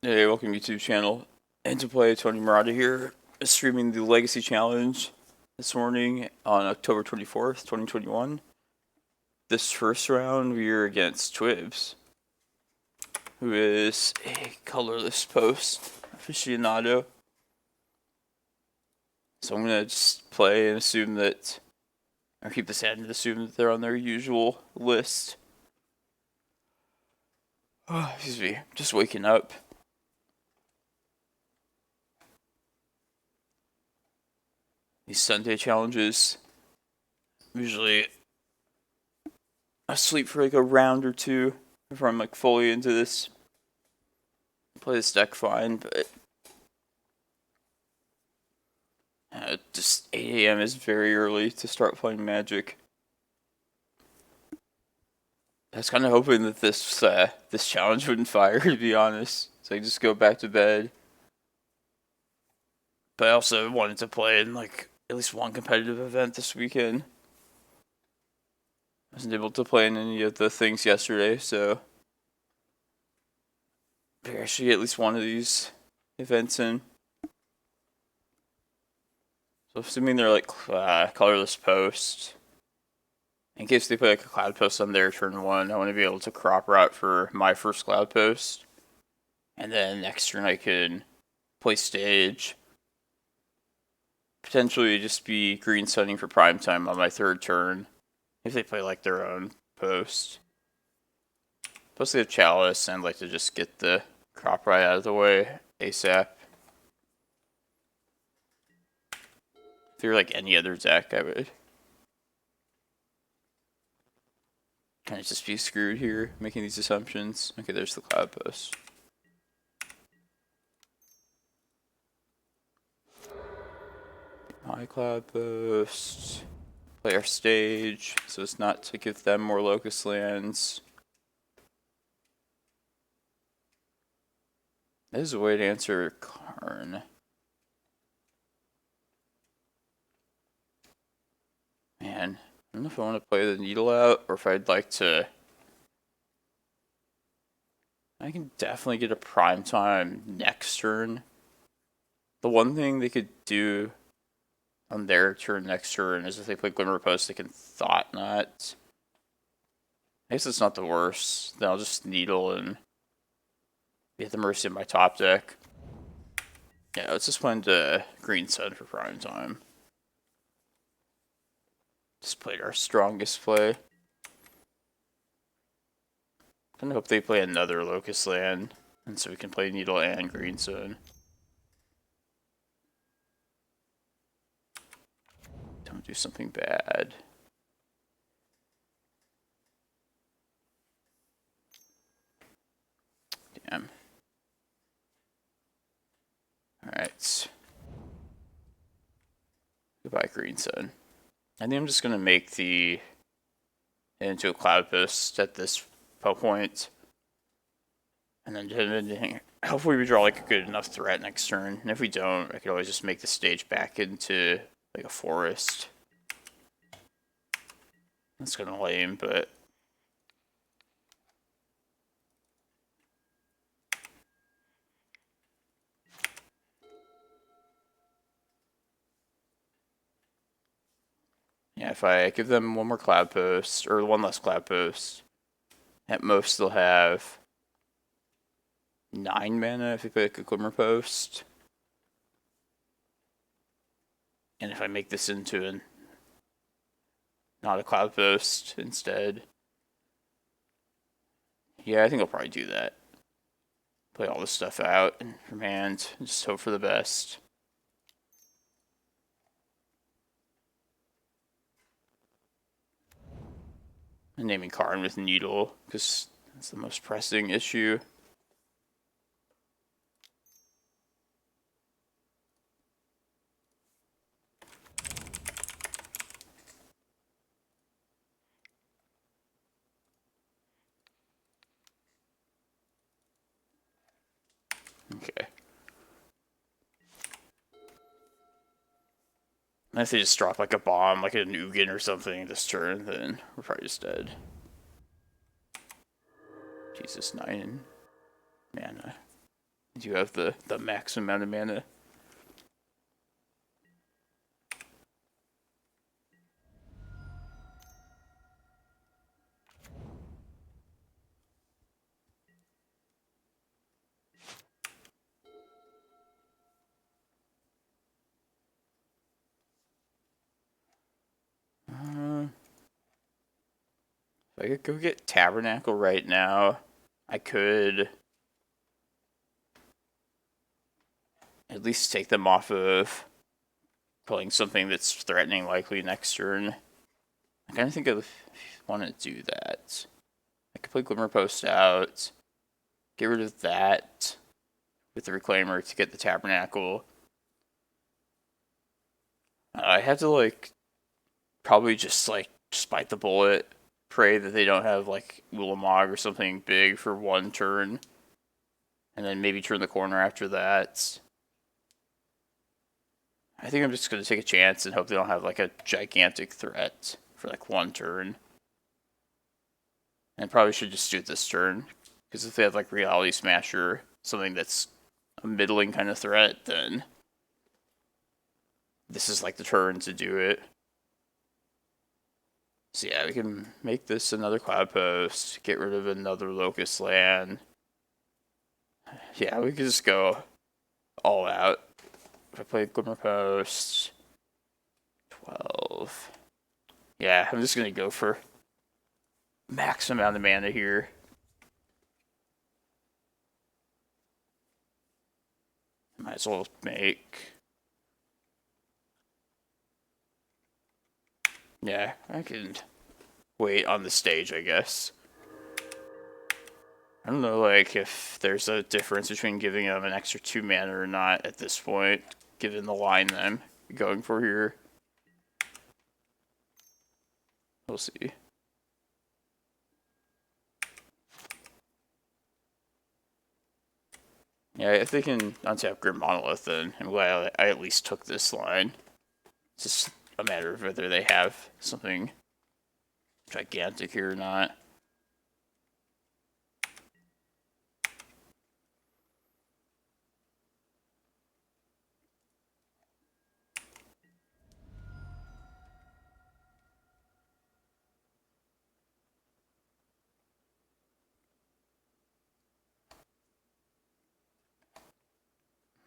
Hey, welcome to YouTube channel. And to play Tony Murata here, streaming the Legacy Challenge this morning on October 24th, 2021. This first round, we are against Twibs, who is a colorless post aficionado. So I'm going to just play and assume that, or keep this hand and assume that they're on their usual list. Oh, excuse me, just waking up. These Sunday challenges, usually I sleep for like a round or two before I'm like fully into this. Play this deck fine, but just 8 a.m. is very early to start playing Magic. I was kind of hoping that this challenge wouldn't fire, to be honest, so I could just go back to bed. But I also wanted to play in like at least one competitive event this weekend. I wasn't able to play in any of the things yesterday, so I should get at least one of these events in. So assuming they're like colorless post, in case they play like a Cloudpost on their turn one, I want to be able to crop route for my first Cloudpost, and then next turn I can play stage. Potentially just be green sunning for prime time on my third turn, if they play like their own post. Plus they have Chalice, and I'd like to just get the crop right out of the way ASAP. If you're like any other deck, I would kind of just be screwed here, making these assumptions. Okay, there's the Cloudpost. My Cloudpost. Play our stage, so as not to give them more locust lands. There's a way to answer Karn. Man, I don't know if I want to play the Needle out, or if I'd like to... I can definitely get a prime time next turn. The one thing they could do on their turn next turn is if they play Glimmerpost, they can Thought Knot. I guess it's not the worst. Then I'll just Needle and be at the mercy of my top deck. Yeah, let's just play into Green Sun for prime time. Just played our strongest play. Kinda hope they play another Locust land, and so we can play Needle and Green Sun. Don't do something bad. Damn. Alright. Goodbye, Green Sun. I think I'm just gonna make the into a Cloudpost at this point. And then hopefully we draw like a good enough threat next turn. And if we don't, I could always just make the stage back into like a forest. That's kind of lame, but yeah, if I give them one more Cloudpost, or one less Cloudpost, at most they'll have 9 mana if they play like a Glimmerpost. And if I make this into not a Cloudpost instead, yeah, I think I'll probably do that. Play all this stuff out from hand, and just hope for the best. I'm naming Karn with Needle, because that's the most pressing issue. Okay. And if they just drop like a bomb, like an Ugin or something this turn, then we're probably just dead. Jesus, 9 mana. You have the maximum amount of mana. If I could go get Tabernacle right now, I could at least take them off of pulling something that's threatening likely next turn. I kind of think I want to do that. I could play Glimmerpost out, get rid of that with the Reclaimer to get the Tabernacle. I have to, like, probably just, like, bite the bullet, pray that they don't have, like, Ulamog or something big for one turn, and then maybe turn the corner after that. I think I'm just going to take a chance and hope they don't have, like, a gigantic threat for, like, one turn. And probably should just do it this turn, because if they have, like, Reality Smasher, something that's a middling kind of threat, then this is, like, the turn to do it. So yeah, we can make this another Cloudpost, get rid of another Locust land. Yeah, we could just go all out. If I play Glimmerpost, 12. Yeah, I'm just gonna go for max amount of mana here. Might as well make... Yeah, I can wait on the stage, I guess. I don't know, like, if there's a difference between giving them an extra 2 mana or not at this point, given the line that I'm going for here. We'll see. Yeah, if they can untap Grim Monolith, then I'm glad I at least took this line. It's just a matter of whether they have something gigantic here or not.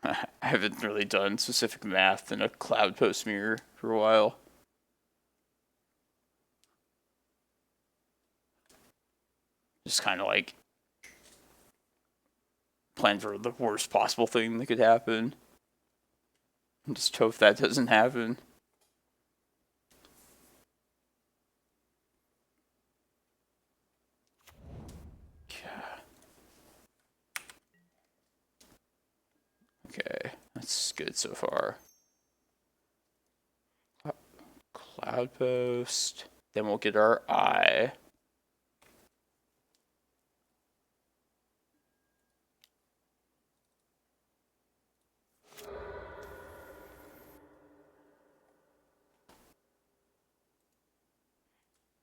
I haven't really done specific math in a Cloudpost mirror for a while. Just kind of like plan for the worst possible thing that could happen. And just hope that doesn't happen. Okay, that's good so far. Cloudpost. Then we'll get our Eye.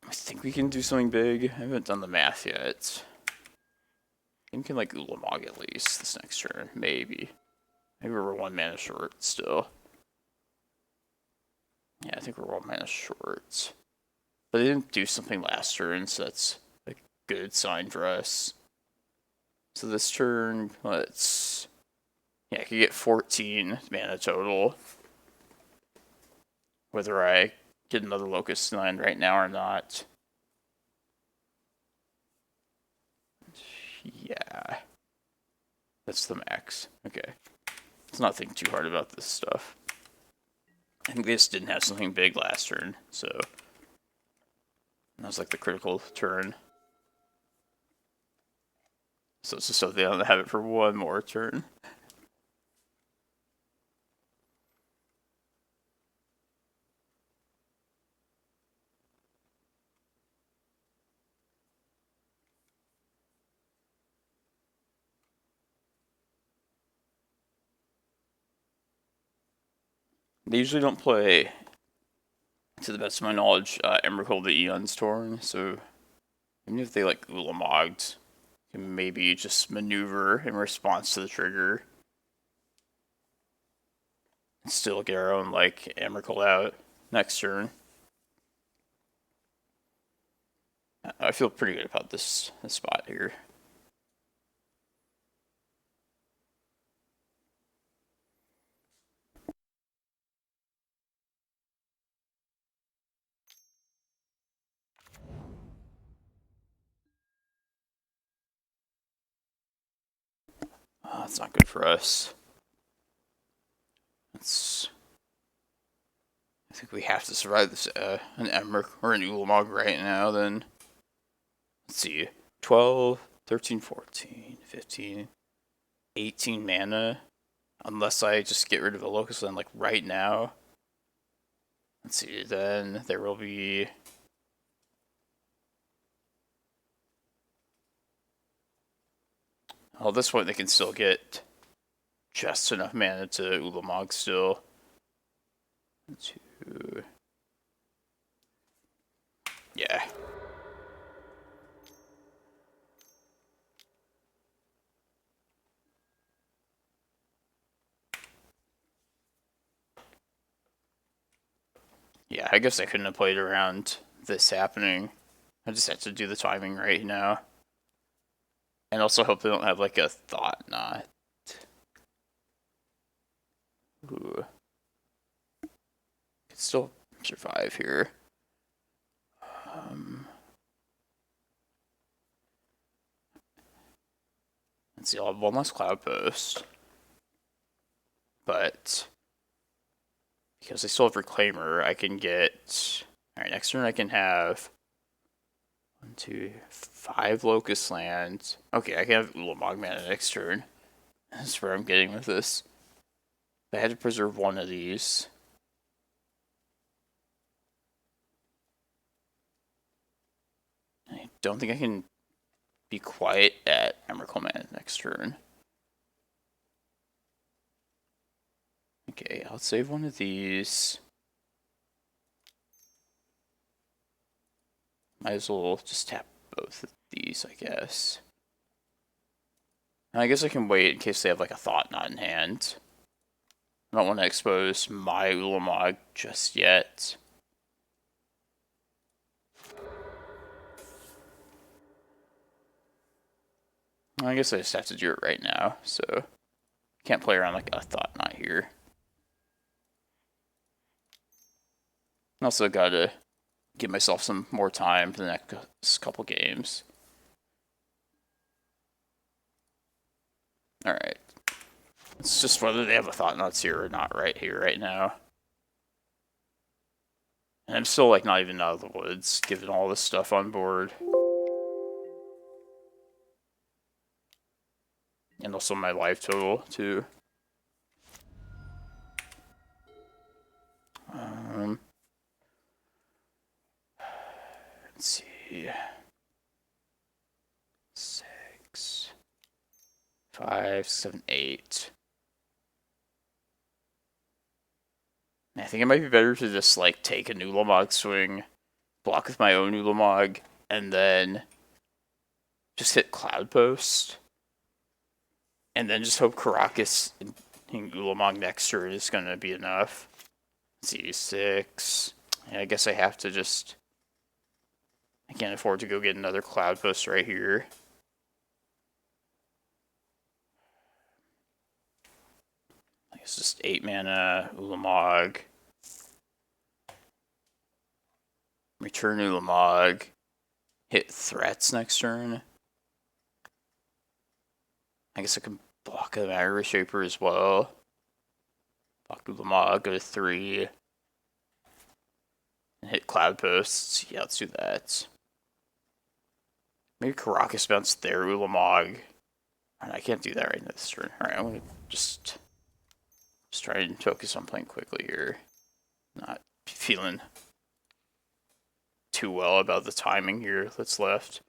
I think we can do something big. I haven't done the math yet. I think we can, like, Ulamog at least this next turn. Maybe. Maybe we're 1 mana short still. Yeah, I think we're 1 mana short. But they didn't do something last turn, so that's a good sign for us. So this turn, let's... Yeah, I could get 14 mana total. Whether I get another Locust Land right now or not. Yeah. That's the max. Okay. Let's not think too hard about this stuff. I think they just didn't have something big last turn, so... That was like the critical turn. So it's just so they don't have it for 1 more turn. They usually don't play, to the best of my knowledge, Emrakul the Aeons Torn, so even if they, like, Ulamogged, can maybe just maneuver in response to the trigger. And still get our own, like, Emrakul out next turn. I feel pretty good about this spot here. That's not good for us. I think we have to survive this an Emrakul or an Ulamog right now. Then let's see, 12, 13, 14, 15, 18 mana. Unless I just get rid of a Locust Land like right now. Let's see. Then there will be. Well, at this point they can still get just enough mana to Ulamog still. 2. Yeah. Yeah, I guess I couldn't have played around this happening. I just had to do the timing right now. And also hope they don't have like a Thought Knot. Ooh. Could still survive here. Let's see, I'll have one less Cloudpost. But because I still have Reclaimer, I can get. Alright, next turn I can have 1, 2, 5 Locust Lands. Okay, I can have Ulamog mana next turn. That's where I'm getting with this. I had to preserve one of these. I don't think I can be quiet at Emrakul mana next turn. Okay, I'll save one of these. Might as well just tap both of these, I guess. And I guess I can wait in case they have like a Thought Knot in hand. I don't want to expose my Ulamog just yet. I guess I just have to do it right now, so can't play around like a Thought Knot here. Also gotta give myself some more time for the next couple games. Alright. It's just whether they have a Thought Knots here or not right here, right now. And I'm still like not even out of the woods, given all this stuff on board. And also my life total, too. Let's see. 6, 5, 7, 8. I think it might be better to just like take a Ulamog swing, block with my own Ulamog, and then just hit Cloudpost. And then just hope Karakas and Ulamog next turn is going to be enough. Let's see, 6. Yeah, I guess I have to just. I can't afford to go get another Cloudpost right here. It's just 8 mana, Ulamog. Return Ulamog. Hit threats next turn. I guess I can block a Matter Shaper as well. Block Ulamog, go to 3. And hit Cloudposts. Yeah, let's do that. Maybe Karakas bounce their Ulamog. I can't do that right this turn. Alright, I'm gonna just try and focus on playing quickly here. Not feeling too well about the timing here that's left.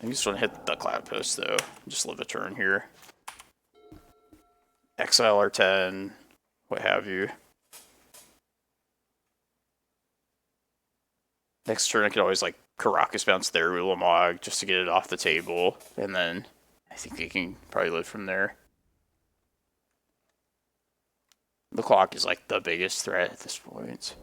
I just want to hit the Cloudpost though. Just live a turn here. Exile R10, what have you. Next turn I could always like Karakas bounce their Ulamog just to get it off the table, and then I think they can probably live from there. The clock is like the biggest threat at this point.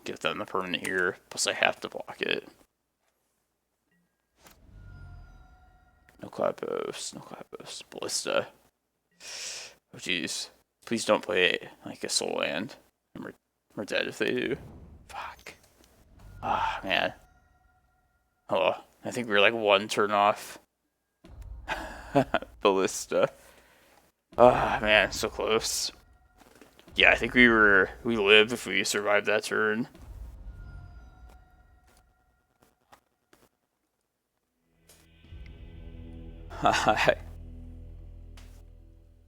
Give them the permanent here, plus I have to block it. No Cloudpost, no Cloudpost. Ballista. Oh jeez. Please don't play like a soul land. We're dead if they do. Fuck. Ah, man. Oh, I think we were like one turn off. Ballista. Ah, man, so close. Yeah, I think we lived if we survived that turn.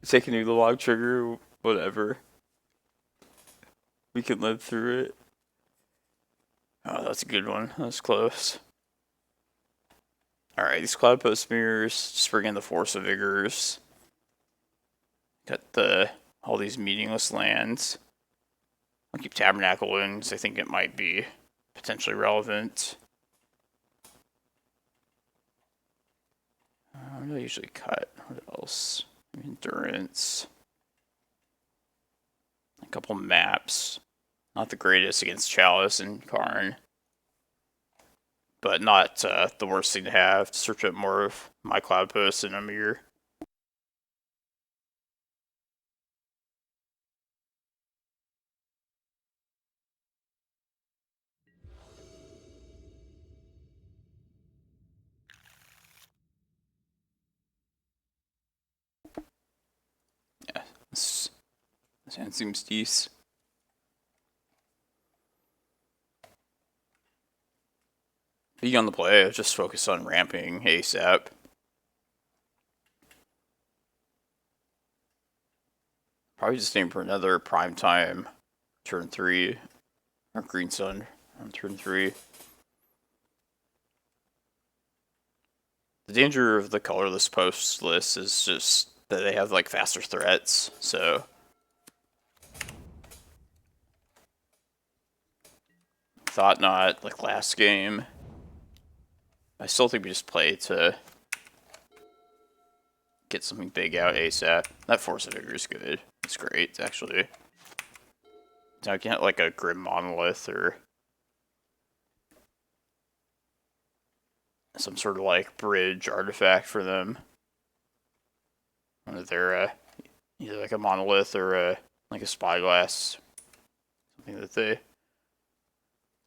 Take a new log trigger, whatever. We can live through it. Oh, that's a good one. That was close. Alright, these Cloudpost mirrors, just bring in the Force of Vigors. Got all these meaningless lands. I'll keep Tabernacle in because I think it might be potentially relevant. What do I usually cut? What else? Endurance. A couple maps. Not the greatest against Chalice and Karn. But not the worst thing to have to search up more of my Cloudpost in a mirror. Yeah, this hand seems decent. Being on the play, I just focus on ramping ASAP. Probably just aim for another prime time turn 3, or Green Sun on turn 3. The danger of the colorless post list is just that they have like faster threats, so thought not like last game. I still think we just play to get something big out ASAP. That Force of Vigor is good. It's great, actually. Now I can get like a Grim Monolith or some sort of like bridge artifact for them. Or they're either like a monolith or like a spyglass. Something that they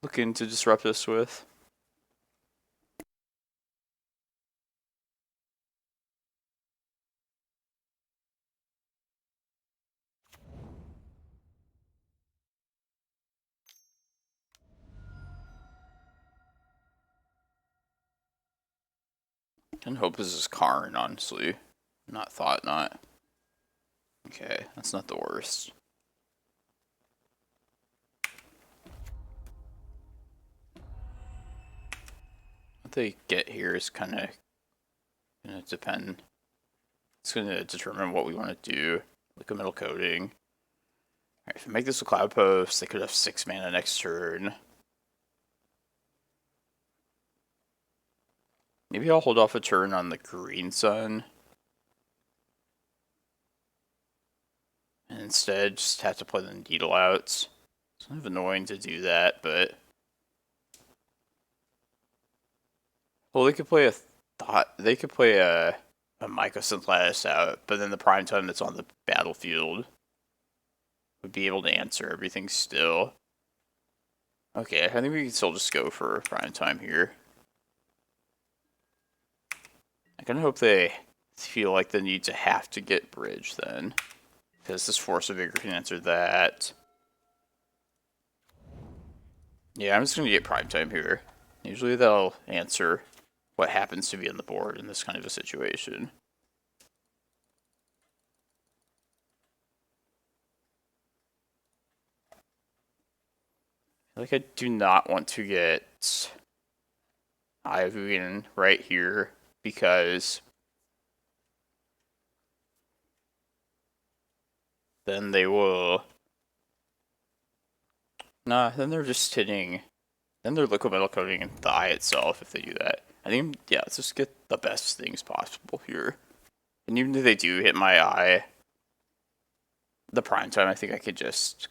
looking to disrupt us with. I hope this is Karn, honestly. Not thought not. Okay, that's not the worst. What they get here is kind of going to depend. It's going to determine what we want to do. Like a metal coating. Alright, if I make this a Cloudpost, they could have 6 mana next turn. Maybe I'll hold off a turn on the Green Sun. And instead just have to play the Needle out. It's kind of annoying to do that, but... Well, they could play a Mycosynth Lattice out, but then the prime time that's on the battlefield would be able to answer everything still. Okay, I think we can still just go for prime time here. I kind of hope they feel like the need to have to get bridge then. Because this Force of Vigor can answer that. Yeah, I'm just going to get prime time here. Usually they'll answer what happens to be on the board in this kind of a situation. Like, I do not want to get Eye of Ugin right here because then they will... Nah, then they're just hitting... Then they're liquid metal coating the eye itself if they do that. I think, yeah, let's just get the best things possible here. And even if they do hit my eye, the prime time, I think I could just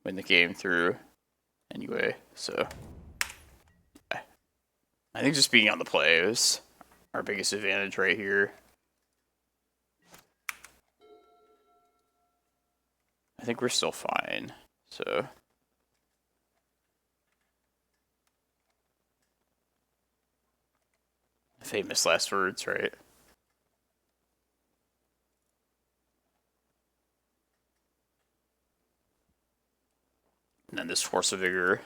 win the game through anyway. So, yeah. I think just being on the play is our biggest advantage right here. I think we're still fine. So, famous last words, right? And then this Force of Vigor,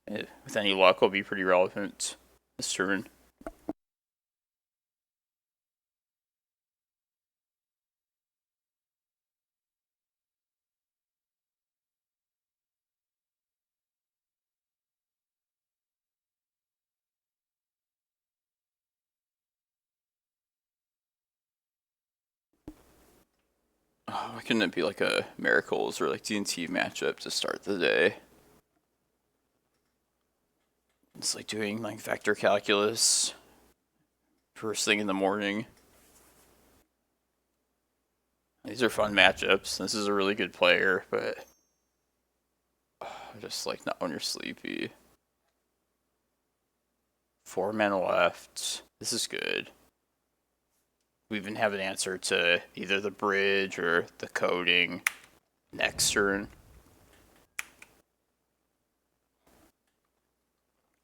with any luck, will be pretty relevant this turn. Oh, why couldn't it be like a Miracles or like D&T matchup to start the day? It's like doing like vector calculus first thing in the morning. These are fun matchups. This is a really good player, but just like not when you're sleepy. 4 mana left. This is good. We even have an answer to either the bridge or the coding next turn.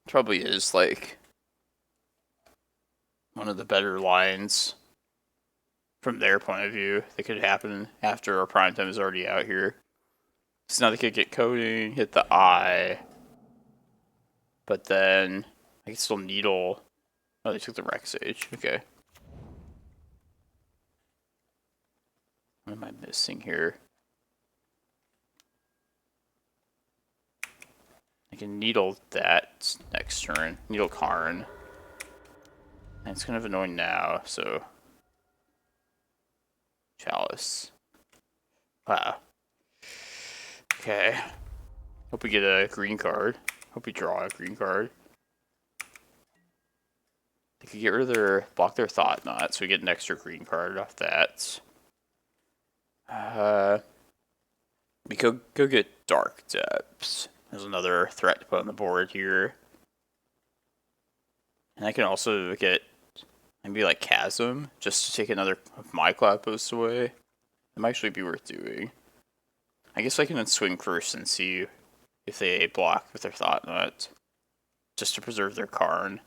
Probably is like one of the better lines from their point of view that could happen after our prime time is already out here. So now they could get coding, hit the eye, but then I could still needle. Oh, they took the Rec Sage. Okay. What am I missing here? I can needle that next turn. Needle Karn. And it's kind of annoying now, so... Chalice. Wow. Okay. Hope we get a green card. Hope we draw a green card. They could get rid of their... block their Thought Knot, so we get an extra green card off that. We could go get Dark Depths. There's another threat to put on the board here. And I can also get maybe like Chasm, just to take another of my Cloudpost away. That might actually be worth doing. I guess I can swing first and see if they block with their Thought Knot, just to preserve their Karn.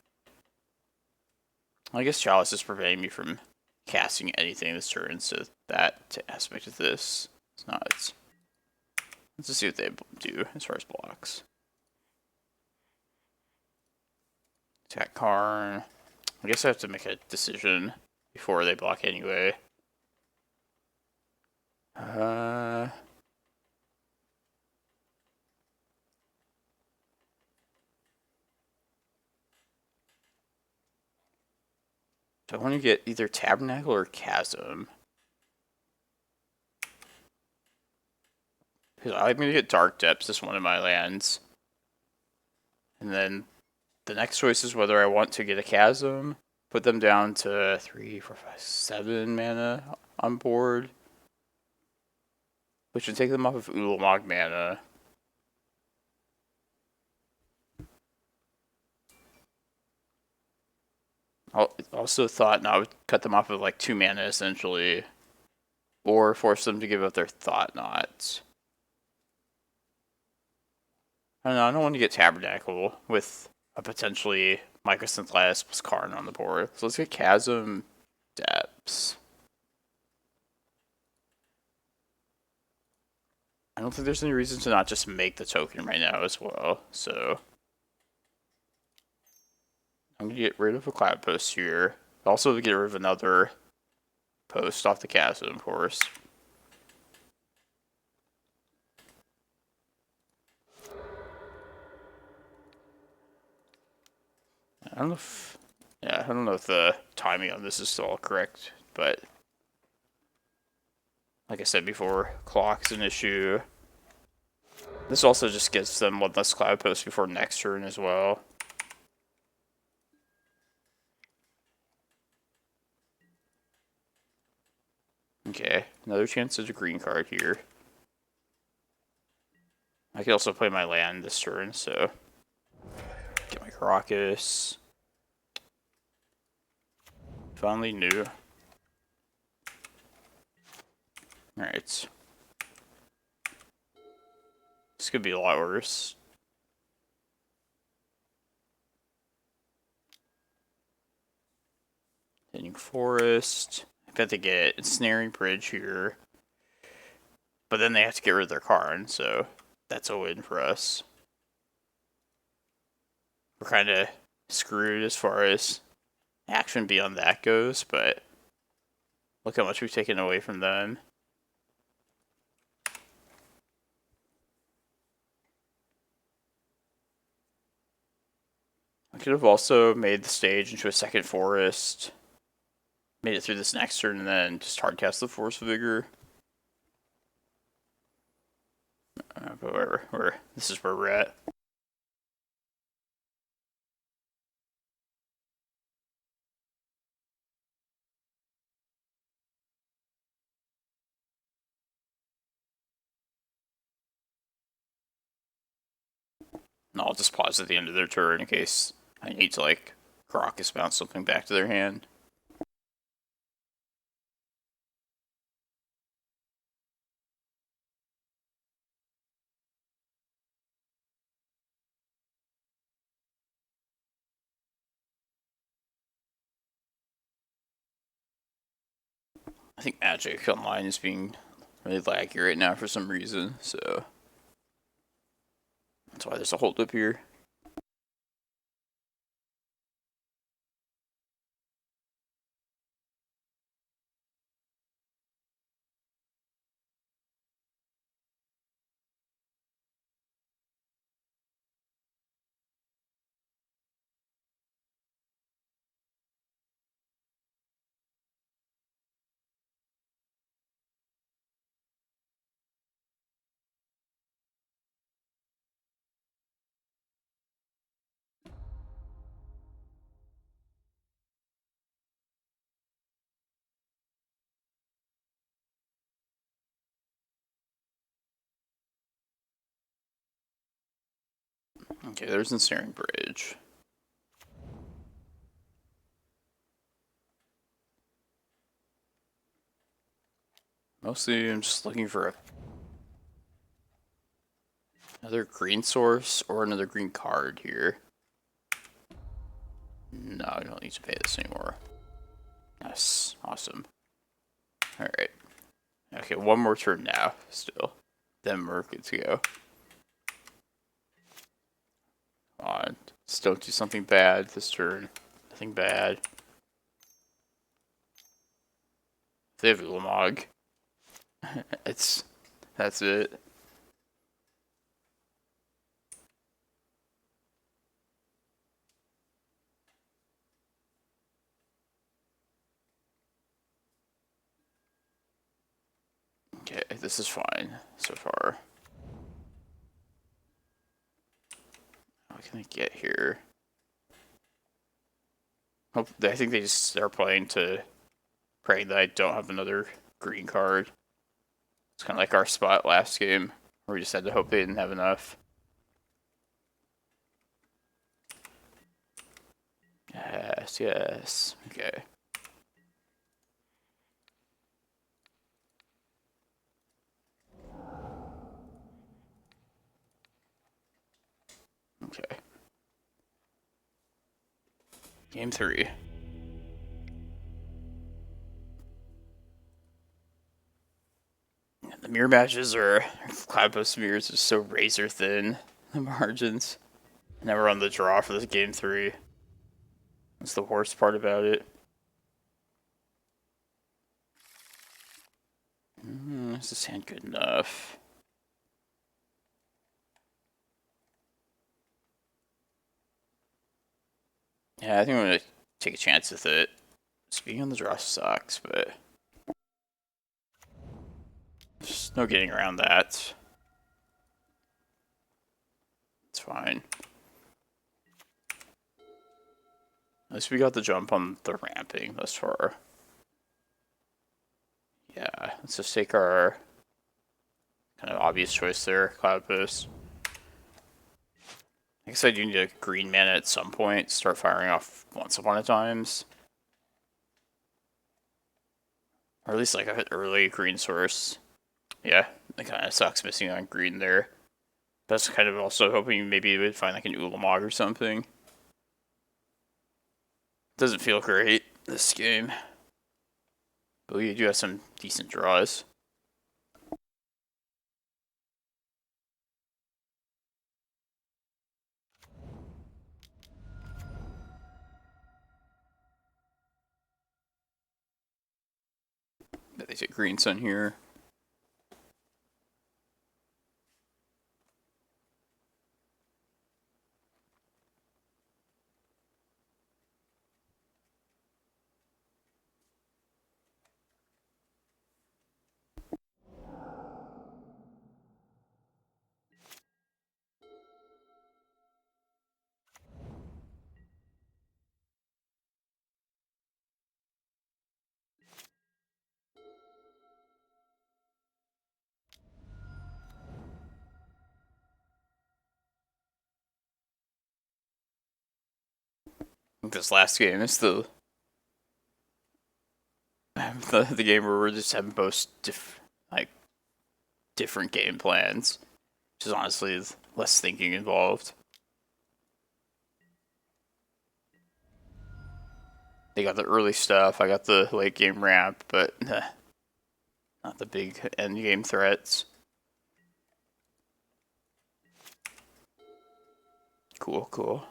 I guess Chalice is preventing me from casting anything this turn, so that aspect of this is not... Let's just see what they do as far as blocks. Attack Karn. I guess I have to make a decision before they block anyway. Do I want to get either Tabernacle or Chasm? Because I'm going to get Dark Depths as one of my lands. And then the next choice is whether I want to get a Chasm, put them down to 3, 4, 5, 7 mana on board, which would take them off of Ulamog mana. I also thought I would cut them off of like 2 mana essentially, or force them to give up their Thought Knot. I don't know, I don't want to get Tabernacle with a potentially Mycosynth Lattice plus Karn on the board. So let's get Chasm Depths. I don't think there's any reason to not just make the token right now as well, so... I'm going to get rid of a Cloudpost here. Also get rid of another post off the Chasm, of course. I don't know if... Yeah, I don't know if the timing on this is still correct, but... Like I said before, clock's an issue. This also just gives them one less Cloudpost before next turn as well. Okay, another chance at a green card here. I could also play my land this turn, so get my Karakas. Finally new. Alright. This could be a lot worse. Hitting Forest. I bet they get Ensnaring Bridge here. But then they have to get rid of their card, so that's a win for us. We're kind of screwed as far as action beyond that goes, but look how much we've taken away from them. I could have also made the stage into a second forest, made it through this next turn, and then just hardcast the Force of Vigor. But whatever, this is where we're at. And I'll just pause at the end of their turn in case I need to, like, Karakas bounce something back to their hand. I think Magic Online is being really laggy right now for some reason, so that's why there's a hold up here. Okay, there's Ensnaring Bridge. Mostly I'm just looking for another green source or another green card here. No, I don't need to pay this anymore. Yes, awesome. Alright. Okay, one more turn now, still. Then we're good to go. Come on. Just don't do something bad this turn. Nothing bad. They have Ulamog. That's it. Okay, this is fine so far. What can I get here? Hope I think they just are playing to pray that I don't have another green card. It's kind of like our spot last game, where we just had to hope they didn't have enough. Yes, yes. Okay. Okay. Game 3. The mirror matches are Cloudpost mirrors are so razor thin, the margins. Now we're on the draw for this game 3. That's the worst part about it. Is this hand good enough? Yeah, I think I'm gonna take a chance with it. Speaking on the draw sucks, but There's no getting around that. It's fine. At least we got the jump on the ramping thus far. Yeah, let's just take our kind of obvious choice there, Cloudpost. I guess I do need a green mana at some point, start firing off once upon a times. Or at least like an early green source. Yeah, it kind of sucks missing on green there. That's kind of also hoping maybe we would find like an Ulamog or something. Doesn't feel great, this game. But we do have some decent draws. They take green sun here. I think this last game is the game where we're just having both different game plans, which is honestly less thinking involved. They got the early stuff, I got the late game ramp, but not the big end game threats. Cool, cool.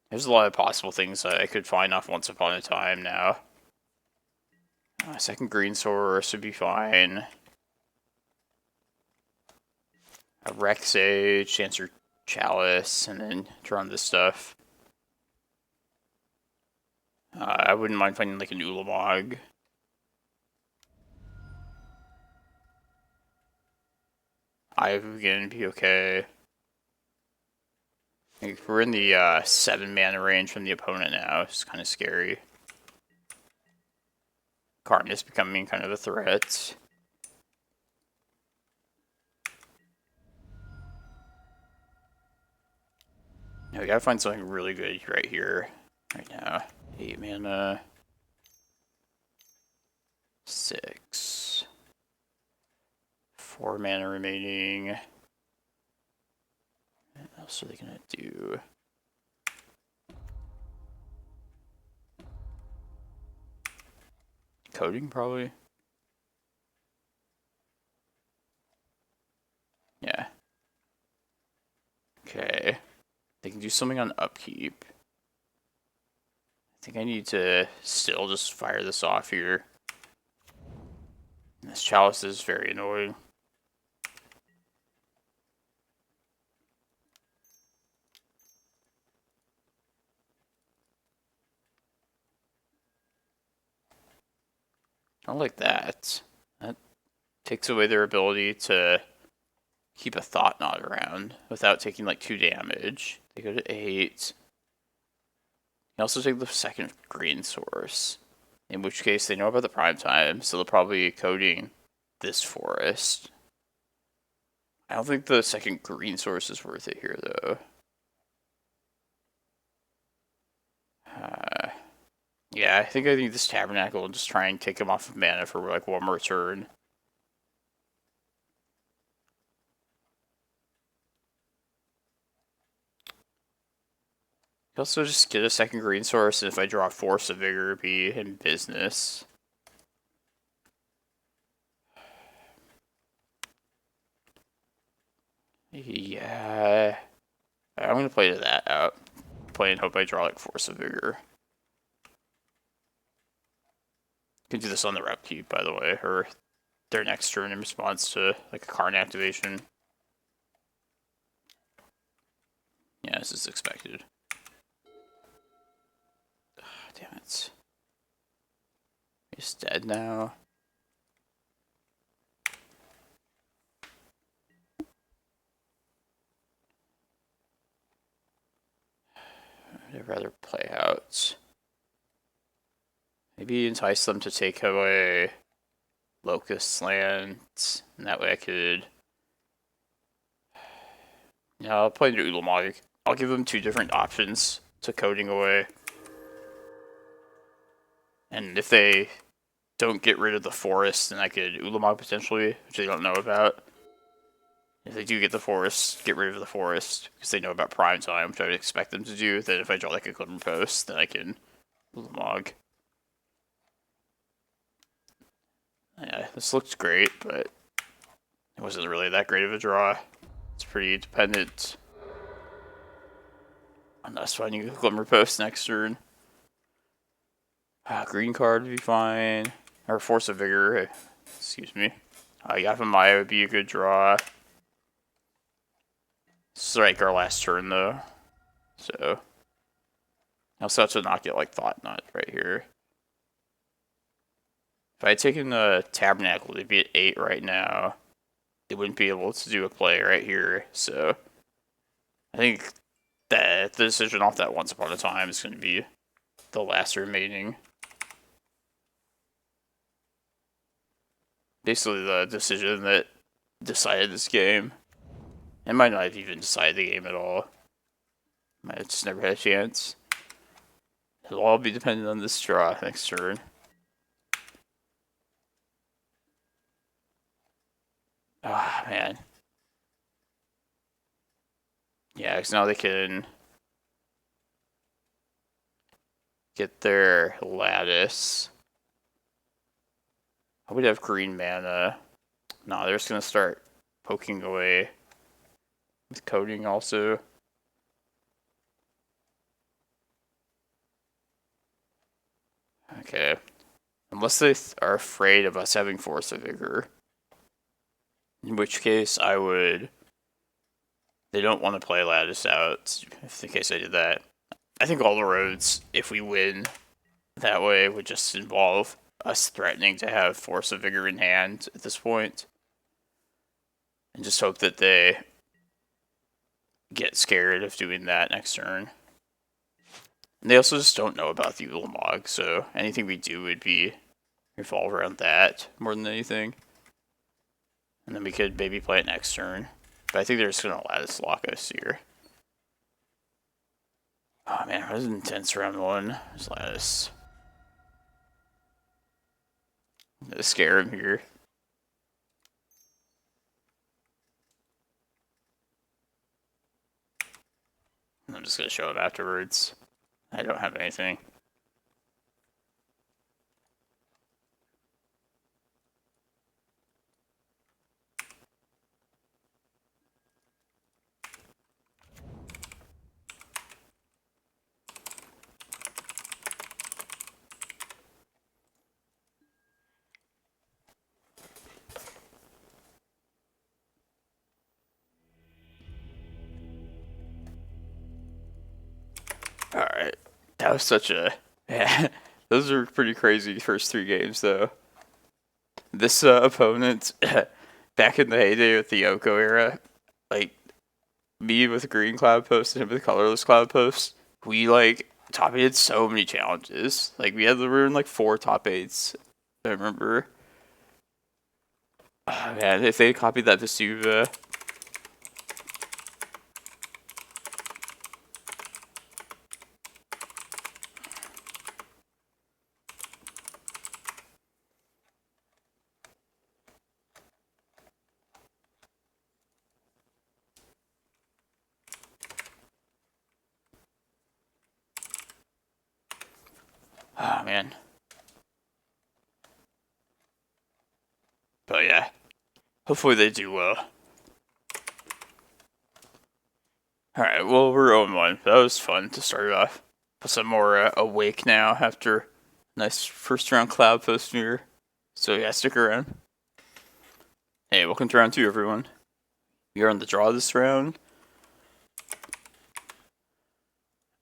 There's a lot of possible things that I could find off Once Upon a Time now. Second green source would be fine. A Rec Sage, answer Chalice, and then draw on this stuff. I wouldn't mind finding like an Ulamog. Eye of Ugin would be okay. We're in the 7 mana range from the opponent now. It's kind of scary. Karn is becoming kind of a threat. Yeah, we gotta find something really good right here, right now. 8 mana. 6. 4 mana remaining. What else are they gonna do? Coding, probably? Yeah. Okay. They can do something on upkeep. I think I need to still just fire this off here. This Chalice is very annoying. I like that. That takes away their ability to keep a Thought Knot around without taking like 2 damage. They go to 8. You also take the second green source, in which case they know about the prime time, so they'll probably be coding this forest. I don't think the second green source is worth it here, though. Yeah, I think I need this Tabernacle and just try and take him off of mana for like one more turn. You also just get a second green source, and if I draw Force of Vigor, be in business. Yeah. I'm gonna play that out. Play and hope I draw like Force of Vigor. Can do this on their upkeep, by the way, or their next turn in response to like a Karn activation. Yeah, this is expected. damn it. He's dead now. I'd rather play out. Maybe entice them to take away Locust lands, and that way I could. Yeah, I'll play the Ulamog. I'll give them 2 different options to coding away. And if they don't get rid of the forest, then I could Ulamog potentially, which they don't know about. If they do get the forest, get rid of the forest, because they know about Prime Time, which I would expect them to do. Then if I draw like a Glimmerpost, then I can Ulamog. Yeah, this looked great, but it wasn't really that great of a draw. It's pretty dependent on us finding a Glimmerpost next turn. Green card would be fine. Or Force of Vigor, excuse me. Yavimaya would be a good draw. This is like our last turn though. So I also have to not get like Thought Knot right here. If I had taken the Tabernacle, they'd be at 8 right now. They wouldn't be able to do a play right here. So I think that the decision off that Once Upon a Time is going to be the last remaining. Basically the decision that decided this game. It might not have even decided the game at all. Might have just never had a chance. It'll all be dependent on this draw next turn. Ah, man. Yeah, because now they can get their Lattice. I would have green mana. No, they're just going to start poking away with coding also. Okay. Unless they are afraid of us having Force of Vigor. In which case I would... They don't want to play Lattice out, in case I did that. I think all the roads, if we win that way, would just involve us threatening to have Force of Vigor in hand at this point. And just hope that they get scared of doing that next turn. And they also just don't know about the Ulamog, so anything we do would be revolve around that more than anything. And then we could maybe play it next turn. But I think they're just going to Lattice lock us here. Oh man, that was intense round 1. Just Lattice. I'm going to scare him here. I'm just going to show him afterwards. I don't have anything. Alright. That was such a... Yeah, those are pretty crazy first 3 games, though. This opponent, back in the heyday with the Yoko era, like, me with green Cloudpost and him with colorless Cloudpost, we, like, top 8'd so many challenges. Like, we had to ruin, like, 4 top 8s, I remember. Oh, man, if they copied that Vesuva... Oh, man. But yeah, hopefully they do well. Alright, well, we're 0-1. That was fun to start off. Plus, I'm more awake now after a nice first round Cloudpost mirror. So yeah, stick around. Hey, welcome to round 2, everyone. We are on the draw this round.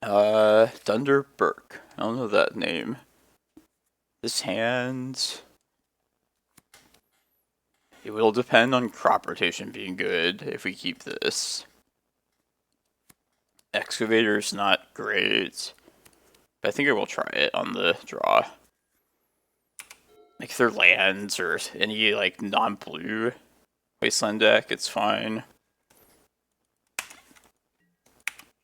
Dunder Burke. I don't know that name. This hand... It will depend on crop rotation being good if we keep this. Excavator's not great, but I think I will try it on the draw. Like if they're lands or any like non-blue wasteland deck, it's fine.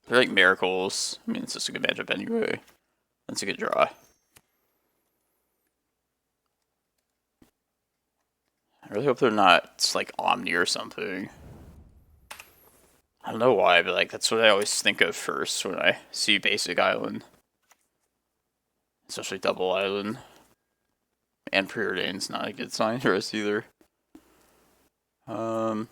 They're like miracles. I mean, it's just a good matchup anyway. That's a good draw. I really hope they're not like Omni or something. I don't know why, but like that's what I always think of first when I see basic island. Especially double island. And preordained's not a good sign for us either. Yeah,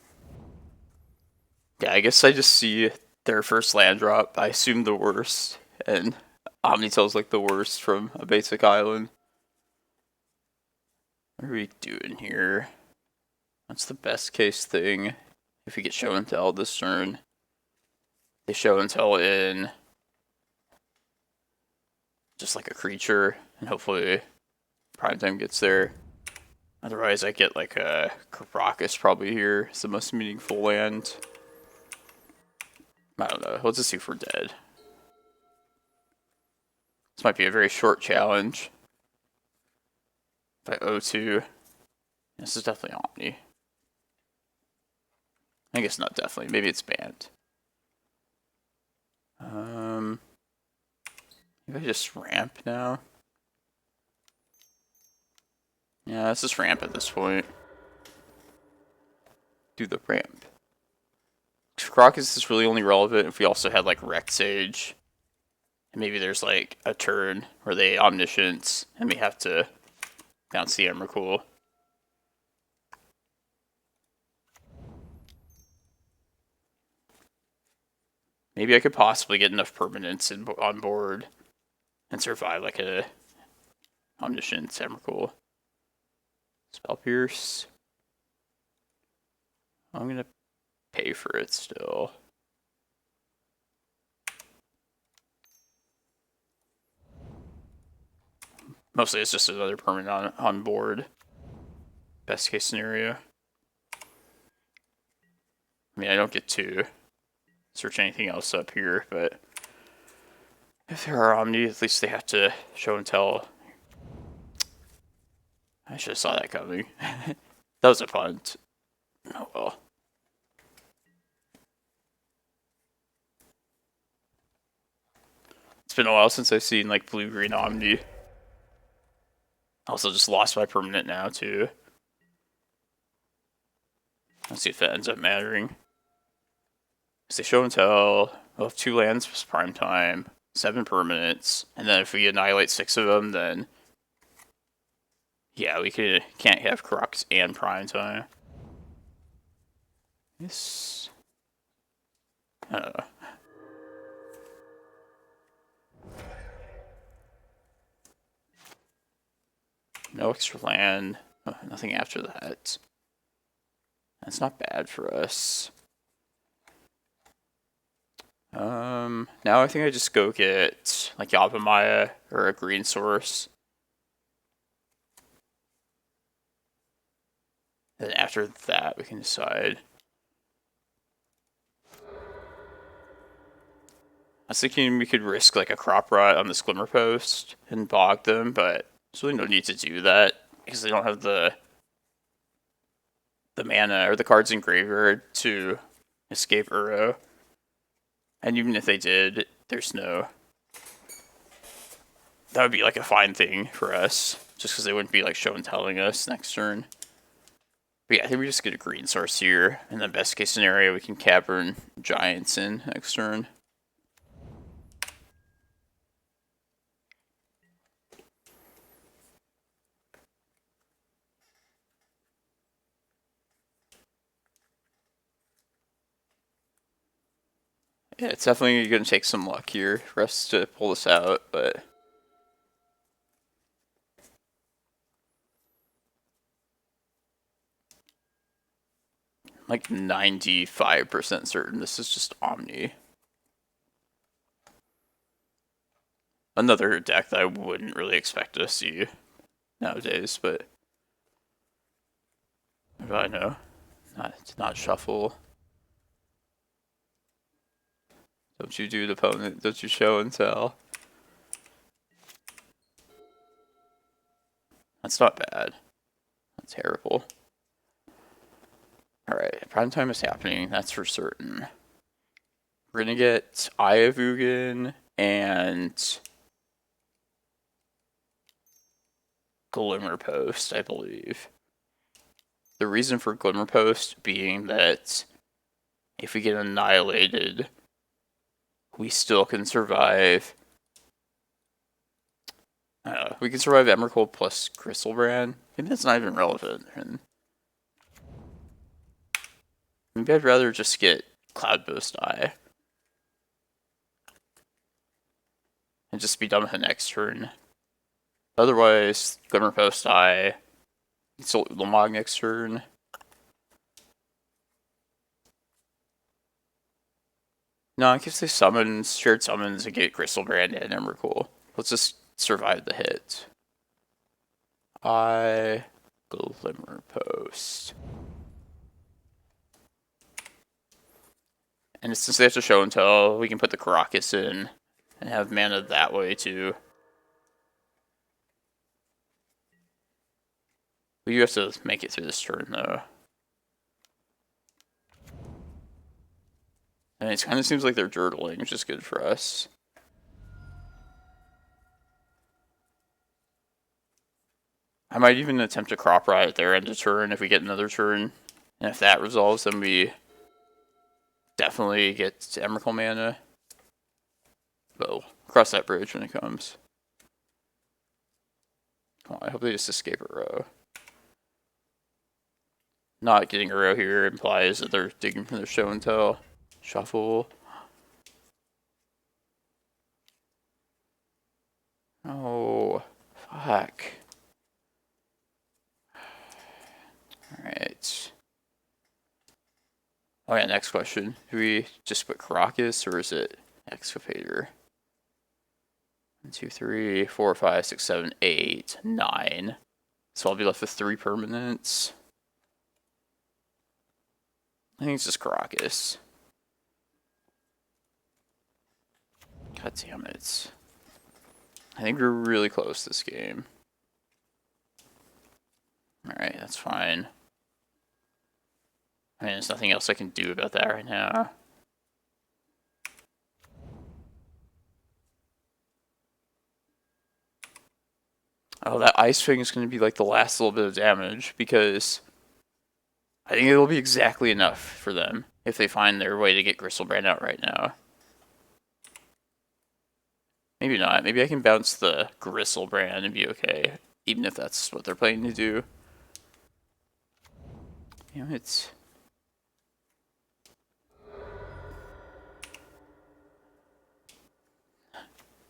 I guess I just see their first land drop. I assume the worst, and Omnitel's like the worst from a basic island. What are we doing here? What's the best case thing if we get show and tell this turn? They show and tell in just like a creature, and hopefully Primetime gets there. Otherwise, I get like a Karakas probably here. It's the most meaningful land. I don't know. Let's just see if we're dead. This might be a very short challenge. By O2. This is definitely Omni. I guess not definitely. Maybe it's banned. Maybe I just ramp now. Yeah, let's just ramp at this point. Do the ramp. Karakas is really only relevant if we also had like Rec Sage. And maybe there's like a turn where they Omniscience and we have to bounce the Emrakul. Maybe I could possibly get enough permanents on board and survive like a Omniscience Emrakul. Spell Pierce. I'm gonna pay for it still. Mostly it's just another permanent on board. Best case scenario. I mean, I don't get to search anything else up here, but if there are Omni, at least they have to show and tell. I should have saw that coming. That was a punt. Oh well. It's been a while since I've seen like blue-green Omni. Also just lost my permanent now too. Let's see if that ends up mattering. Because they show and tell. We'll have 2 lands plus prime time, 7 permanents, and then if we annihilate 6 of them, then yeah, we can't have Karakas and prime time. This, I don't know. No extra land. Oh, nothing after that. That's not bad for us. Now I think I just go get like Yavimaya or a green source. Then after that we can decide. I was thinking we could risk like a crop rot on this Glimmerpost and bog them, but there's really no need to do that because they don't have the mana or the cards in graveyard to escape Uro. And even if they did, there's no... That would be like a fine thing for us, just because they wouldn't be like show and telling us next turn. But yeah, I think we just get a green source here, and then best case scenario we can Cavern Giants in next turn. Yeah, it's definitely going to take some luck here for us to pull this out, but... like 95% certain this is just Omni. another deck that I wouldn't really expect to see nowadays, but what do I know? Not shuffle. Don't you do the opponent? Don't you show and tell? That's not bad. Not terrible. Alright, prime time is happening, that's for certain. We're gonna get Eye of Ugin and Glimmerpost, I believe. The reason for Glimmerpost being that if we get annihilated, we still can survive. We can survive Emrakul plus Griselbrand. Maybe that's not even relevant. And maybe I'd rather just get Cloudpost Eye. And just be done with the next turn. Otherwise, Glimmerpost Eye. So Ulamog next turn. No, in case they summons, shared summons, and get Griselbrand and Emrakul. Let's just survive the hit. Glimmerpost. And since they have to show and tell, we can put the Karakas in and have mana that way too. We have to make it through this turn though. And it kind of seems like they're dirtling, which is good for us. I might even attempt to crop ride at their end of turn if we get another turn. And if that resolves, then we definitely get Emrakul mana. But we'll cross that bridge when it comes. Come on, I hope they just escape a row. Not getting a row here implies that they're digging for their show and tell. Shuffle. Oh, fuck. Alright. Oh yeah, next question. Do we just put Karakas or is it Excavator? 1, 2, 3, 4, 5, 6, 7, 8, 9. So I'll be left with 3 permanents. I think it's just Karakas. God damn it. I think we're really close this game. Alright, that's fine. I mean, there's nothing else I can do about that right now. Oh, that ice thing is going to be like the last little bit of damage because I think it'll be exactly enough for them if they find their way to get Griselbrand out right now. Maybe not. Maybe I can bounce the Griselbrand and be okay, even if that's what they're planning to do. Damn it.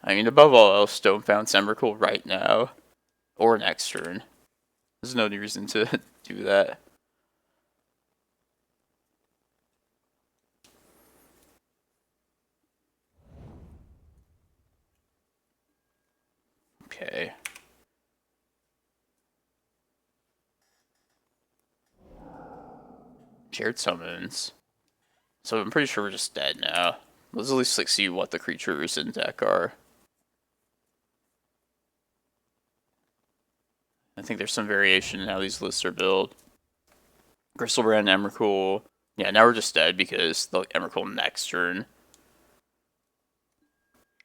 I mean, above all else, don't bounce Emrakul right now. Or next turn. There's no reason to do that. Okay. Shared summons. So I'm pretty sure we're just dead now. Let's at least like see what the creatures in deck are. I think there's some variation in how these lists are built. Griselbrand, Emrakul. Yeah, now we're just dead because the Emrakul next turn.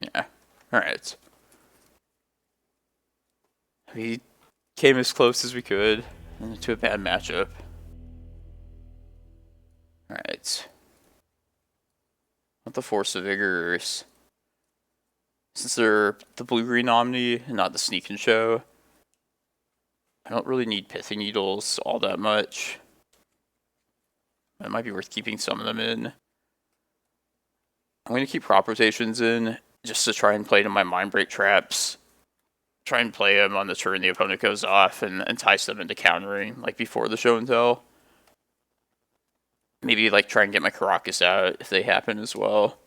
Yeah. Alright. We came as close as we could to a bad matchup. Alright. What the Force of Vigors? Since they're the blue-green Omni and not the Sneak and Show, I don't really need Pithing Needles all that much. It might be worth keeping some of them in. I'm going to keep prop rotations in just to try and play to my Mindbreak Traps. Try and play them on the turn the opponent goes off and entice them into countering, like before the show and tell. Maybe like try and get my Karakas out if they happen as well.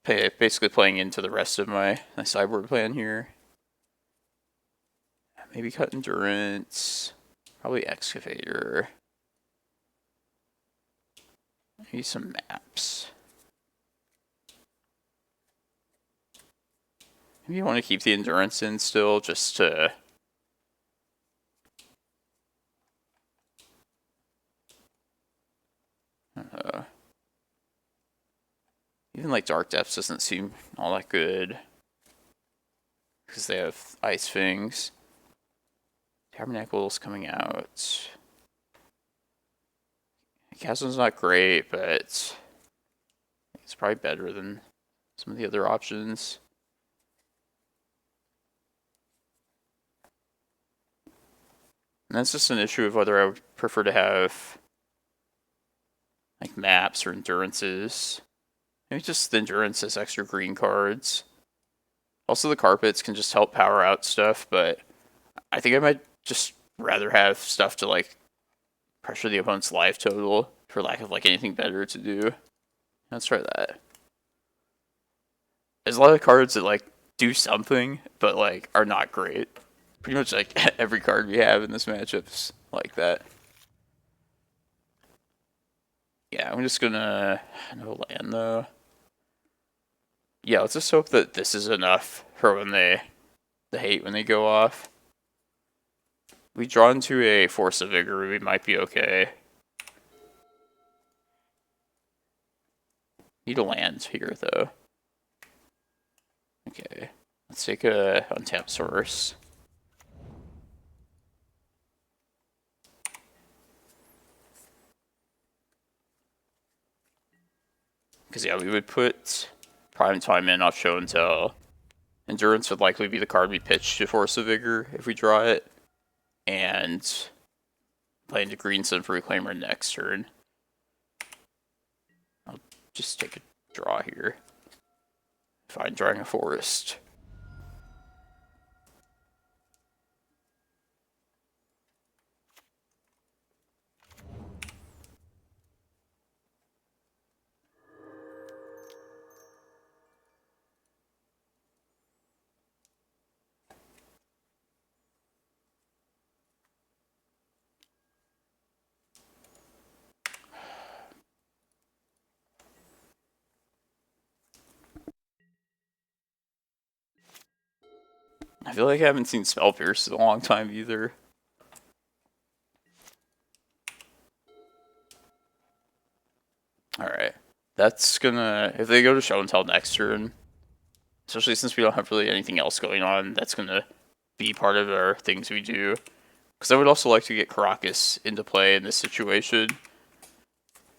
basically playing into the rest of my sideboard plan here. Maybe cut Endurance. Probably Excavator. Maybe some maps. Maybe you want to keep the Endurance in still, just to... even like Dark Depths doesn't seem all that good. Because they have Ice Fangs. Tabernacle's coming out. Chasm's not great, but it's probably better than some of the other options. And that's just an issue of whether I would prefer to have like maps or endurances. Maybe just the endurances, extra green cards. Also the carpets can just help power out stuff, but I think I might just rather have stuff to like pressure the opponent's life total for lack of like anything better to do. Let's try that. There's a lot of cards that like do something, but like are not great. Pretty much like every card we have in this matchup's like that. Yeah, I'm just gonna no land though. Yeah, let's just hope that this is enough for when they hate when they go off. We draw into a Force of Vigor, we might be okay. Need a land here though. Okay, let's take a untap source. Because yeah, we would put Prime Time in off show and tell. Endurance would likely be the card we pitch to Force of Vigor if we draw it. And play into Green Sun for Reclaimer next turn. I'll just take a draw here. Fine, drawing a forest. I feel like I haven't seen Spell Pierce in a long time either. Alright. That's gonna... if they go to show and tell next turn, especially since we don't have really anything else going on, that's gonna be part of our things we do. Because I would also like to get Karakas into play in this situation.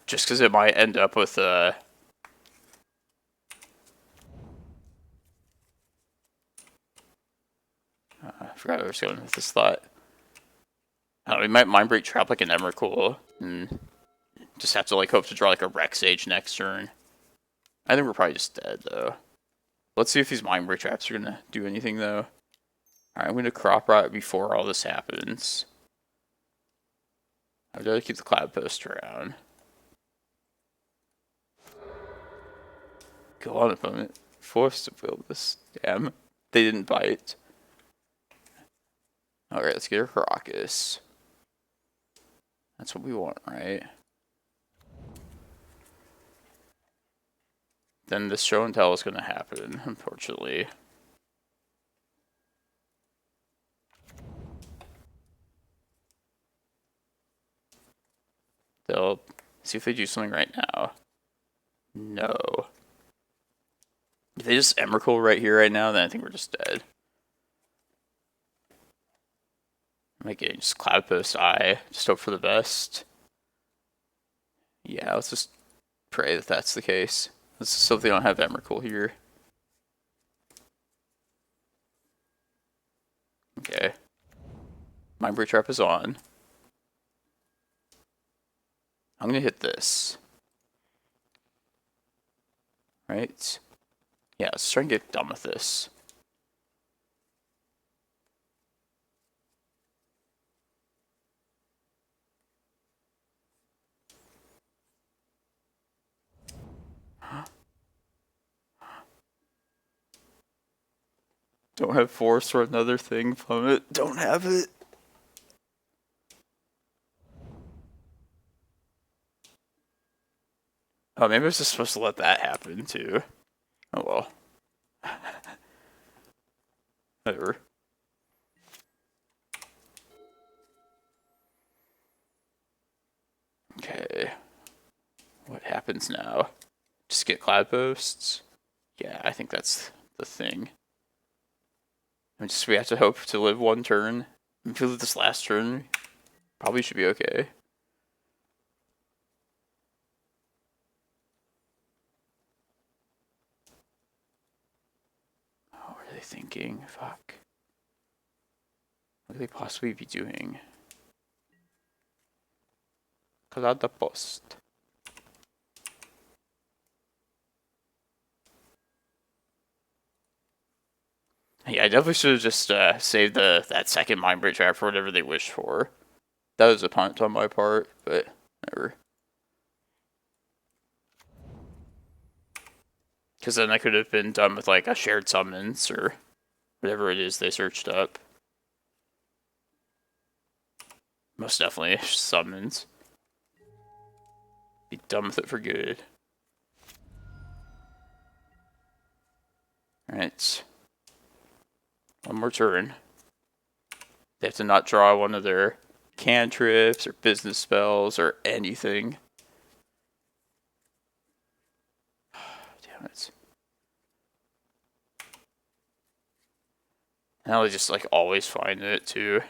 Just because it might end up with I forgot where I was going with this thought. I don't know, we might Mindbreak Trap like an Emrakul, and just have to like hope to draw like a Rec Sage next turn. I think we're probably just dead though. Let's see if these Mindbreak Traps are gonna do anything though. Alright, I'm gonna Crop Rot before all this happens. I'd rather keep the Cloudpost around. Go on, opponent. Forced to build this. Damn. They didn't bite. Alright, let's get our Karakas. That's what we want, right? Then this show and tell is going to happen, unfortunately. They'll see if they do something right now. No. If they just Emrakul right here, right now, then I think we're just dead. I might get just Cloudpost Eye. Just hope for the best. Yeah, let's just pray that that's the case. Let's just hope they don't have Emrakul here. Okay. Mindbreak Trap is on. I'm gonna hit this. Right? Yeah, let's try and get done with this. Don't have force or another thing from it. Don't have it. Oh, maybe I was just supposed to let that happen too. Oh well. Whatever. Okay. What happens now? Just get Cloudposts? Yeah, I think that's the thing. And just we have to hope to live one turn. If we live this last turn, probably should be okay. What are they thinking? Fuck. What could they possibly be doing? Cloudpost. Yeah, I definitely should have just saved that second Mindbreak Trap for whatever they wish for. That was a punt on my part, but whatever. Because then I could have been done with like a shared summons or whatever it is they searched up. Most definitely summons. Be done with it for good. Alright. One more turn. They have to not draw one of their cantrips or business spells or anything. Damn it. Now they just like always find it too.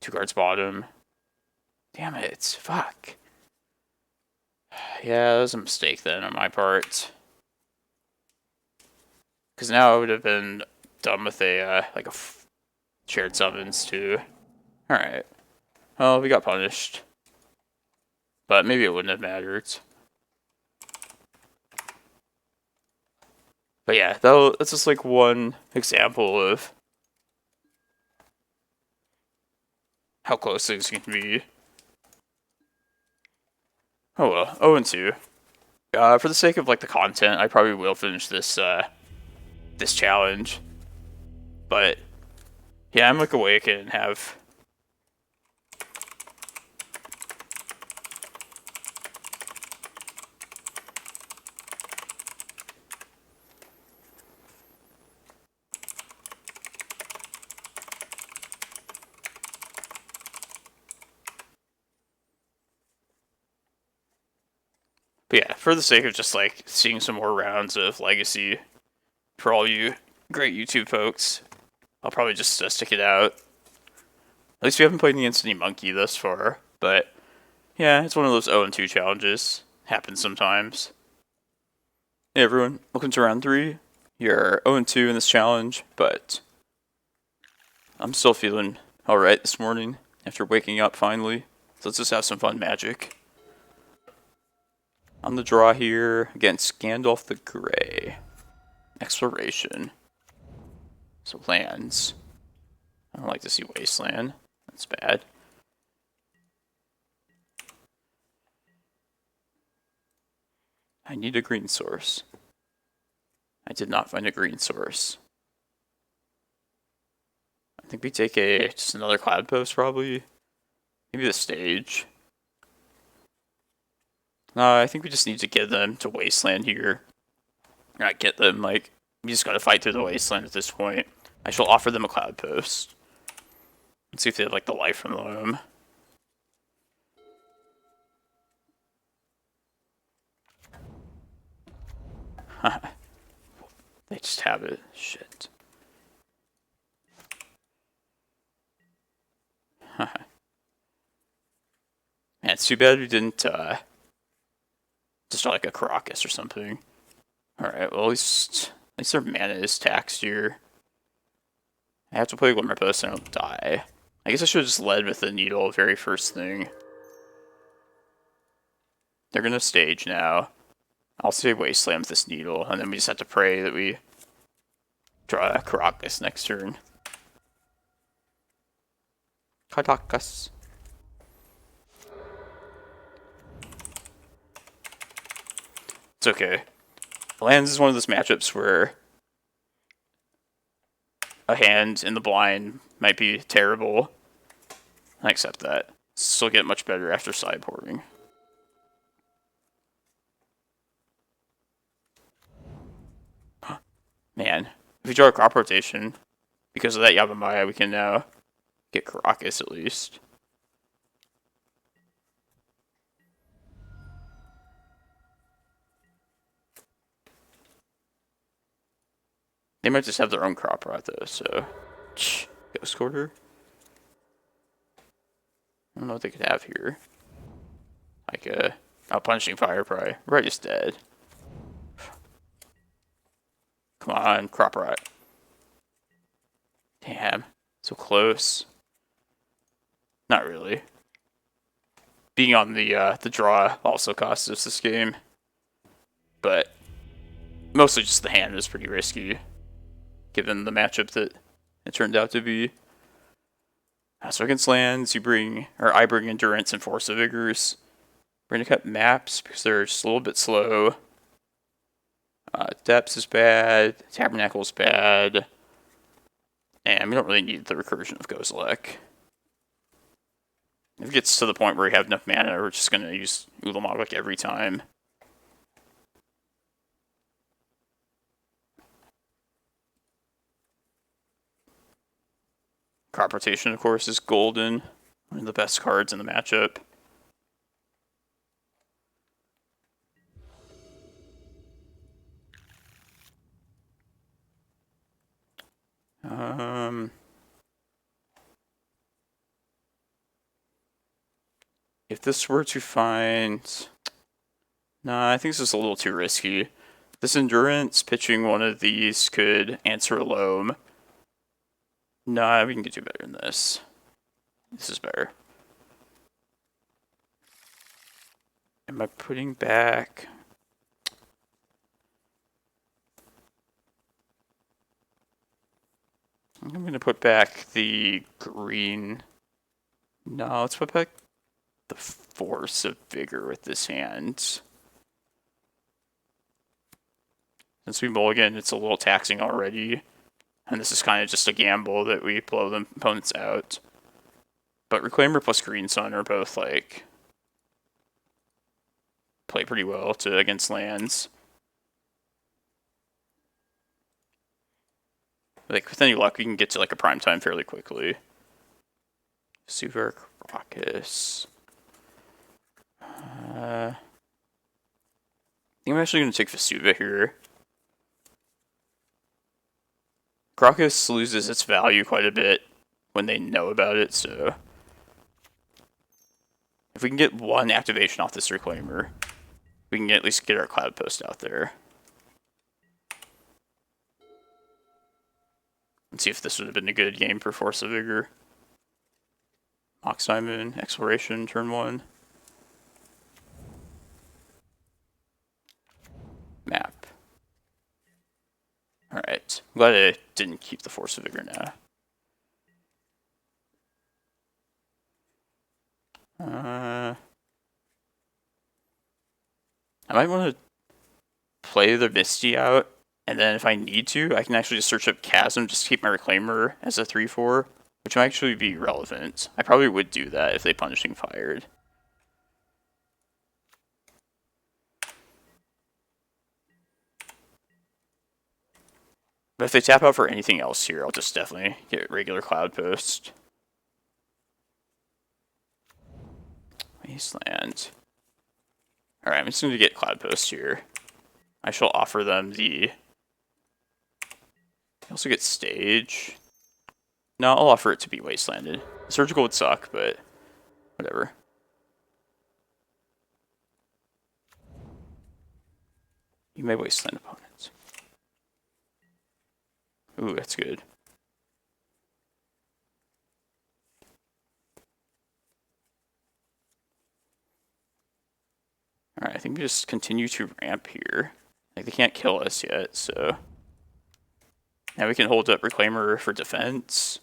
2 cards bottom. Damn it. Fuck. Yeah, that was a mistake then on my part. Because now I would have been done with a shared summons too. Alright. Well, we got punished. But maybe it wouldn't have mattered. But yeah, that's just like one example of how close things can be. Oh well, 0-2. For the sake of like the content, I probably will finish this this challenge. But yeah, I'm like awake and have But yeah, for the sake of just like seeing some more rounds of Legacy for all you great YouTube folks, I'll probably just stick it out. At least we haven't played against any monkey thus far, but yeah, it's one of those 0-2 challenges. Happens sometimes. Hey everyone, welcome to round 3. You're 0-2 in this challenge, but I'm still feeling alright this morning after waking up finally. So let's just have some fun magic. On the draw here against Gandalf the Grey. Exploration. So lands. I don't like to see Wasteland. That's bad. I need a green source. I did not find a green source. I think we take just another Cloudpost probably. Maybe the stage. I think we just need to get them to Wasteland here. Not get them, like, we just gotta fight through the Wasteland at this point. I shall offer them a Cloudpost. Let's see if they have, like, the life from them. They just have it. Shit. Man, it's too bad we didn't, just like a Karakas or something. Alright, well at least their mana is taxed here. I have to play Glimmerpost and I don't die. I guess I should have just led with the Needle very first thing. They're gonna stage now. I'll say Wasteland with this Needle, and then we just have to pray that we draw a Karakas next turn. Karakas. It's okay. Lands is one of those matchups where a hand in the blind might be terrible. I accept that. Still get much better after sideboarding. Man, if we draw a crop rotation, because of that Yavimaya, we can now get Karakas at least. They might just have their own crop rot though, so Ghost Quarter. I don't know what they could have here. Like a punishing fire probably. Right, just dead. Come on, crop rot. Damn, so close. Not really. Being on the draw also costs us this game, but mostly just the hand is pretty risky, given the matchup that it turned out to be. So against lands, I bring Endurance and Force of Vigors. We're gonna cut maps because they're just a little bit slow. Depths is bad. Tabernacle is bad. And we don't really need the recursion of Kozilek. If it gets to the point where we have enough mana, we're just gonna use Ulamog like every time. Crop rotation, of course, is golden. One of the best cards in the matchup. If this were to find... Nah, I think this is a little too risky. This Endurance, pitching one of these could answer a Loam. Nah, we can do better than this. This is better. Am I putting back... I'm going to put back the green. No, let's put back the Force of Vigor with this hand. Since we mulligan, it's a little taxing already. And this is kind of just a gamble that we blow the opponents out. But Reclaimer plus Green Sun are both, like, play pretty well against lands. Like, with any luck, we can get to, like, a prime time fairly quickly. Vesuva, Karakas. I think I'm actually going to take Vesuva here. Karakas loses its value quite a bit when they know about it, so... If we can get one activation off this Reclaimer, we can at least get our Cloudpost out there. Let's see if this would have been a good game for Force of Vigor. Mox Diamond, Exploration, turn 1. Map. Alright. I'm glad I didn't keep the Force of Vigor now. I might want to play the Misty out, and then if I need to, I can actually just search up Chasm just to keep my Reclaimer as a 3-4, which might actually be relevant. I probably would do that if they Punishing Fired. But if they tap out for anything else here, I'll just definitely get regular Cloudpost. Wasteland. Alright, I'm just going to get Cloudpost here. I shall offer them the... I also get Stage. No, I'll offer it to be Wastelanded. Surgical would suck, but whatever. You may Wasteland opponents. Ooh, that's good. Alright, I think we just continue to ramp here. Like, they can't kill us yet, so... Now we can hold up Reclaimer for defense.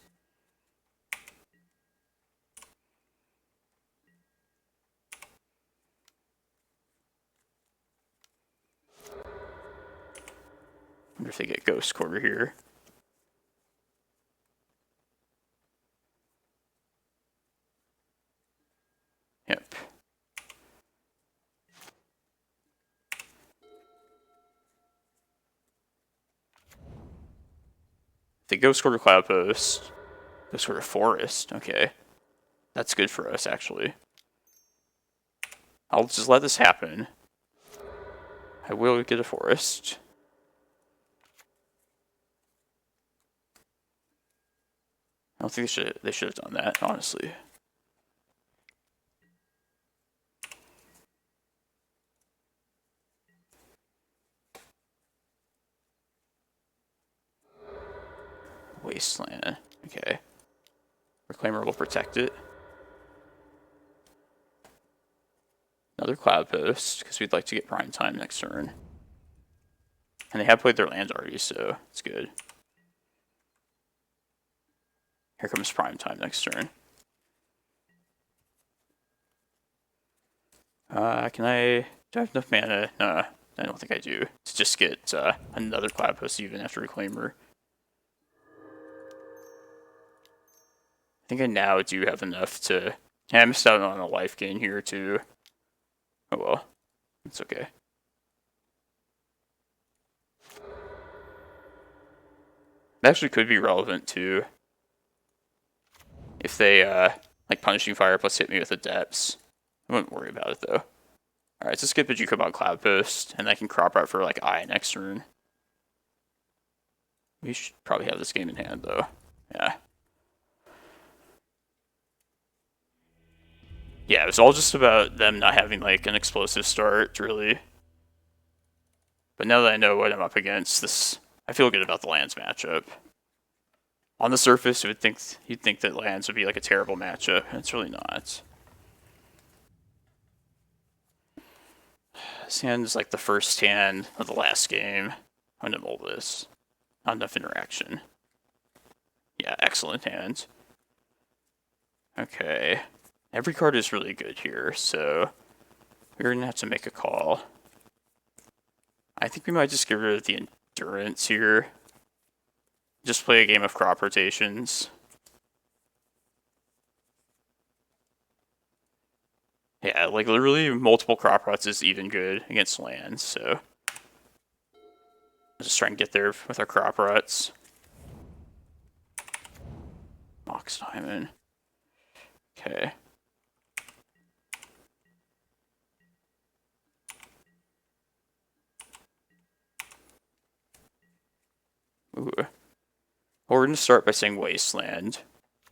Wonder if they get Ghost Quarter here. They go score to Cloudpost. Go score to Forest. Okay. That's good for us, actually. I'll just let this happen. I will get a Forest. I don't think they should have done that, honestly. Wasteland. Okay. Reclaimer will protect it. Another Cloudpost, because we'd like to get prime time next turn. And they have played their lands already, so it's good. Here comes prime time next turn. Do I have enough mana? No, I don't think I do. To just get another Cloudpost even after Reclaimer. I think I now do have enough to... Yeah, I missed out on a life gain here too. Oh well. It's okay. That actually could be relevant too. If they, like Punishing Fire plus hit me with the depths. I wouldn't worry about it though. Alright, so skip Bojuka Bog Cloudpost, and I can crop out for like Eye next turn. We should probably have this game in hand though. Yeah. Yeah, it was all just about them not having like an explosive start, really. But now that I know what I'm up against, I feel good about the lands matchup. On the surface, you'd think that lands would be like a terrible matchup, and it's really not. This hand is like the first hand of the last game. I'm gonna mull this. Not enough interaction. Yeah, excellent hand. Okay. Every card is really good here, so we're gonna have to make a call. I think we might just get rid of the endurance here. Just play a game of crop rotations. Yeah, like literally multiple crop rots is even good against lands, so I'll just try and get there with our crop rots. Mox Diamond. Okay. Ooh. Well, we're going to start by saying Wasteland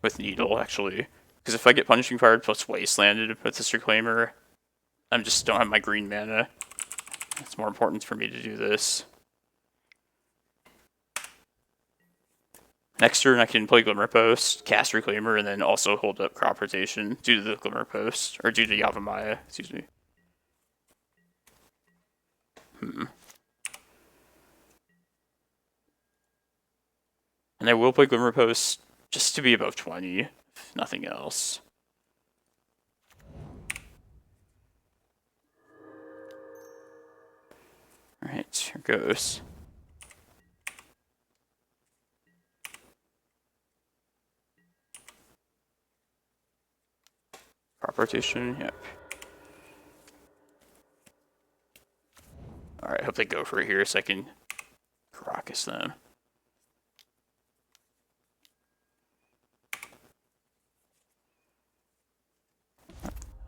with Needle, actually. Because if I get Punishing Fire plus Wastelanded with this Reclaimer, I just don't have my green mana. It's more important for me to do this. Next turn I can play Glimmerpost, cast Reclaimer, and then also hold up Crop Rotation due to the Glimmerpost, or due to Yavimaya, excuse me. And I will play Glimmerpost just to be above 20, if nothing else. Alright, here goes. Crop rotation, yep. Alright, hope they go for it here so I can Karakas them.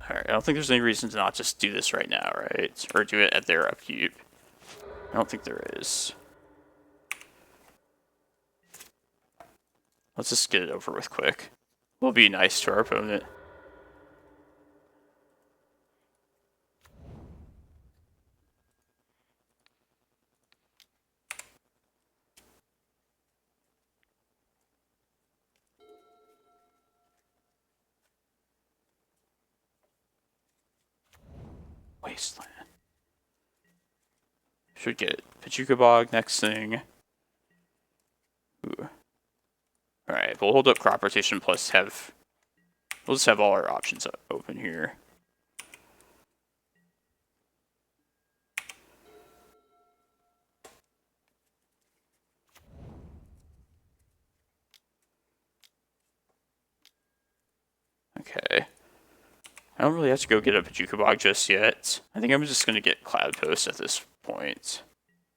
Alright, I don't think there's any reason to not just do this right now, right? Or do it at their upkeep. I don't think there is. Let's just get it over with quick. We'll be nice to our opponent. Wasteland. Should get Bojuka Bog next thing. Ooh. Alright, we'll hold up crop rotation plus we'll just have all our options open here. Okay. I don't really have to go get a Bojuka Bog just yet. I think I'm just going to get Cloudpost at this point.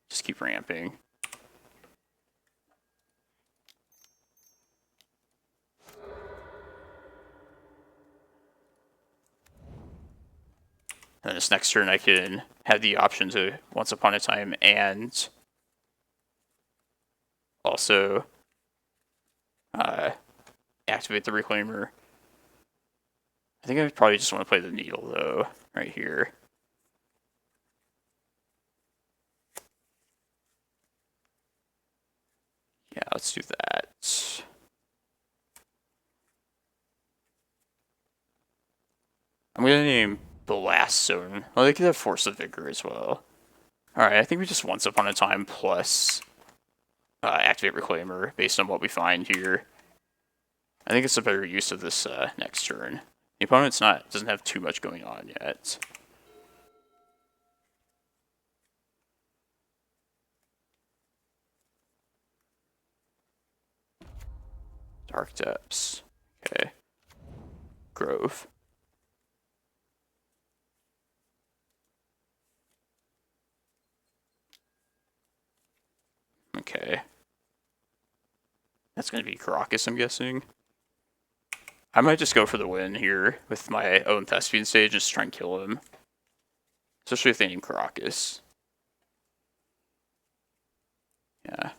Just keep ramping. And then this next turn I can have the option to Once Upon a Time and also activate the Reclaimer. I think I probably just want to play the Needle though, right here. Yeah, let's do that. I'm gonna name the last zone. Well, they could have Force of Vigor as well. Alright, I think we just Once Upon a Time plus activate Reclaimer based on what we find here. I think it's a better use of this next turn. The opponent's doesn't have too much going on yet. Dark Depths. Okay. Grove. Okay. That's going to be Karakas, I'm guessing. I might just go for the win here with my own Thespian Sage and just try and kill him. Especially if they name Karakas. Yeah.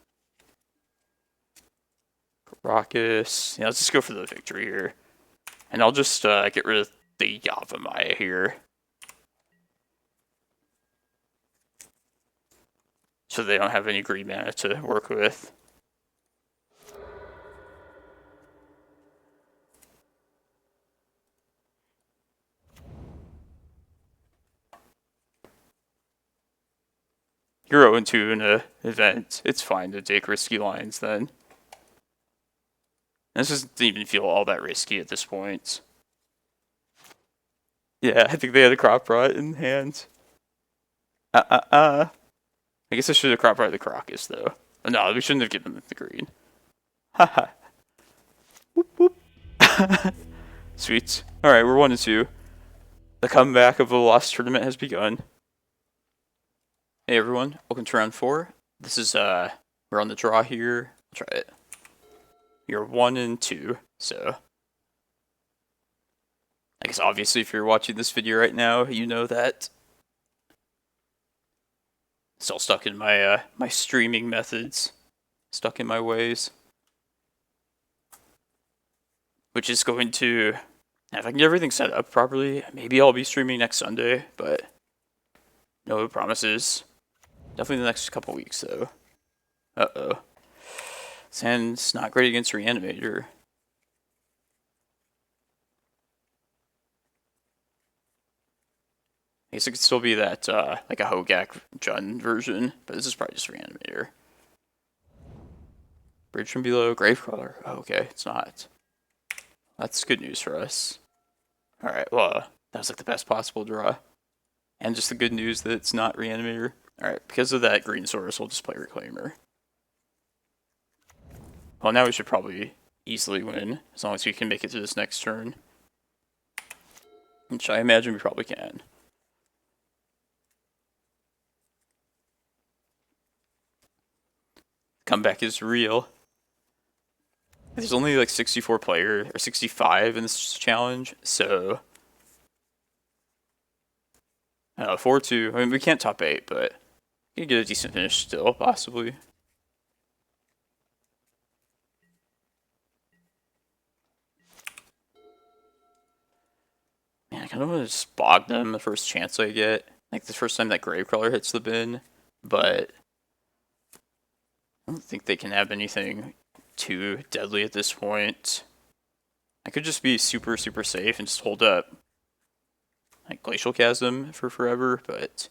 Karakas. Yeah, let's just go for the victory here. And I'll just get rid of the Yavimaya here. So they don't have any green mana to work with. You're 0-2 in an event. It's fine to take risky lines then. This doesn't even feel all that risky at this point. Yeah, I think they had a crop rot in hand. I guess I should have crop rotted the Karakas though. No, we shouldn't have given them the green. Haha. Whoop whoop. Sweet. Alright, we're 1-2. The comeback of the lost tournament has begun. Hey everyone, welcome to round 4. This is we're on the draw here. I'll try it. You're 1-2, so I guess obviously if you're watching this video right now, you know that. Still stuck in my my streaming methods. Stuck in my ways. Which is going to, if I can get everything set up properly, maybe I'll be streaming next Sunday, but no promises. Definitely the next couple weeks though. Uh-oh. Sand's not great against Reanimator. I guess it could still be that, like a Hogak Jund version, but this is probably just Reanimator. Bridge from below, Gravecrawler. Oh, okay, it's not. That's good news for us. Alright, well, that was like the best possible draw. And just the good news that it's not Reanimator. Alright, because of that green source, we'll just play Reclaimer. Well, now we should probably easily win, as long as we can make it to this next turn. Which I imagine we probably can. Comeback is real. There's only like 64 players, or 65 in this challenge, so 4-2. I mean, we can't top 8, but we can get a decent finish still, possibly. Man, I kind of want to just bog them the first chance I get. Like the first time that Gravecrawler hits the bin, but I don't think they can have anything too deadly at this point. I could just be super, super safe and just hold up like Glacial Chasm for forever, but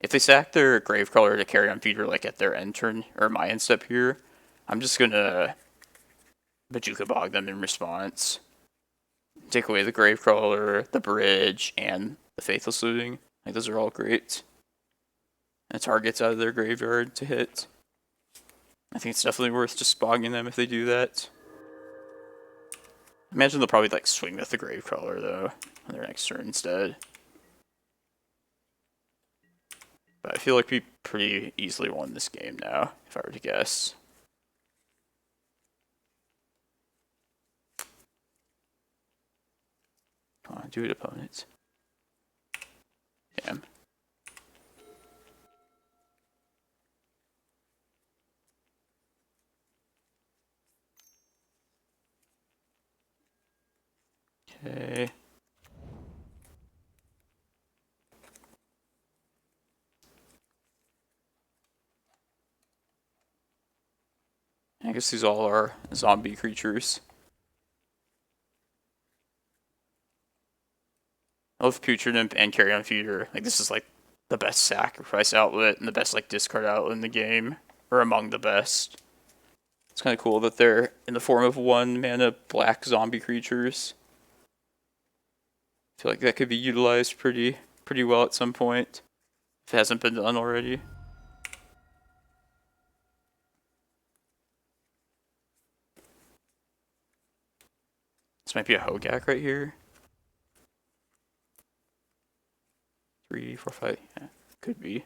if they sack their Gravecrawler to carry on feeder like at their end turn, or my end step here, I'm just gonna Bojuka Bog them in response. Take away the Gravecrawler, the bridge, and the Faithless Looting. Like those are all great. And targets out of their graveyard to hit. I think it's definitely worth just bogging them if they do that. Imagine they'll probably like swing with the Gravecrawler though on their next turn instead. But I feel like we pretty easily won this game now, if I were to guess. Come on, do it, opponent. Okay. I guess these all are zombie creatures. I love Putrid Imp and Carrion Feeder. Like, this is like the best sacrifice outlet and the best like discard outlet in the game, or among the best. It's kind of cool that they're in the form of 1-mana black zombie creatures. I feel like that could be utilized pretty well at some point, if it hasn't been done already. This might be a Hogak right here. 3, 4, 5, yeah, could be.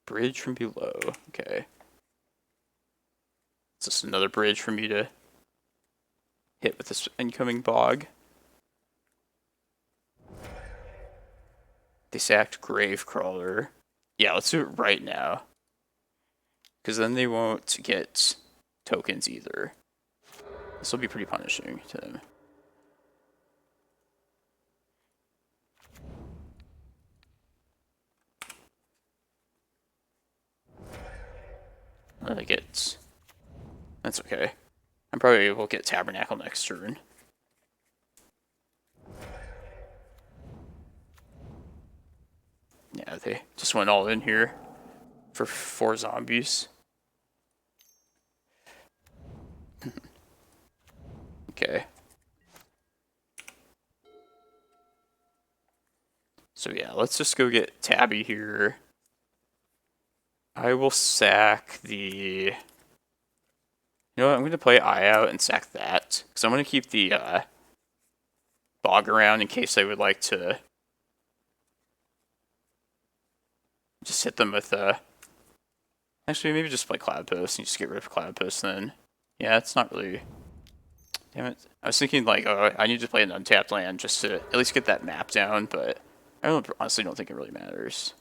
Bridge from below, okay. It's just another bridge for me to hit with this incoming bog. They sacked Gravecrawler. Yeah, let's do it right now. Because then they won't get tokens either. This will be pretty punishing to them. I get... That's okay. I'm probably able to get Tabernacle next turn. Yeah, they just went all in here for 4 zombies. Okay. So yeah, let's just go get Tabby here. I will sack the... You know what, I'm going to play Eye Out and sack that. Because I'm going to keep the Bog around in case I would like to just hit them with... Actually, maybe just play Cloudpost and just get rid of Cloudpost then. Yeah, it's not really... Damn it. I was thinking, like, oh, I need to play an untapped land just to at least get that map down, but I honestly don't think it really matters.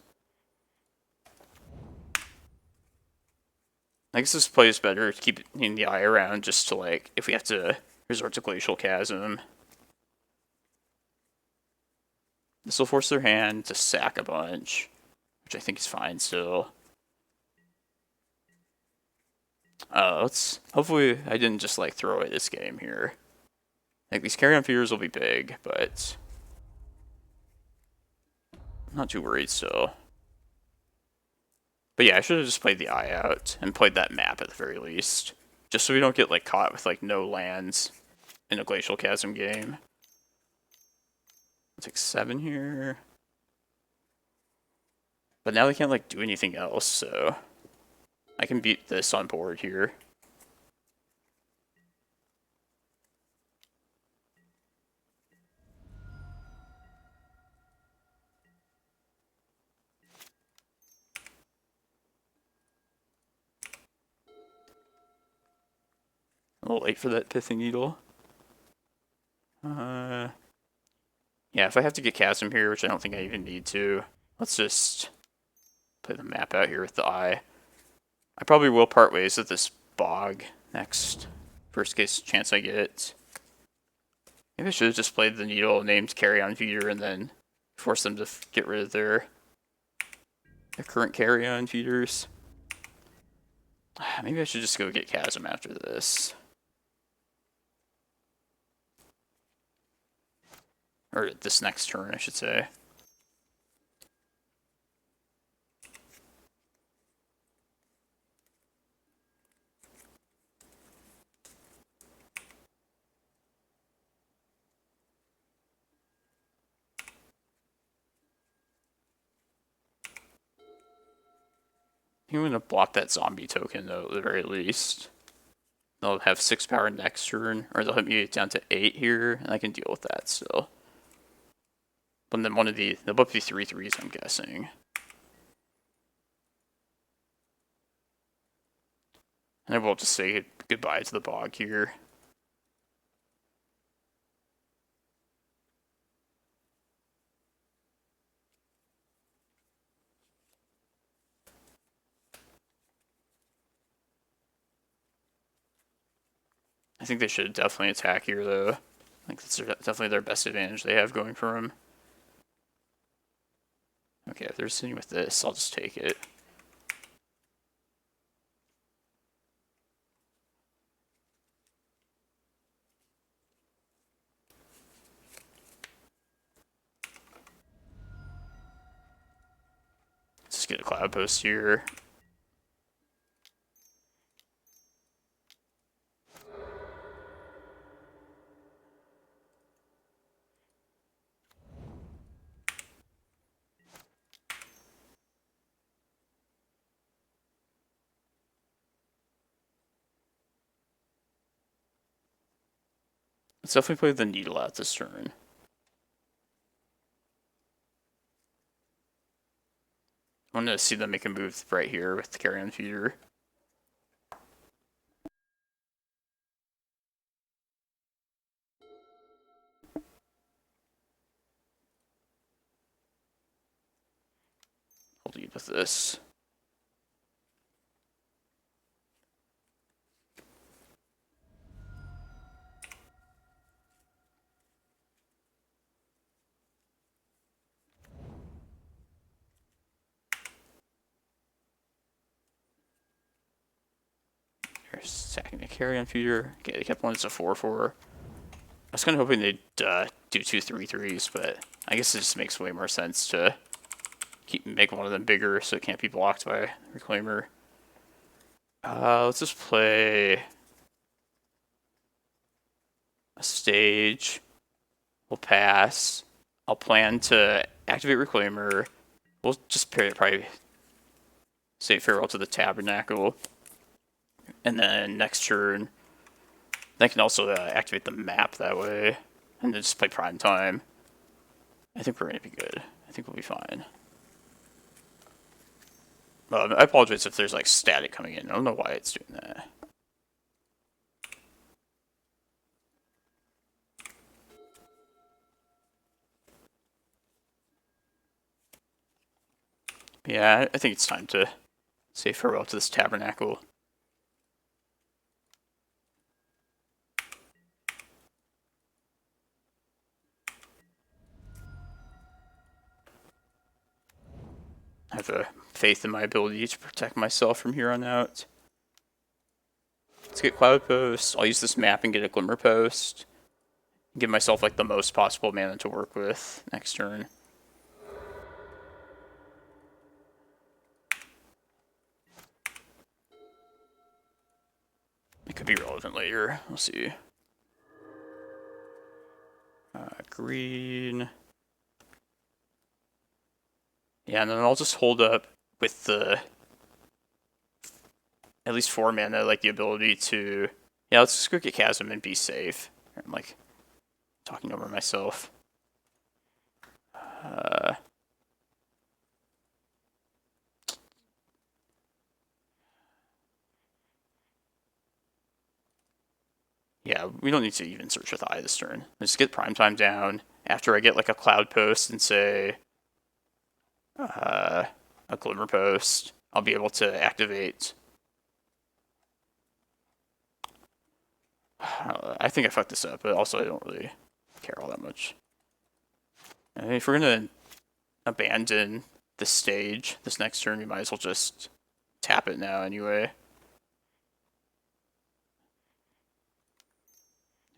I guess this play is better to keep in the eye around just to, like, if we have to resort to Glacial Chasm. This will force their hand to sack a bunch, which I think is fine still. Hopefully I didn't just, like, throw away this game here. Like, these Carrion Feeders will be big, but I'm not too worried still. But yeah, I should have just played the Eye Out and played that map at the very least. Just so we don't get, like, caught with, like, no lands in a Glacial Chasm game. I'll take 7 here. But now they can't, like, do anything else, so I can beat this on board here. A little late for that Pithing Needle. Yeah, if I have to get Chasm here, which I don't think I even need to, let's just play the map out here with the Eye. I probably will part ways with this Bog next. First case chance I get. Maybe I should have just played the Needle named Carrion Feeder and then force them to get rid of their current Carrion Feeders. Maybe I should just go get Chasm after this. Or this next turn, I should say. I'm going to block that zombie token, though, at the very least. They'll have 6 power next turn, or they'll hit me down to 8 here, and I can deal with that still. But then they'll both be 3/3s, I'm guessing. And I will just say goodbye to the Bog here. I think they should definitely attack here, though. I think that's definitely their best advantage they have going for them. Okay, if they're sitting with this, I'll just take it. Let's just get a Cloudpost here. Let's definitely play the Needle out this turn. I want to see them make a move right here with the Carrion Feeder. I'll lead with this. They're sacking a Carrion Feeder. Okay, they kept one as a 4/4. I was kind of hoping they'd do 2 3/3s, but I guess it just makes way more sense to make one of them bigger so it can't be blocked by Reclaimer. Let's just play a stage. We'll pass. I'll plan to activate Reclaimer. We'll just probably say farewell to the Tabernacle. And then next turn, they can also activate the map that way. And then just play Prime Time. I think we're going to be good. I think we'll be fine. I apologize if there's like static coming in. I don't know why it's doing that. Yeah, I think it's time to say farewell to this Tabernacle. I have a faith in my ability to protect myself from here on out. Let's get Cloudpost. I'll use this map and get a Glimmerpost. Give myself like the most possible mana to work with next turn. It could be relevant later. We'll see. Green. Yeah, and then I'll just hold up with the at least 4 mana, like the ability to... Yeah, let's just go get Chasm and be safe. I'm like talking over myself. Yeah, we don't need to even search with Eye this turn. Let's get Prime Time down. After I get like a Cloudpost and say a Glimmerpost, I'll be able to activate. I think I fucked this up, but also I don't really care all that much. I mean, if we're gonna abandon this stage this next turn, we might as well just tap it now anyway.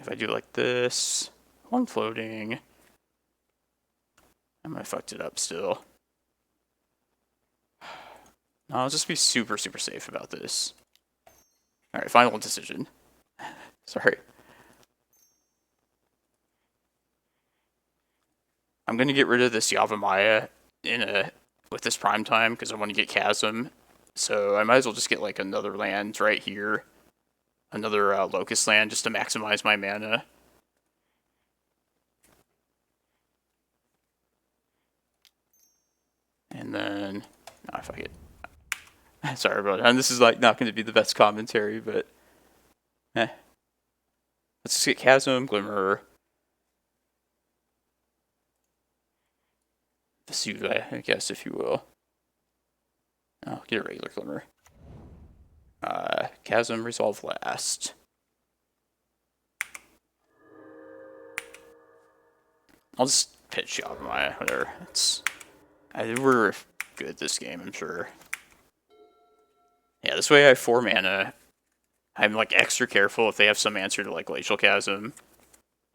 If I do like this, one floating, I might have fucked it up still. No, I'll just be super, super safe about this. Alright, final decision. Sorry. I'm gonna get rid of this Yavimaya with this Prime Time because I want to get Chasm. So I might as well just get like another land right here. Another Locust land just to maximize my mana. And then... Oh, fuck it. Sorry about it. And this is like not going to be the best commentary, but... Let's just get Chasm, Glimmer... Vesuva, I guess, if you will. I'll get a regular Glimmer. Chasm, resolve last. I'll just pitch Yavimaya, whatever. We're good this game, I'm sure. Yeah, this way I have 4 mana. I'm like extra careful if they have some answer to like Glacial Chasm.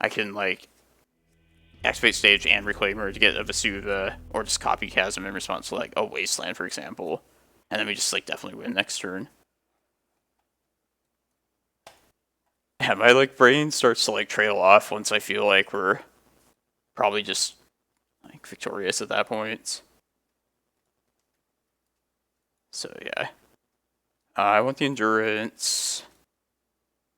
I can like activate Stage and Reclaimer to get a Vesuva, or just copy Chasm in response to like a Wasteland, for example. And then we just like definitely win next turn. Yeah, my like brain starts to like trail off once I feel like we're probably just like victorious at that point. So yeah. I want the Endurance.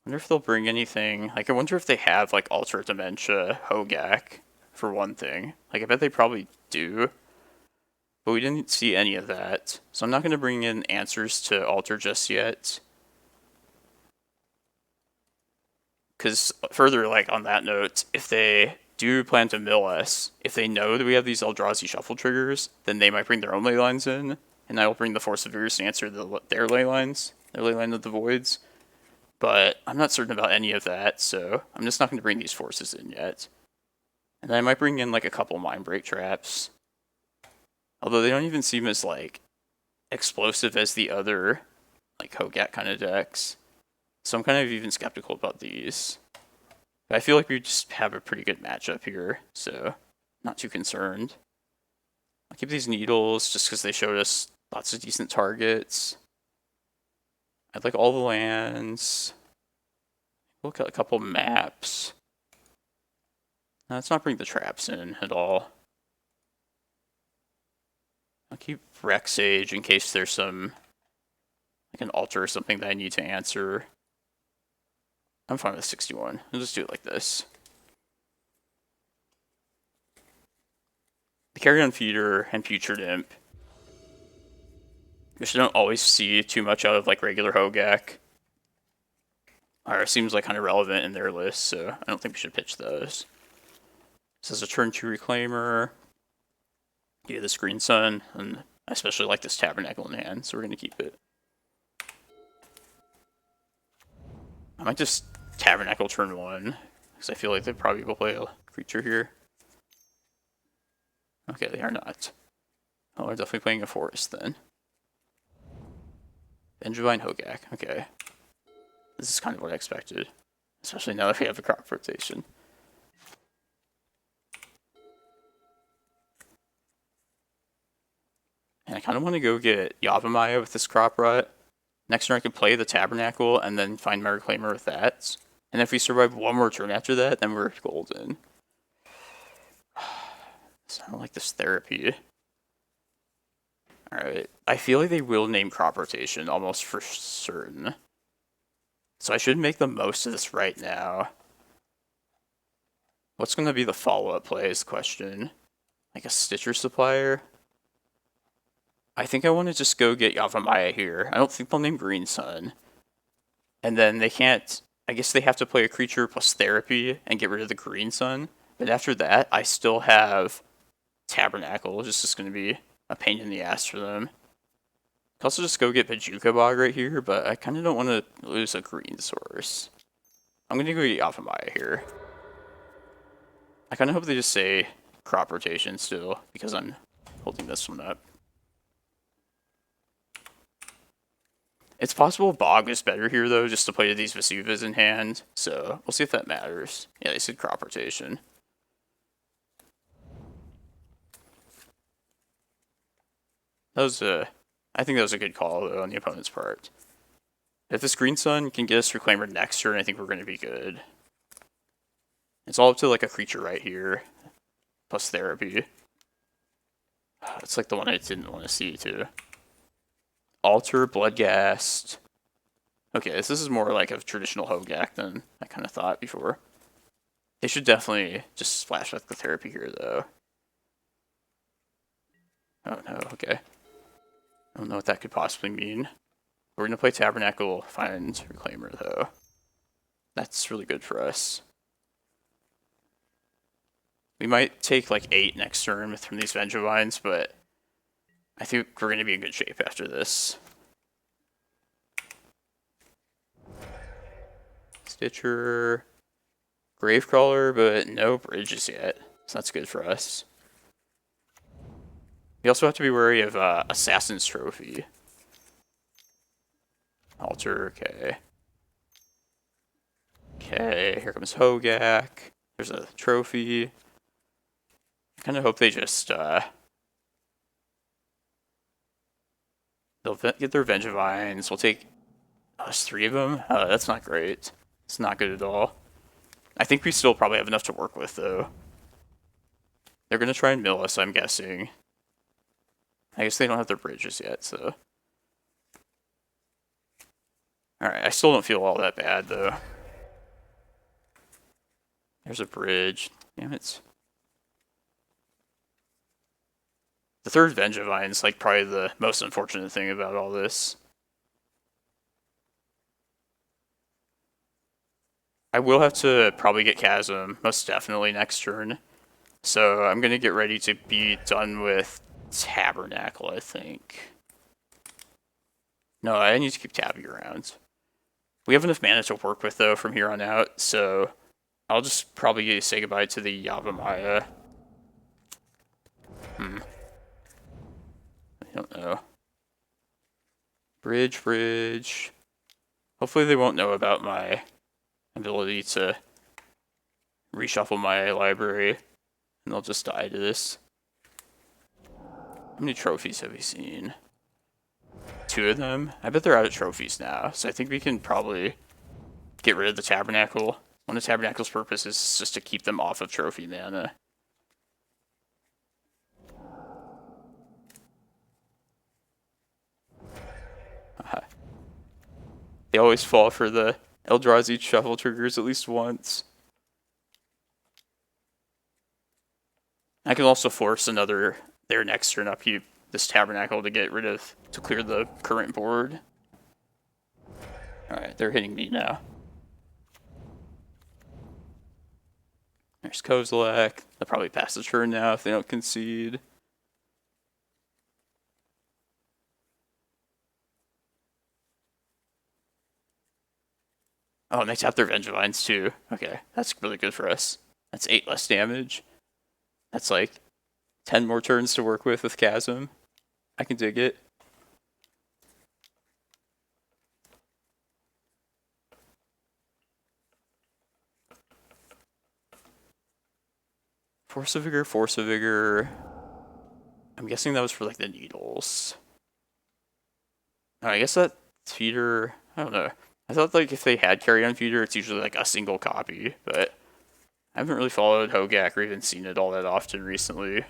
Wonder if they'll bring anything. Like, I wonder if they have, like, Alter Dementia Hogak, for one thing. Like, I bet they probably do. But we didn't see any of that. So I'm not going to bring in answers to Alter just yet. Because further, like, on that note, if they do plan to mill us, if they know that we have these Eldrazi Shuffle triggers, then they might bring their own ley lines in. And I will bring the Force of Vigor to answer their ley lines. Their ley line of the Voids. But I'm not certain about any of that, so I'm just not going to bring these forces in yet. And then I might bring in like a couple Mindbreak Traps. Although they don't even seem as like explosive as the other like Hogak kind of decks. So I'm kind of even skeptical about these. But I feel like we just have a pretty good matchup here, so not too concerned. I'll keep these Needles just because they showed us lots of decent targets. I'd like all the lands. Look at a couple maps. No, let's not bring the traps in at all. I'll keep Rec Sage in case there's some, like an altar or something that I need to answer. I'm fine with 61. I'll just do it like this. The Carrion Feeder and Putrid Imp, which I don't always see too much out of like regular Hogak. It seems like kind of relevant in their list, so I don't think we should pitch those. This is a turn 2 Reclaimer. Yeah, this Green Sun, and I especially like this Tabernacle in hand, so we're going to keep it. I might just Tabernacle turn 1, because I feel like they probably will play a creature here. Okay, they are not. Oh, they're definitely playing a forest then. Vengevine Hogak, okay. This is kind of what I expected, especially now that we have a crop rotation. And I kind of want to go get Yavimaya with this crop rot. Next turn I can play the Tabernacle and then find my Reclaimer with that. And if we survive one more turn after that, then we're golden. So I don't like this therapy. Alright, I feel like they will name crop rotation almost for certain. So I should make the most of this right now. What's going to be the follow-up play is the question. Like a Stitcher Supplier? I think I want to just go get Yavimaya here. I don't think they'll name Green Sun. And then they can't... I guess they have to play a creature plus therapy and get rid of the Green Sun. But after that, I still have Tabernacle, which is just going to be a pain in the ass for them. I could also just go get Bojuka Bog right here, but I kind of don't want to lose a green source. I'm going to go get Yavimaya here. I kind of hope they just say crop rotation still, because I'm holding this one up. It's possible Bog is better here, though, just to play these Vesuvas in hand, so we'll see if that matters. Yeah, they said crop rotation. That was I think that was a good call, though, on the opponent's part. If this Green Sun can get us Reclaimer next turn, I think we're going to be good. It's all up to, like, a creature right here, plus therapy. It's like the one I didn't want to see, too. Alter, Bloodghast. Okay, this is more like a traditional Hogak than I kind of thought before. They should definitely just splash with the therapy here, though. Oh no, okay. I don't know what that could possibly mean. We're going to play Tabernacle, find Reclaimer, though. That's really good for us. We might take like 8 next turn from these Vengevines, but I think we're going to be in good shape after this. Stitcher, Gravecrawler, but no bridges yet. So that's good for us. We also have to be wary of Assassin's Trophy. Altar, okay. Okay, here comes Hogak. There's a trophy. I kind of hope they just, they'll get their Vengevines. We'll take us 3 of them. That's not great. It's not good at all. I think we still probably have enough to work with, though. They're going to try and mill us, I'm guessing. I guess they don't have their bridges yet, so. Alright, I still don't feel all that bad, though. There's a bridge. Damn it. The third Vengevine is like probably the most unfortunate thing about all this. I will have to probably get Chasm, most definitely next turn. So I'm going to get ready to be done with Tabernacle, I think. No, I need to keep Tabby around. We have enough mana to work with, though, from here on out, so I'll just probably say goodbye to the Yavimaya. I don't know. Bridge. Hopefully they won't know about my ability to reshuffle my library, and they'll just die to this. How many trophies have we seen? 2 of them? I bet they're out of trophies now, so I think we can probably get rid of the Tabernacle. One of the Tabernacle's purpose is just to keep them off of trophy mana. They always fall for the Eldrazi shuffle triggers at least once. I can also force their next turn upkeep, this Tabernacle, to clear the current board. Alright, they're hitting me now. There's Kozilek. They'll probably pass the turn now if they don't concede. Oh, and they tap their Vengevines too. Okay, that's really good for us. That's 8 less damage. That's like 10 more turns to work with Chasm. I can dig it. Force of Vigor. I'm guessing that was for like the needles. Oh, I guess that feeder, I don't know. I thought like if they had carry on feeder, it's usually like a single copy, but I haven't really followed Hogak or even seen it all that often recently.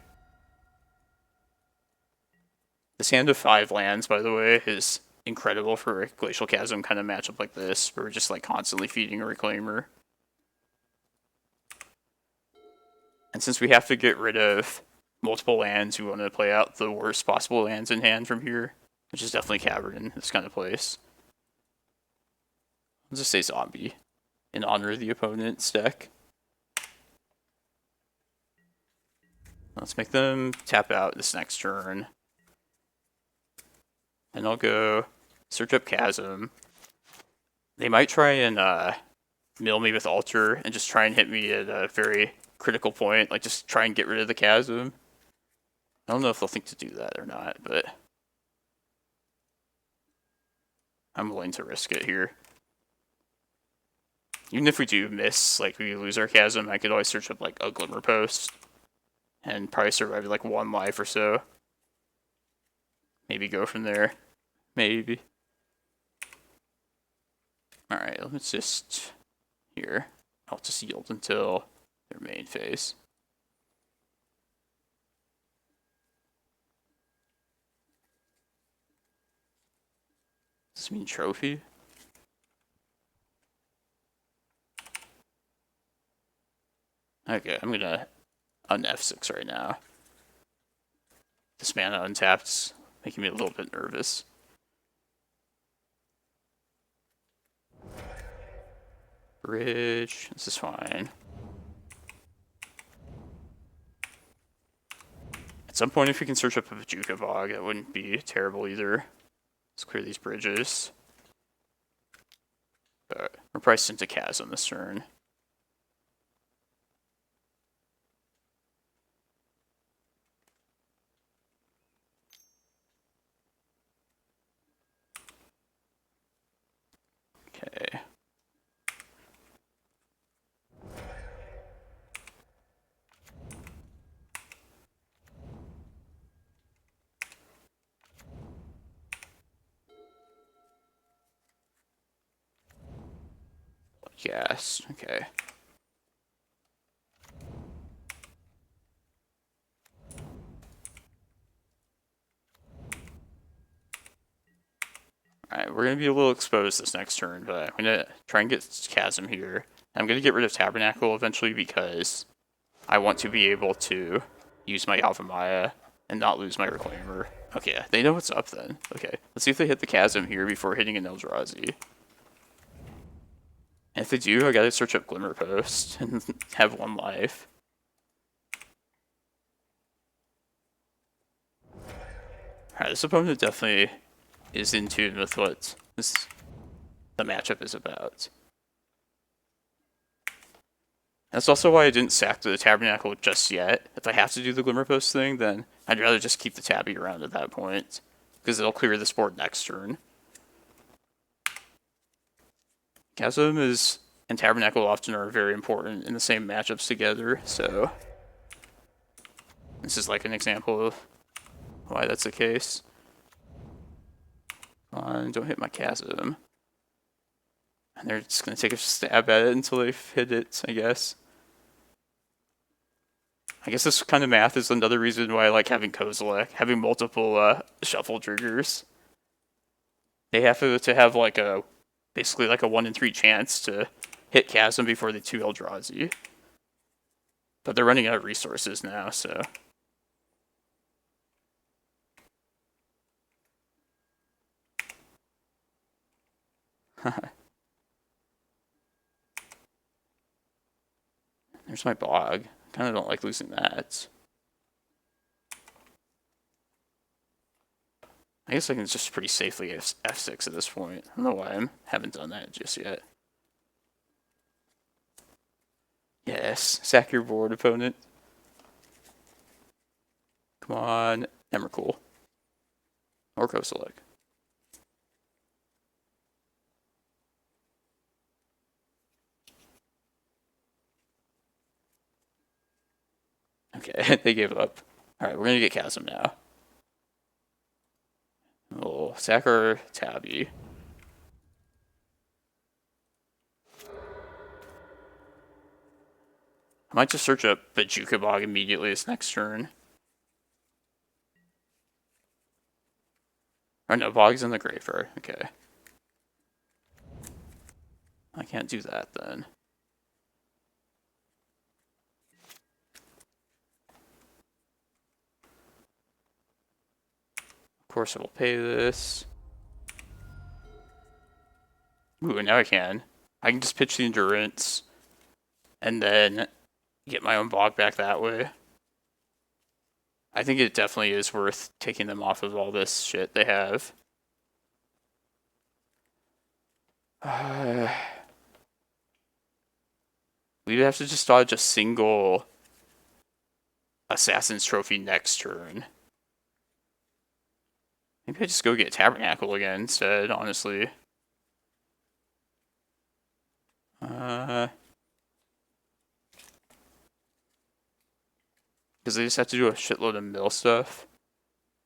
This hand of 5 lands, by the way, is incredible for a Glacial Chasm kind of matchup like this, where we're just like constantly feeding a Reclaimer. And since we have to get rid of multiple lands, we want to play out the worst possible lands in hand from here, which is definitely Cavern in this kind of place. I'll just say Zombie in honor of the opponent's deck. Let's make them tap out this next turn. And I'll go search up Chasm. They might try and mill me with Altar and just try and hit me at a very critical point, like just try and get rid of the Chasm. I don't know if they'll think to do that or not, but I'm willing to risk it here. Even if we do miss, like we lose our Chasm, I could always search up like a Glimmerpost and probably survive like 1 life or so. Maybe go from there. Maybe. Alright, let's just here. I'll just yield until their main phase. Does this mean trophy? Okay, I'm gonna on F6 right now. This mana untapped's making me a little bit nervous. Bridge, this is fine. At some point, if we can search up a Bojuka Bog, that wouldn't be terrible either. Let's clear these bridges. But we're probably sent to Chasm this turn. Yes, okay. Alright, we're going to be a little exposed this next turn, but I'm going to try and get Chasm here. I'm going to get rid of Tabernacle eventually because I want to be able to use my Yavimaya and not lose my Reclaimer. Okay, they know what's up then. Okay, let's see if they hit the Chasm here before hitting an Eldrazi. And if they do, I gotta search up Glimmerpost and have 1 life. Alright, this opponent definitely is in tune with what the matchup is about. That's also why I didn't sack the Tabernacle just yet. If I have to do the Glimmerpost thing, then I'd rather just keep the Tabby around at that point, because it'll clear this board next turn. Chasm and Tabernacle often are very important in the same matchups together, so this is like an example of why that's the case. Come on, don't hit my Chasm. And they're just going to take a stab at it until they've hit it, I guess. I guess this kind of math is another reason why I like having Kozilek, having multiple shuffle triggers. They have to have like basically like a 1 in 3 chance to hit Chasm before they 2 Eldrazi. But they're running out of resources now, so. There's my Bog. Kind of don't like losing that. I guess I can just pretty safely F6 at this point. I don't know why I haven't done that just yet. Yes, sack your board, opponent. Come on, Emrakul. Or Kozilek. Okay, they gave up. Alright, we're gonna get Chasm now. We'll sack our Tabby. I might just search up Bojuka Bog immediately this next turn. Or no, Bog's in the graveyard. Okay. I can't do that then. Of course I will pay this. Ooh, and now I can. I can just pitch the Endurance and then get my own Bog back that way. I think it definitely is worth taking them off of all this shit they have. We'd have to just dodge a single Assassin's Trophy next turn. Maybe I just go get Tabernacle again instead, honestly. Because they just have to do a shitload of mill stuff.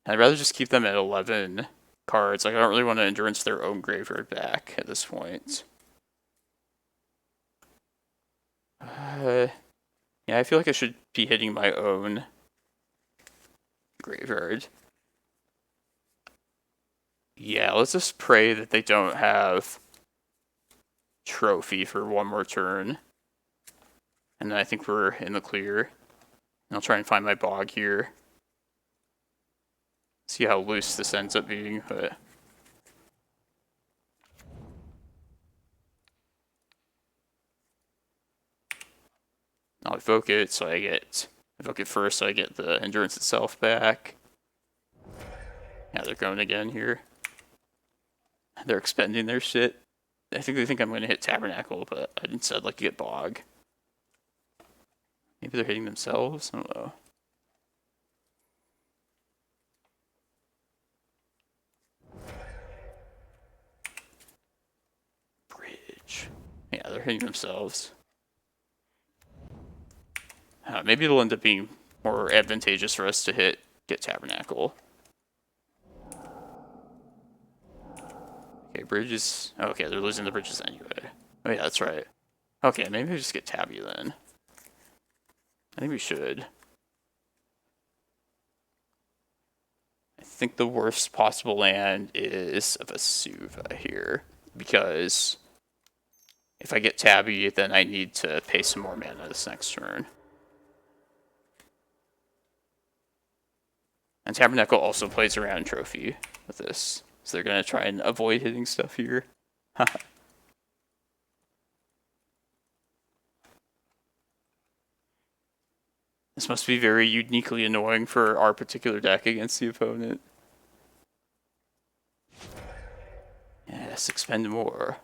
I'd rather just keep them at 11 cards. Like, I don't really want to endurance their own graveyard back at this point. Yeah, I feel like I should be hitting my own graveyard. Yeah, let's just pray that they don't have Trophy for 1 more turn. And then I think we're in the clear. And I'll try and find my Bog here. See how loose this ends up being, but... I'll evoke it, so I get... Evoke it first, so I get the endurance itself back. Yeah, they're going again here. They're expending their shit. I think they think I'm going to hit Tabernacle, but I'd instead like to get Bog. Maybe they're hitting themselves? I don't know. Bridge. Yeah, they're hitting themselves. Maybe it'll end up being more advantageous for us to get Tabernacle. Okay, bridges. Oh, okay, they're losing the bridges anyway. Oh yeah, that's right. Okay, maybe we just get Tabby then. I think we should. I think the worst possible land is a Vesuva here, because if I get Tabby, then I need to pay some more mana this next turn. And Tabernacle also plays around Trophy with this, so they're going to try and avoid hitting stuff here. This must be very uniquely annoying for our particular deck against the opponent. Yes, expend more.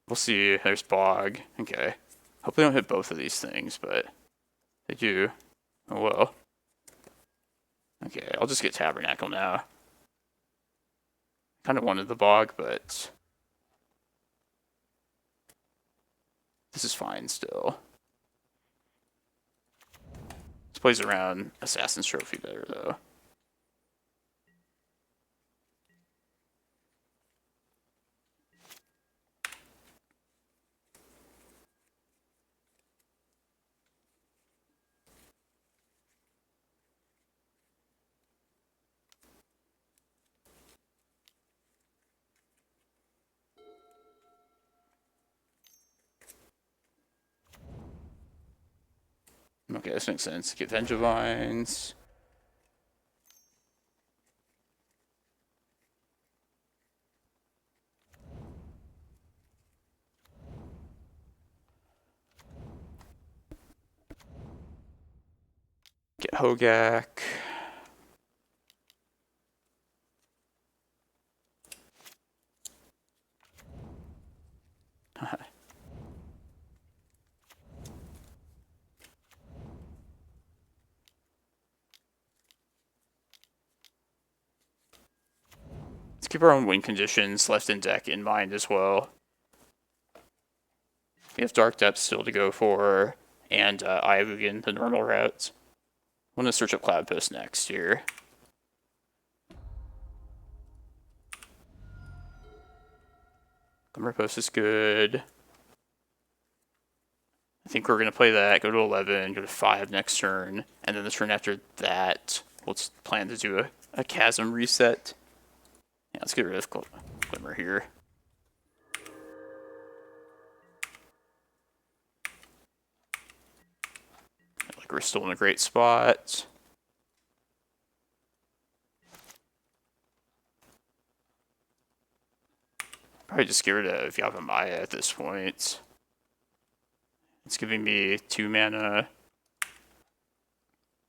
We'll see. There's Bog. Okay. Hope they don't hit both of these things, but they do. Oh well. Okay, I'll just get Tabernacle now. Kind of wanted the Bog, but this is fine still. This plays around Assassin's Trophy better, though. Okay, this makes sense. Get Vengevines. Get Hogak. Let's keep our own win conditions left in deck in mind as well. We have Dark Depths still to go for, and Eye of Ugin, the normal routes. I'm going to search up Cloudpost next here. Glimmerpost is good. I think we're going to play that, go to 11, go to 5 next turn, and then the turn after that, we'll plan to do a Chasm reset. Yeah, let's get rid of Glimmer here. Like we're still in a great spot. Probably just get rid of Yavimaya at this point. It's giving me 2 mana.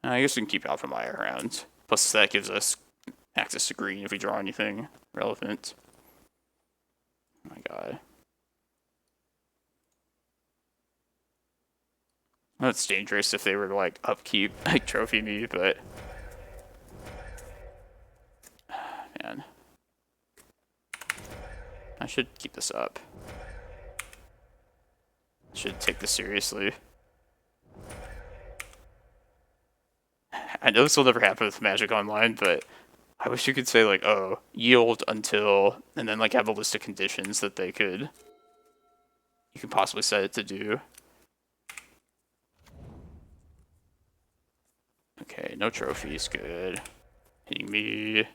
I guess we can keep Yavimaya around. Plus that gives us access to green if we draw anything relevant. Oh my god. Well, it's dangerous if they were to like upkeep, like trophy me, but man. I should keep this up. I should take this seriously. I know this will never happen with Magic Online, but I wish you could say like, oh, yield until, and then like have a list of conditions that you could possibly set it to do. Okay, no trophies, good. Hitting me.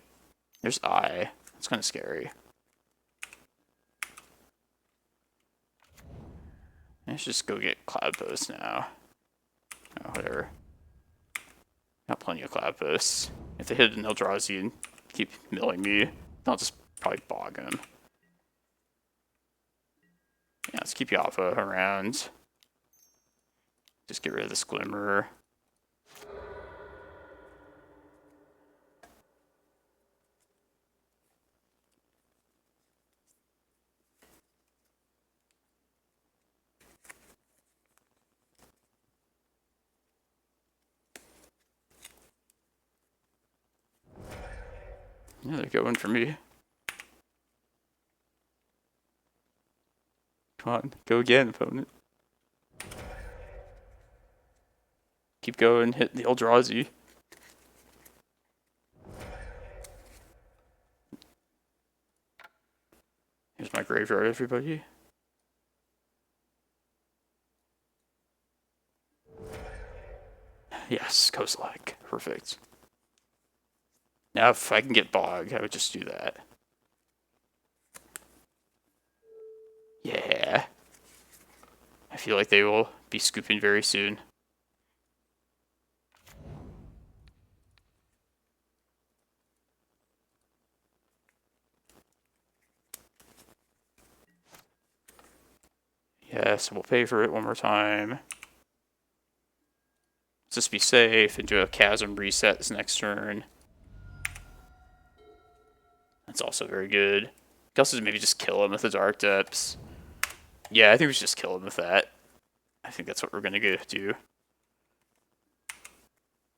There's Eye. That's kind of scary. Let's just go get Cloudpost now. Oh, whatever. Got plenty of Cloudposts. If they hit an Eldrazi and keep milling me, I'll just probably bog him. Yeah, let's keep Yava around. Just get rid of this Glimmer. Yeah, they're going for me. Come on, go again, opponent. Keep going, hit the Eldrazi. Here's my graveyard, everybody. Yes, Kozilek. Perfect. Now if I can get Bog, I would just do that. Yeah. I feel like they will be scooping very soon. Yes, we'll pay for it one more time. Just be safe and do a Chasm reset this next turn. That's also very good. You can also maybe just kill him with the Dark Depths. Yeah, I think we should just kill him with that. I think that's what we're gonna go do.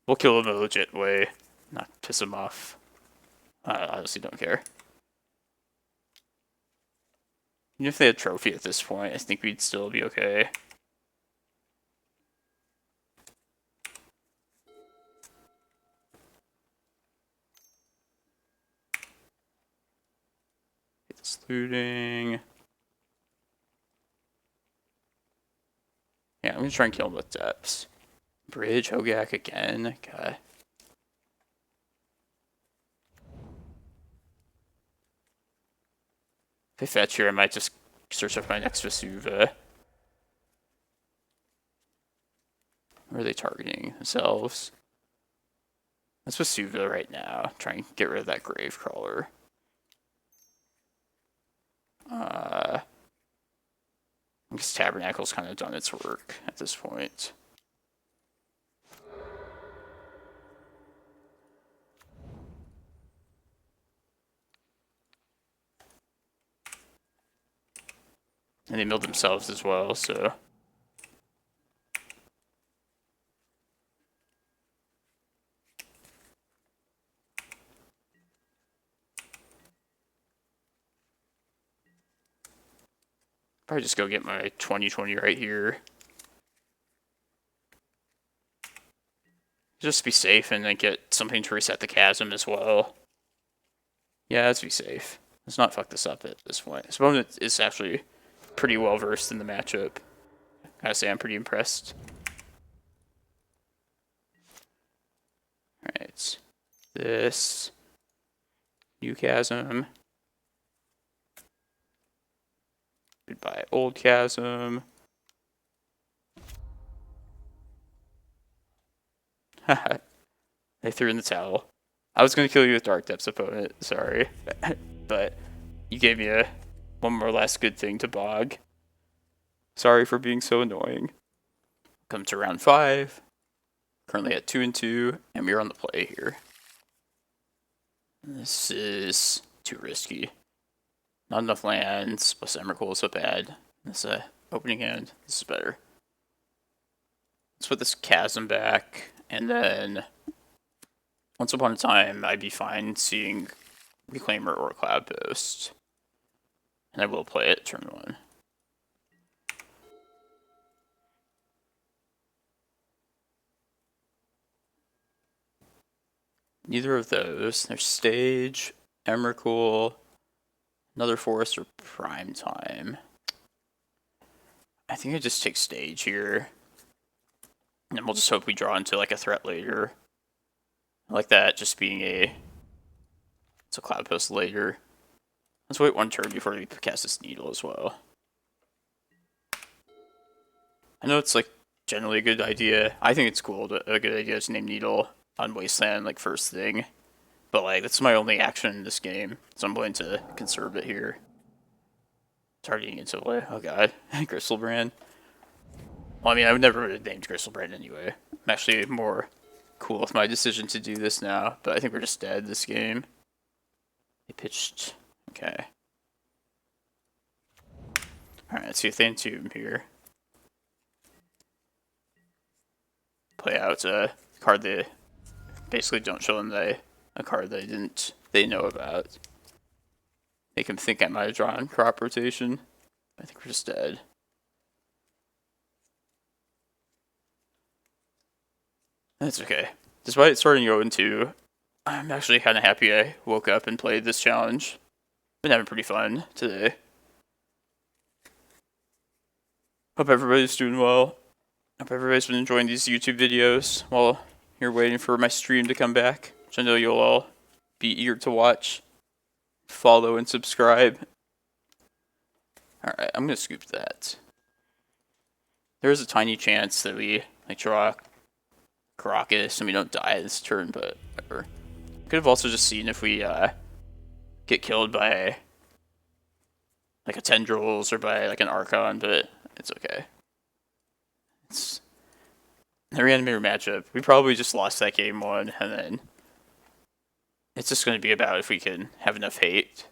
We'll kill him the legit way, not piss him off. I honestly don't care. Even if they had Trophy at this point, I think we'd still be okay. It's looting. Yeah, I'm gonna try and kill him with Depths. Bridge, Hogak again. God. If they fetch here, I might just search up my next Vesuva. Where are they targeting themselves? That's Vesuva right now. Try and get rid of that Gravecrawler. I guess Tabernacle's kind of done its work at this point. And they milled themselves as well, so. Probably just go get my 20/20 right here. Just be safe and then get something to reset the Chasm as well. Yeah, let's be safe. Let's not fuck this up at this point. This opponent is actually pretty well versed in the matchup. I gotta say, I'm pretty impressed. Alright. This. New Chasm. Goodbye, old Chasm. Haha. They threw in the towel. I was gonna kill you with Dark Depths, opponent. Sorry. But you gave me one more last good thing to Bog. Sorry for being so annoying. Come to round 5. Currently at 2-2, and we're on the play here. This is too risky. Not enough lands, plus Emrakul is so bad. This opening hand, this is better. Let's put this Chasm back, and then once upon a time, I'd be fine seeing Reclaimer or Cloudpost. And I will play it turn 1. Neither of those. There's Stage, Emrakul, another Forest, or Prime Time. I think I just take Stage here. And we'll just hope we draw into like a threat later. I like that just being it's a Cloudpost later. Let's wait one turn before we cast this Needle as well. I know it's like generally a good idea. I think it's cool, a good idea to name Needle on Wasteland like first thing. But like that's my only action in this game, so I'm going to conserve it here. Targeting into oh god, Gristlebrand. Well, I mean, I would never have named Gristlebrand anyway. I'm actually more cool with my decision to do this now, but I think we're just dead this game. They pitched. Okay. Alright, let's see if they entomb here. Play out a card they basically don't show them a card they know about. Make them think I might have drawn Crop Rotation. I think we're just dead. That's okay. Despite starting 0-2, I'm actually kind of happy I woke up and played this challenge. Been having pretty fun today. Hope everybody's doing well. Hope everybody's been enjoying these YouTube videos while you're waiting for my stream to come back, which I know you'll all be eager to watch. Follow and subscribe. Alright, I'm going to scoop that. There's a tiny chance that we draw Karakas and we don't die this turn, but whatever. Could have also just seen if we get killed by a Tendrils or by an Archon, but it's okay. It's the Reanimator matchup. We probably just lost that game 1, and then it's just going to be about if we can have enough hate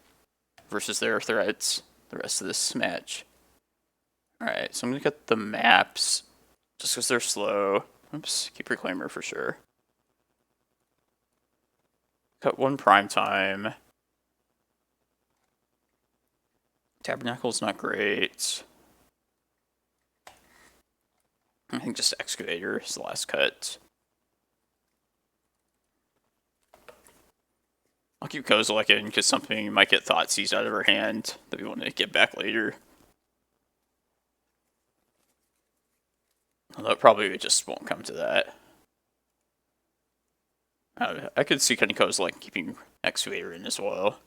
versus their threats the rest of this match. Alright, so I'm going to get the maps just because they're slow. Oops, keep Reclaimer for sure. Got 1 prime time. Tabernacle's not great. I think just Excavator is the last cut. I'll keep Kozilek in because something might get Thoughtseize out of her hand that we want to get back later. Although probably just won't come to that. I could see kind of Kozilek keeping Excavator in as well.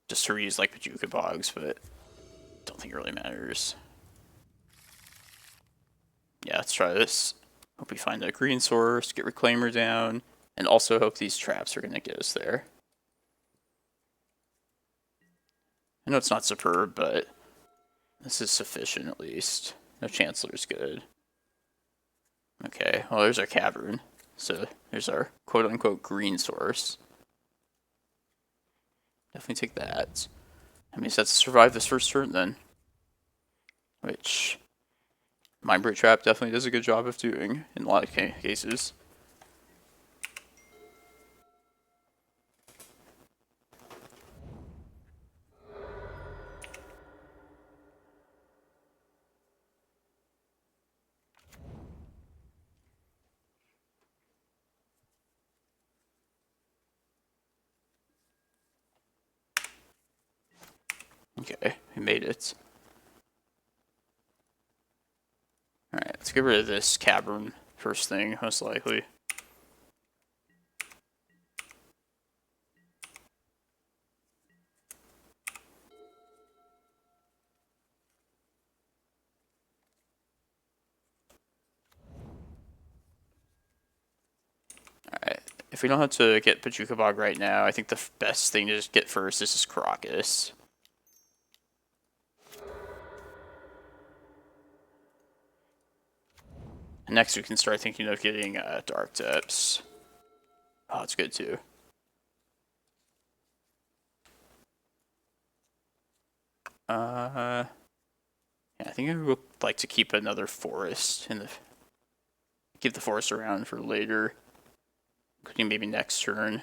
Just to reuse Bojuka Bogs, but don't think it really matters. Yeah, let's try this. Hope we find a green source, get Reclaimer down, and also hope these traps are going to get us there. I know it's not superb, but this is sufficient at least. No Chancellor's good. Okay, well there's our Cavern. So there's our quote-unquote green source. Definitely take that. That means that's to survive this first turn then. Which Mindbreak Trap definitely does a good job of doing in a lot of cases. Okay, we made it. Alright, let's get rid of this Cavern first thing, most likely. Alright, if we don't have to get Bojuka Bog right now, I think the best thing to just get first is just Karakas. And next we can start thinking of getting Dark Depths. Oh, that's good too. Yeah, I think I would like to keep another forest in the... Keep the forest around for later. Including maybe next turn.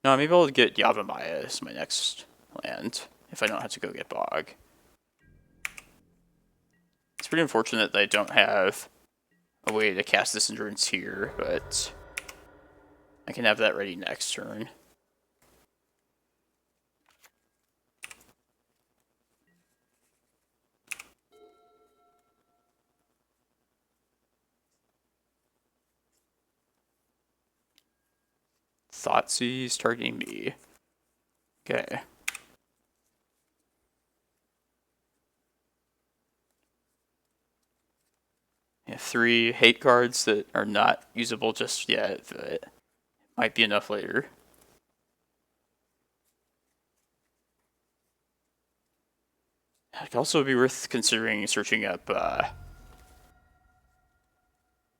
No, maybe I'll get Yavimaya as my next land, if I don't have to go get Bog. It's pretty unfortunate that I don't have a way to cast this Endurance here, but I can have that ready next turn. Thoughtseize targeting me. Okay. I have 3 hate cards that are not usable just yet, but might be enough later. It could also be worth considering searching up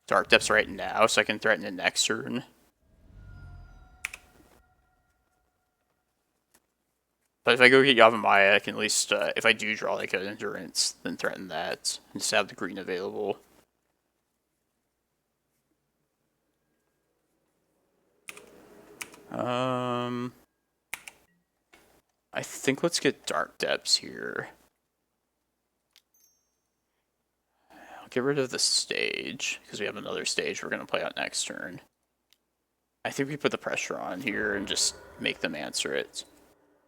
Dark Depths right now so I can threaten it next turn. But if I go get Yavimaya, I can at least, if I do draw an Endurance, then threaten that and just have the green available. I think let's get Dark Depths here. I'll get rid of the stage, because we have another stage we're going to play out next turn. I think we put the pressure on here and just make them answer it.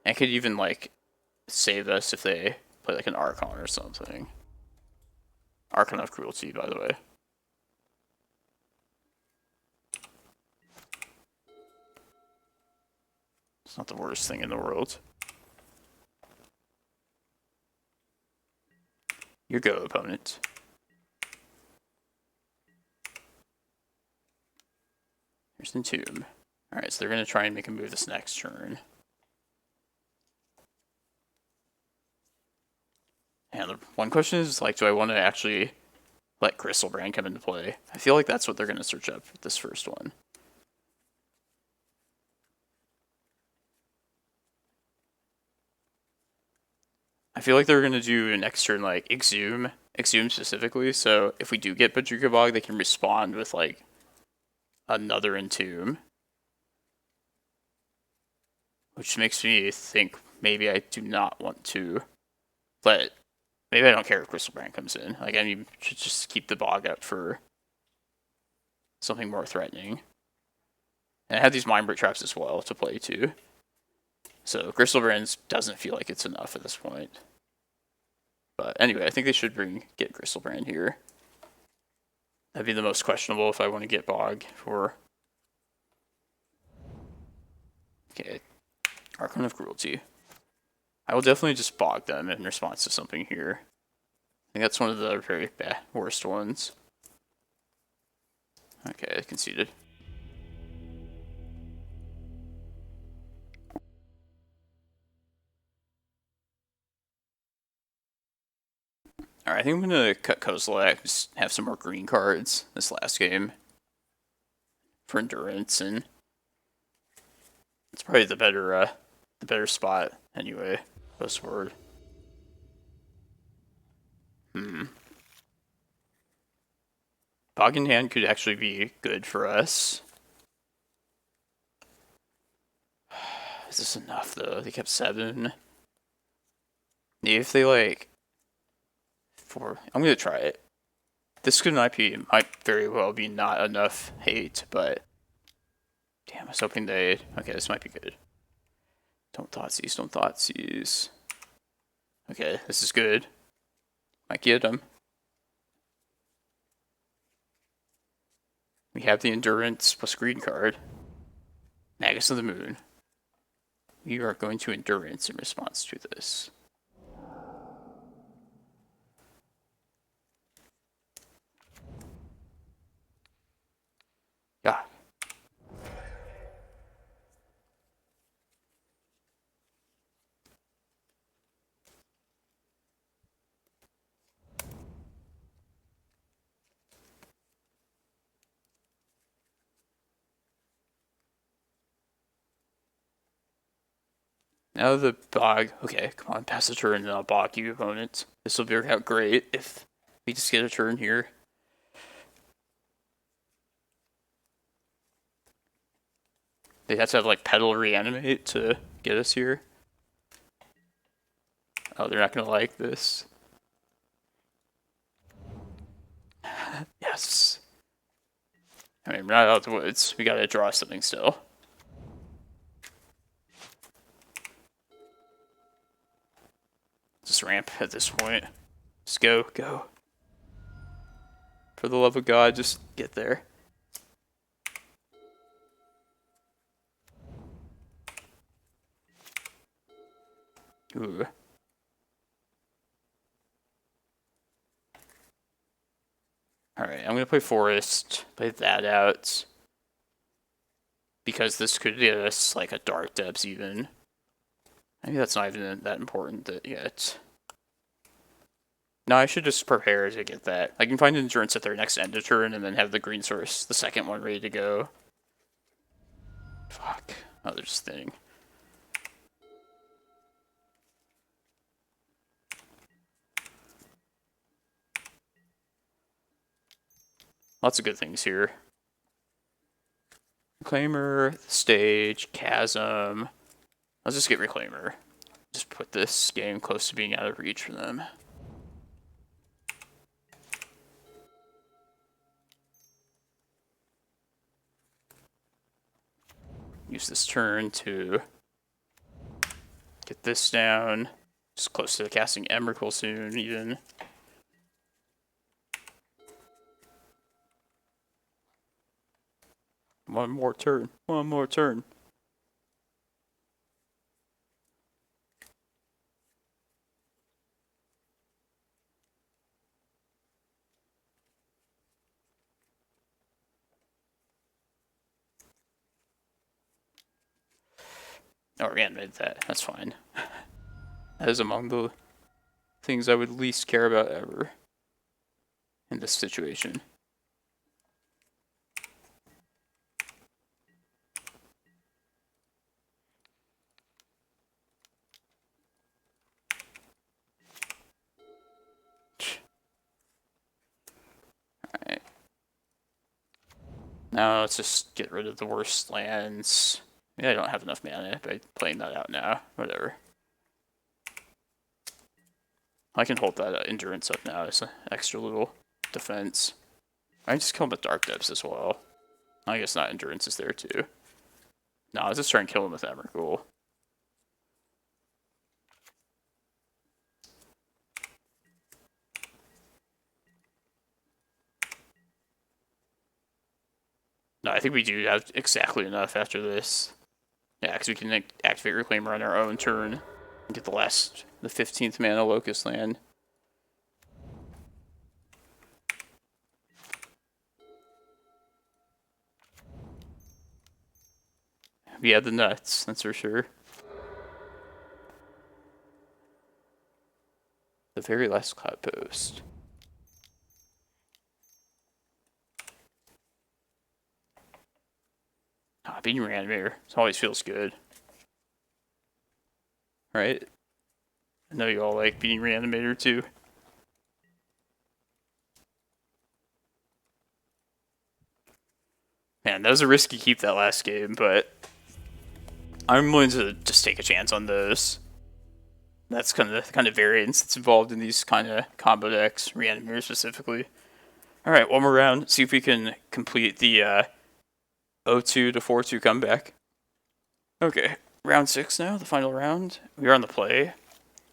And it could even, like, save us if they play, like, an Archon or something. Archon of Cruelty, by the way. It's not the worst thing in the world. Your go, opponent. Here's the Entomb. Alright, so they're going to try and make a move this next turn. And the one question is, like, do I want to actually let Griselbrand come into play? I feel like that's what they're going to search up for this first one. I feel like they're going to do next turn, like, Exhume specifically, so if we do get Bojuka Bog, they can respond with, like, another Entomb. Which makes me think maybe I do not want to let... Maybe I don't care if Griselbrand comes in. Like, I mean, should just keep the Bog up for something more threatening. And I have these Mindbreak Traps as well to play, too. So, Griselbrand doesn't feel like it's enough at this point. But anyway, I think they should get Griselbrand here. That'd be the most questionable if I want to get Bog for... Okay. Archon of Cruelty. I will definitely just Bog them in response to something here. I think that's one of the very worst ones. Okay, conceded. Alright, I think I'm going to cut Kozilek, just have some more green cards this last game. For endurance, and it's probably the better spot anyway. Post forward. Bog in hand could actually be good for us. Is this enough though? They kept 7. Maybe if they like 4. I'm gonna try it. This might very well be not enough hate, but damn, I was hoping they'd... Okay, this might be good. Don't Thoughtseize. Okay, this is good. Might get them. We have the Endurance plus green card. Magus of the Moon. We are going to Endurance in response to this. Yeah. Now the Bog. Okay, come on, pass the turn and I'll Bog you, opponent. This will work out great if we just get a turn here. They have to have, like, Pedal Reanimate to get us here. Oh, they're not gonna like this. Yes. I mean, we're not out of the woods. We gotta draw something still. Just ramp at this point. Just go. For the love of God, just get there. Ooh. Alright, I'm gonna play Forest, play that out. Because this could get us like a Dark Depths even. Maybe that's not even that important yet. No, I should just prepare to get that. I can find Endurance at their next end of turn and then have the green source, the second one, ready to go. Fuck. Oh, they're just thinning. Lots of good things here. Reclaimer, Stage, Chasm. Let's just get Reclaimer. Just put this game close to being out of reach for them. use this turn to get this down. Just close to casting Emrakul soon, even. One more turn. One more turn. Oh, reanimated that. That's fine. That is among the things I would least care about ever in this situation. Alright. Now let's just get rid of the worst lands. Yeah, I don't have enough mana by playing that out now. Whatever. I can hold that endurance up now as an extra little defense. I can just kill him with Dark Depths as well. I guess not endurance is there too. No, I was just trying to kill him with Emrakul. No, I think we do have exactly enough after this. Yeah, because we can activate Reclaimer on our own turn and get the 15th mana Locust land. We had the nuts, that's for sure. The very last Cloudpost. Beating Reanimator. It always feels good. Right? I know you all like beating Reanimator too. Man, that was a risky keep that last game, but I'm willing to just take a chance on those. That's kind of the kind of variance that's involved in these kind of combo decks, Reanimator specifically. Alright, one more round. See if we can complete the 0-2 to 4-2 comeback. Okay, round 6 now, the final round. We are on the play.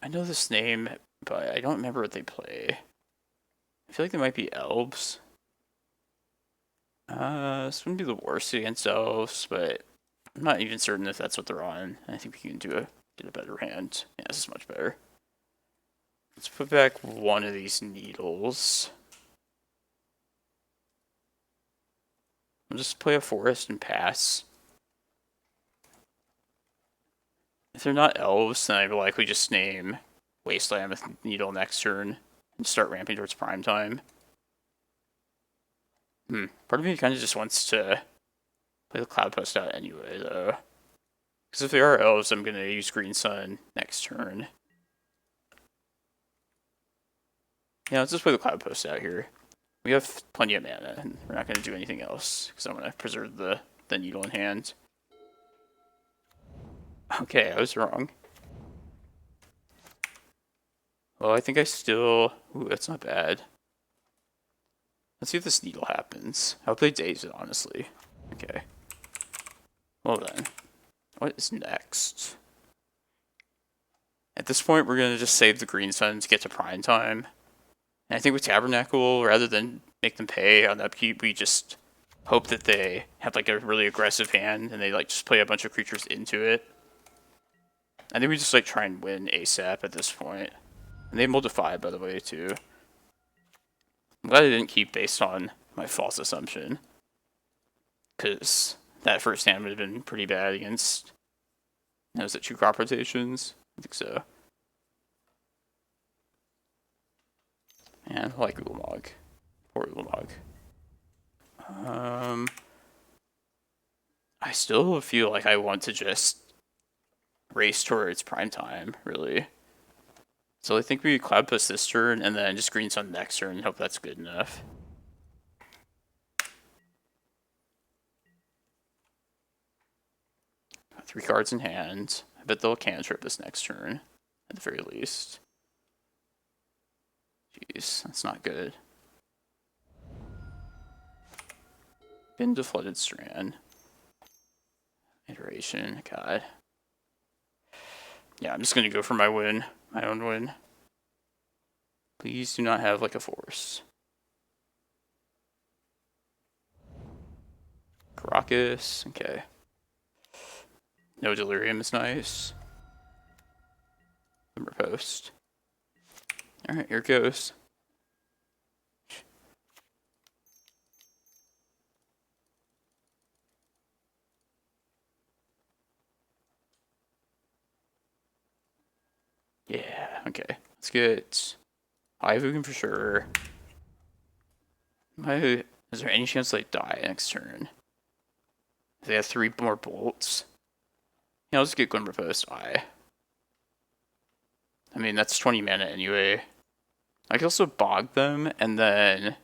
I know this name, but I don't remember what they play. I feel like they might be elves. This wouldn't be the worst against elves, but I'm not even certain if that's what they're on. I think we can get a better hand. Yeah, this is much better. Let's put back one of these needles. I'll just play a forest and pass. If they're not elves, then I would likely just name Wasteland with Needle next turn and start ramping towards prime time. Part of me kind of just wants to play the Cloudpost out anyway, though. Because if they are elves, I'm going to use Green Sun next turn. Yeah, let's just play the Cloudpost out here. We have plenty of mana, and we're not going to do anything else, because I want to preserve the Needle in hand. Okay, I was wrong. Well, I think I still... Ooh, that's not bad. Let's see if this Needle happens. I'll play Daze it, honestly. Okay. Well then. What is next? At this point, we're going to just save the Green Sun to get to prime time. And I think with Tabernacle, rather than make them pay on upkeep, we just hope that they have like a really aggressive hand and they like just play a bunch of creatures into it. I think we just like try and win ASAP at this point. And they multiply, by the way, too. I'm glad I didn't keep based on my false assumption. Because that first hand would have been pretty bad against... Was it 2 crop rotations? I think so. And I like Ulamog. Poor Ulamog. I still feel like I want to just race towards prime time, really. So I think we Cloudpost this turn, and then just Green Sun next turn, and hope that's good enough. Got 3 cards in hand. I bet they'll cantrip this next turn, at the very least. Jeez, that's not good. Into Flooded Strand. And Configuration, God. Yeah, I'm just gonna go for my win. My own win. Please do not have like a force. Karakas, okay. No delirium is nice. Glimmerpost. Alright, here it goes. Yeah, okay. Let's get Eye of Ugin for sure. Is there any chance they die next turn? If they have 3 more bolts. Yeah, I'll just get Glimmerpost Eye. I mean, that's 20 mana anyway. I could also bog them, and then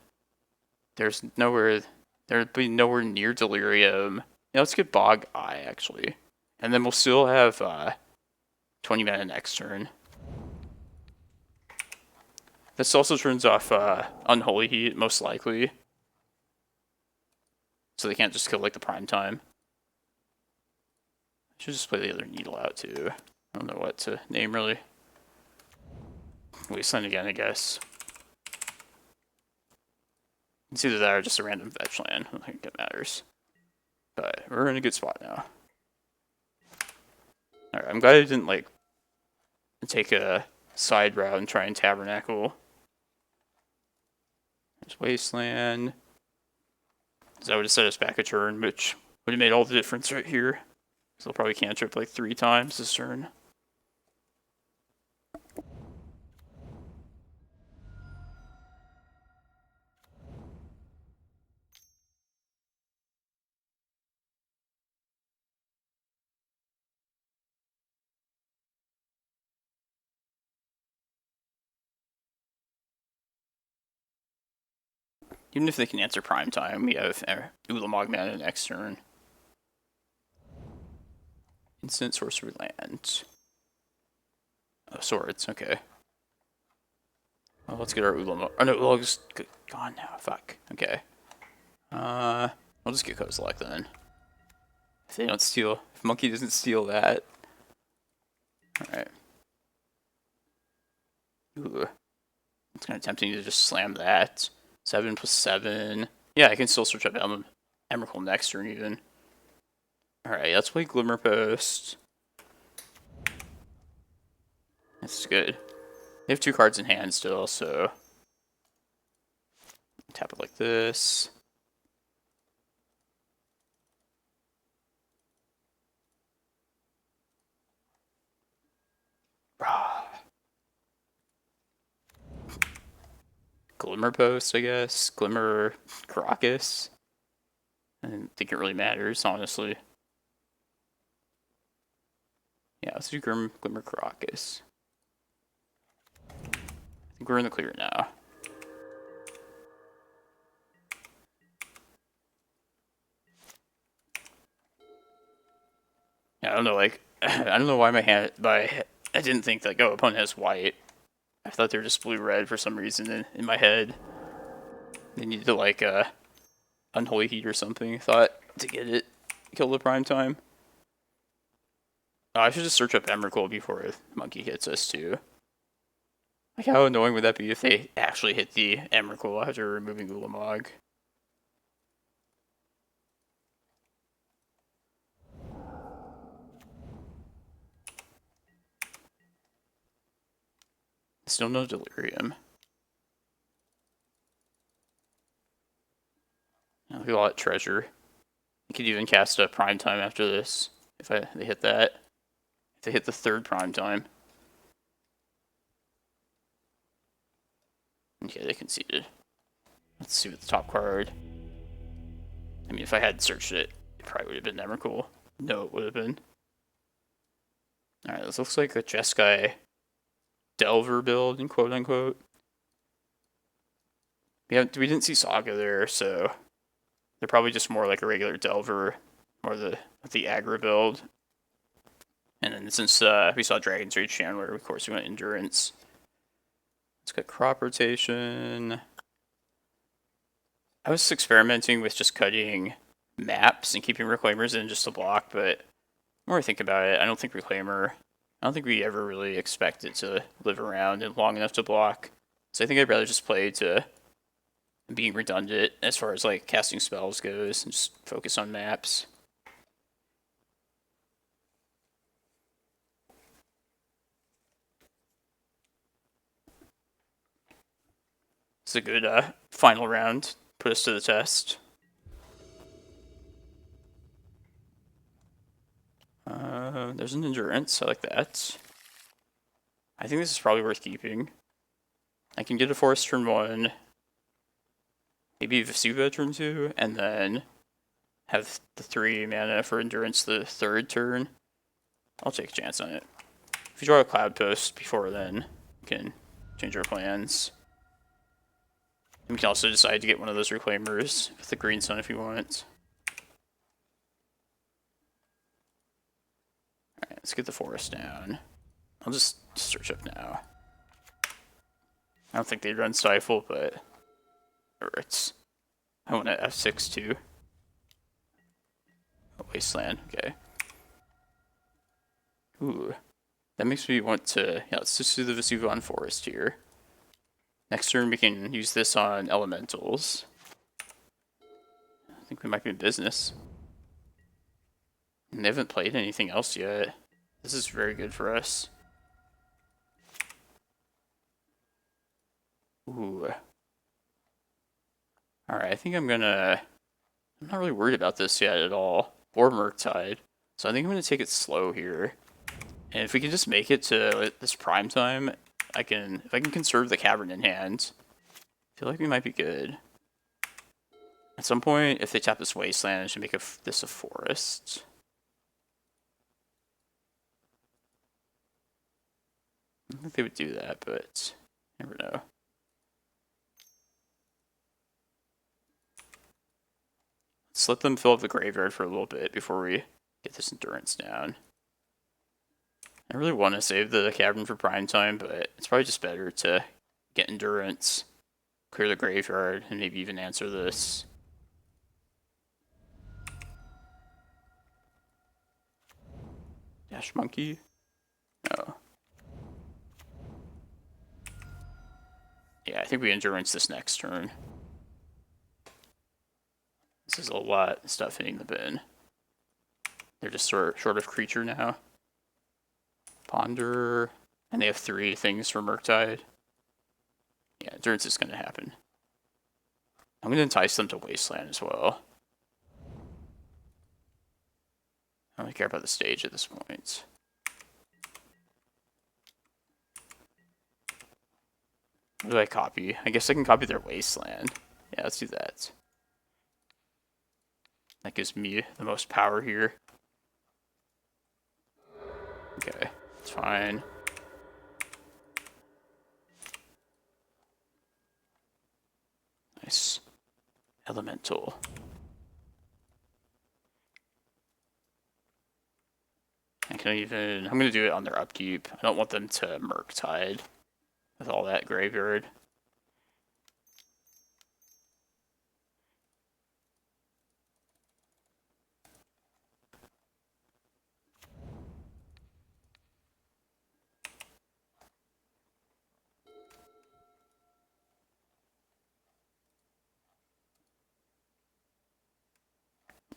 there'd be nowhere near Delirium. Yeah, let's get Bog Eye, actually. And then we'll still have 20 mana next turn. This also turns off Unholy Heat, most likely. So they can't just kill, like, the prime time. I should just play the other Needle out, too. I don't know what to name, really. Wasteland again, I guess. It's either that or just a random fetch land. I don't think it matters. But we're in a good spot now. Alright, I'm glad I didn't, like, take a side route and try and Tabernacle. There's Wasteland. So that would have set us back a turn, which would have made all the difference right here. So I'll probably cantrip like 3 times this turn. Even if they can answer prime time, we have Ulamog mana next turn. Instant sorcery land. Oh, swords, okay. Well, let's get our Ulamog. Oh no, Ulamog's gone now. Fuck. Okay. I'll just get Kozilek then. If they don't steal, if Monkey doesn't steal that. Alright. Ooh. It's kind of tempting to just slam that. 7 plus 7. Yeah, I can still search up Emrakul next turn even. Alright, let's play Glimmerpost. This is good. They have 2 cards in hand still, so tap it like this. Glimmerpost, I guess. Glimmer Karakas. I don't think it really matters, honestly. Yeah, let's do Glimmer Karakas. I think we're in the clear now. Yeah, I don't know, like, I don't know why I didn't think, like, oh, opponent has white. I thought they were just blue-red for some reason in my head. They needed to, like, Unholy Heat or something, I thought, to get it. Kill the prime time. Oh, I should just search up Emrakul before Monkey hits us, too. Like, how annoying would that be if they actually hit the Emrakul after removing Ulamog? Still no Delirium. Look at all that treasure. You could even cast a prime time after this if they hit that. If they hit the 3rd prime time. Okay, they conceded. Let's see what the top card. I mean, if I had searched it, it probably would have been Emrakul. No, it would have been. Alright, this looks like a Jeskai Delver build, in quote unquote. We didn't see Saga there, so they're probably just more like a regular Delver, more the aggro build. And then since we saw Dragon's Rage Chandler, of course we went Endurance. Let's get crop rotation. I was experimenting with just cutting maps and keeping Reclaimers in just to block, but The more I think about it, I don't think Reclaimer, I don't think we ever really expect it to live around and long enough to block. So I think I'd rather just play to being redundant as far as like casting spells goes and just focus on maps. It's a good final round. Put us to the test. There's an endurance. I like that. I think this is probably worth keeping. I can get a forest turn 1. Maybe Vesuva turn 2. And then have the 3 mana for endurance the 3rd turn. I'll take a chance on it. If you draw a Cloudpost before then, you can change our plans. And we can also decide to get one of those Reclaimers with the green sun if you want. Alright, let's get the forest down. I'll just search up now. I don't think they'd run Stifle, but it's. I want to F6 too. A Wasteland, okay. Ooh. That makes me want to. Yeah, let's just do the Vesuva on Forest here. Next turn we can use this on Elementals. I think we might be in business. And they haven't played anything else yet. This is very good for us. Ooh. Alright, I think I'm not really worried about this yet at all. Or Murktide. So I think I'm gonna take it slow here. And if we can just make it to this prime time, if I can conserve the Cavern in hand, I feel like we might be good. At some point, if they tap this Wasteland, I should make this a forest. I don't think they would do that, but you never know. Let's let them fill up the graveyard for a little bit before we get this endurance down. I really want to save the Cavern for prime time, but it's probably just better to get endurance, clear the graveyard, and maybe even answer this. Dash Monkey? No. Yeah, I think we endurance this next turn. This is a lot of stuff hitting the bin. They're just short of creature now. Ponder, and they have 3 things for Murktide. Yeah, endurance is going to happen. I'm going to entice them to Wasteland as well. I don't really care about the stage at this point. What do I copy? I guess I can copy their Wasteland. Yeah, let's do that. That gives me the most power here. Okay, it's fine. Nice. Elemental. I'm gonna do it on their upkeep. I don't want them to Murktide with all that graveyard.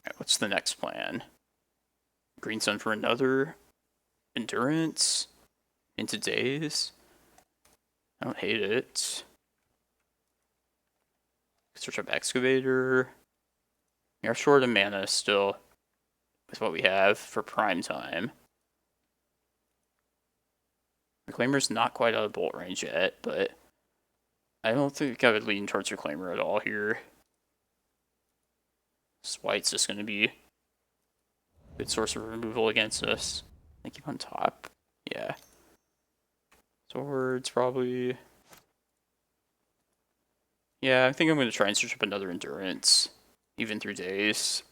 Alright, what's the next plan? Green Sun for another endurance into days. I don't hate it. Search up Excavator. We are short of mana still with what we have for prime time. Reclaimer's not quite out of bolt range yet, but I don't think I would lean towards Reclaimer at all here. This white's just going to be a good source of removal against us. I keep on top. Yeah. Swords, probably. Yeah, I think I'm going to try and search up another endurance, even through days.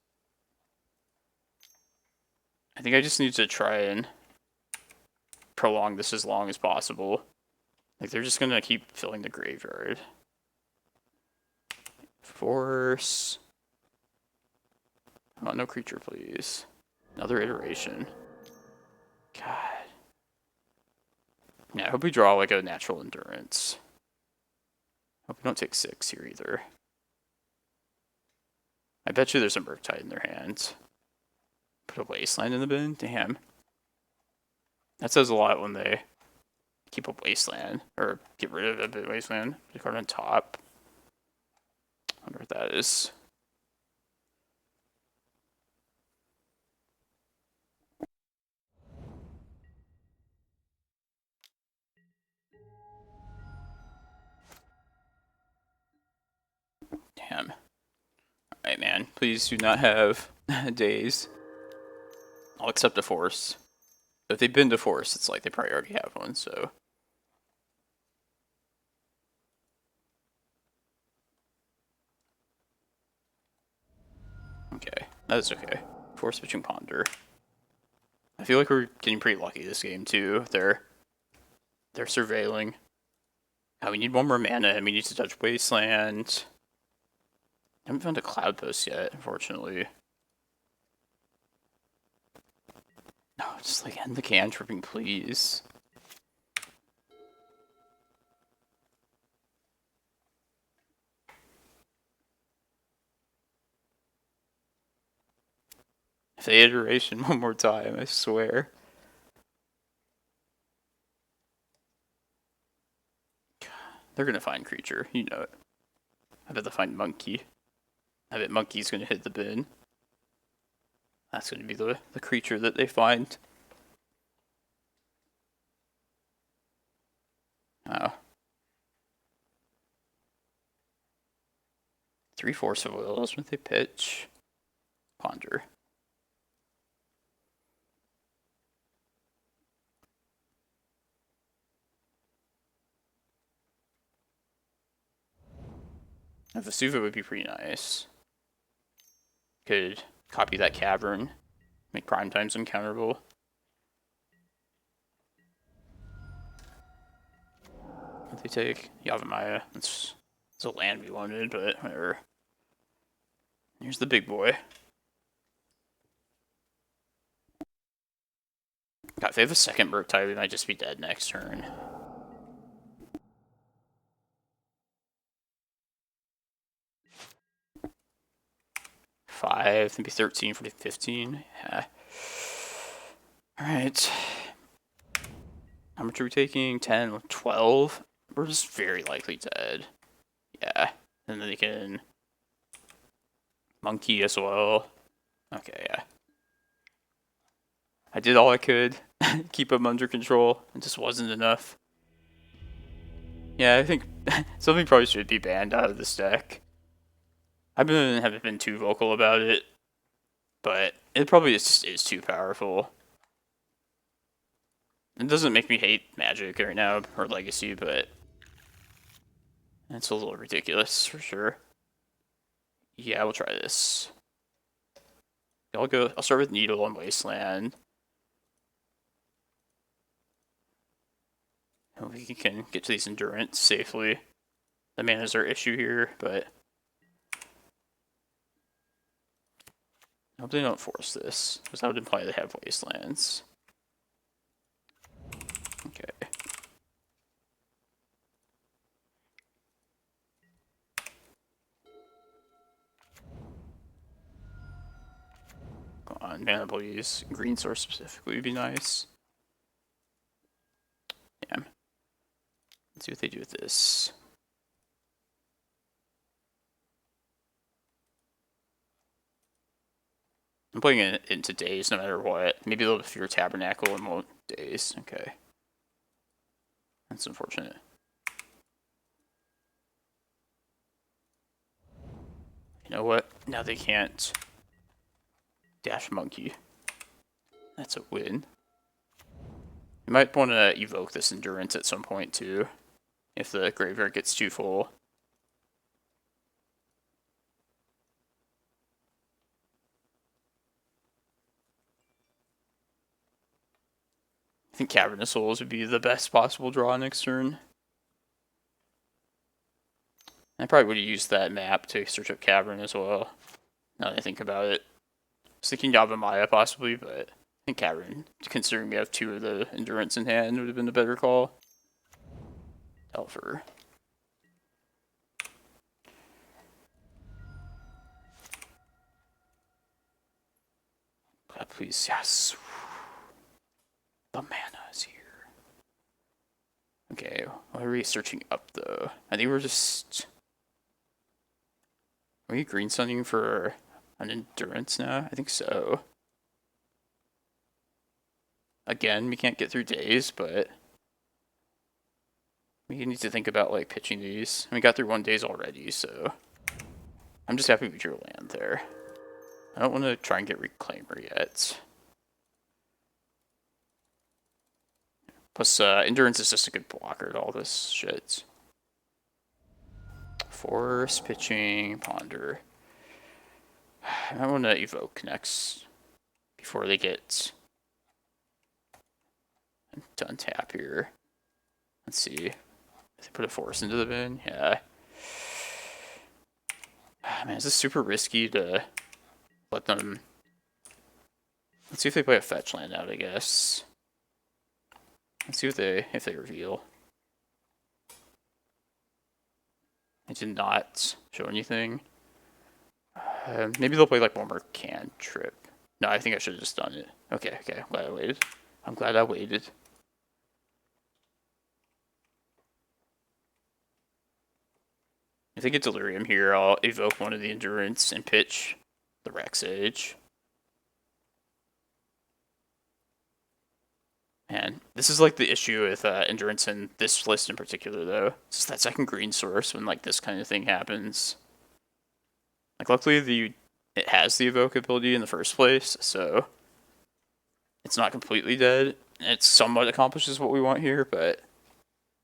I think I just need to try and prolong this as long as possible. Like, they're just going to keep filling the graveyard. Force. Oh, no creature, please. Another iteration. God. Yeah, I hope we draw like a natural endurance. Hope we don't take 6 here either. I bet you there's a Mindbreak Trap in their hands. Put a Wasteland in the bin? Damn. That says a lot when they keep a Wasteland. Or get rid of a bit Wasteland. Put a card on top. I wonder what that is. Damn. Alright, man. Please do not have days. I'll accept a Force. If they've been to Force, it's like they probably already have one, so. Okay, that's okay. Force switching Ponder. I feel like we're getting pretty lucky this game too. They're surveilling. We need one more mana and we need to touch Wasteland. I haven't found a Cloudpost yet, unfortunately. No, just like end the cantripping, please. If they iteration one more time, I swear. They're gonna find creature, you know it. I bet they'll find monkey. I bet monkey's gonna hit the bin. That's gonna be the creature that they find. Oh. 3 Force of Wills when they pitch. Ponder. A Vesuva would be pretty nice. Could copy that Cavern. Make prime times uncounterable. What they take? Yavimaya. It's a land we wanted, but whatever. Here's the big boy. God, if they have a second Mindbreak Trap, we might just be dead next turn. Five, maybe 13, 14, 15. Yeah. Alright. How much are we taking? 10, 12? We're just very likely dead. Yeah. And then they can monkey as well. Okay, yeah. I did all I could. Keep them under control. It just wasn't enough. Yeah, I think something probably should be banned out of this deck. I haven't been too vocal about it, but it probably just is too powerful. It doesn't make me hate Magic right now, or Legacy, but it's a little ridiculous for sure. Yeah, we'll try this. I'll start with Needle and Wasteland. We can get to these Endurance safely. The mana's our issue here, but I hope they don't force this, because that would imply they have Wastelands. Okay. Come on, mana please. Green source specifically would be nice. Damn. Let's see what they do with this. I'm putting it into days no matter what. Maybe a little bit fewer Tabernacle and more days. Okay. That's unfortunate. You know what? Now they can't dash monkey. That's a win. You might want to evoke this Endurance at some point too, if the graveyard gets too full. I think Cavern of Souls would be the best possible draw next turn. I probably would have used that map to search up Cavern as well, now that I think about it. I was thinking Yavimaya possibly, but I think Cavern, considering we have 2 of the Endurance in hand, would have been a better call. Elfer. Please, yes. The mana is here. Okay, what are we searching up though? I think we're just... Are we green sunning for an endurance now? I think so. Again, we can't get through days, but... We need to think about like pitching these. We got through 1 days already, so... I'm just happy we drew a land there. I don't want to try and get Reclaimer yet. Plus, Endurance is just a good blocker to all this shit. Force, pitching, Ponder. I want to evoke next. Before they get to untap here. Let's see. If they put a Force into the bin? Yeah. Man, is this super risky to let them... Let's see if they play a fetch land out, I guess. Let's see if they reveal. It did not show anything. Maybe they'll play like one more cantrip. No, I think I should have just done it. Okay, I'm glad I waited. I'm glad I waited. If they get Delirium here, I'll evoke one of the Endurance and pitch the Rec Sage. Man, this is like the issue with Endurance in this list in particular, though. It's just that second green source when like this kind of thing happens. Like, luckily it has the evoke ability in the first place, so it's not completely dead. It somewhat accomplishes what we want here, but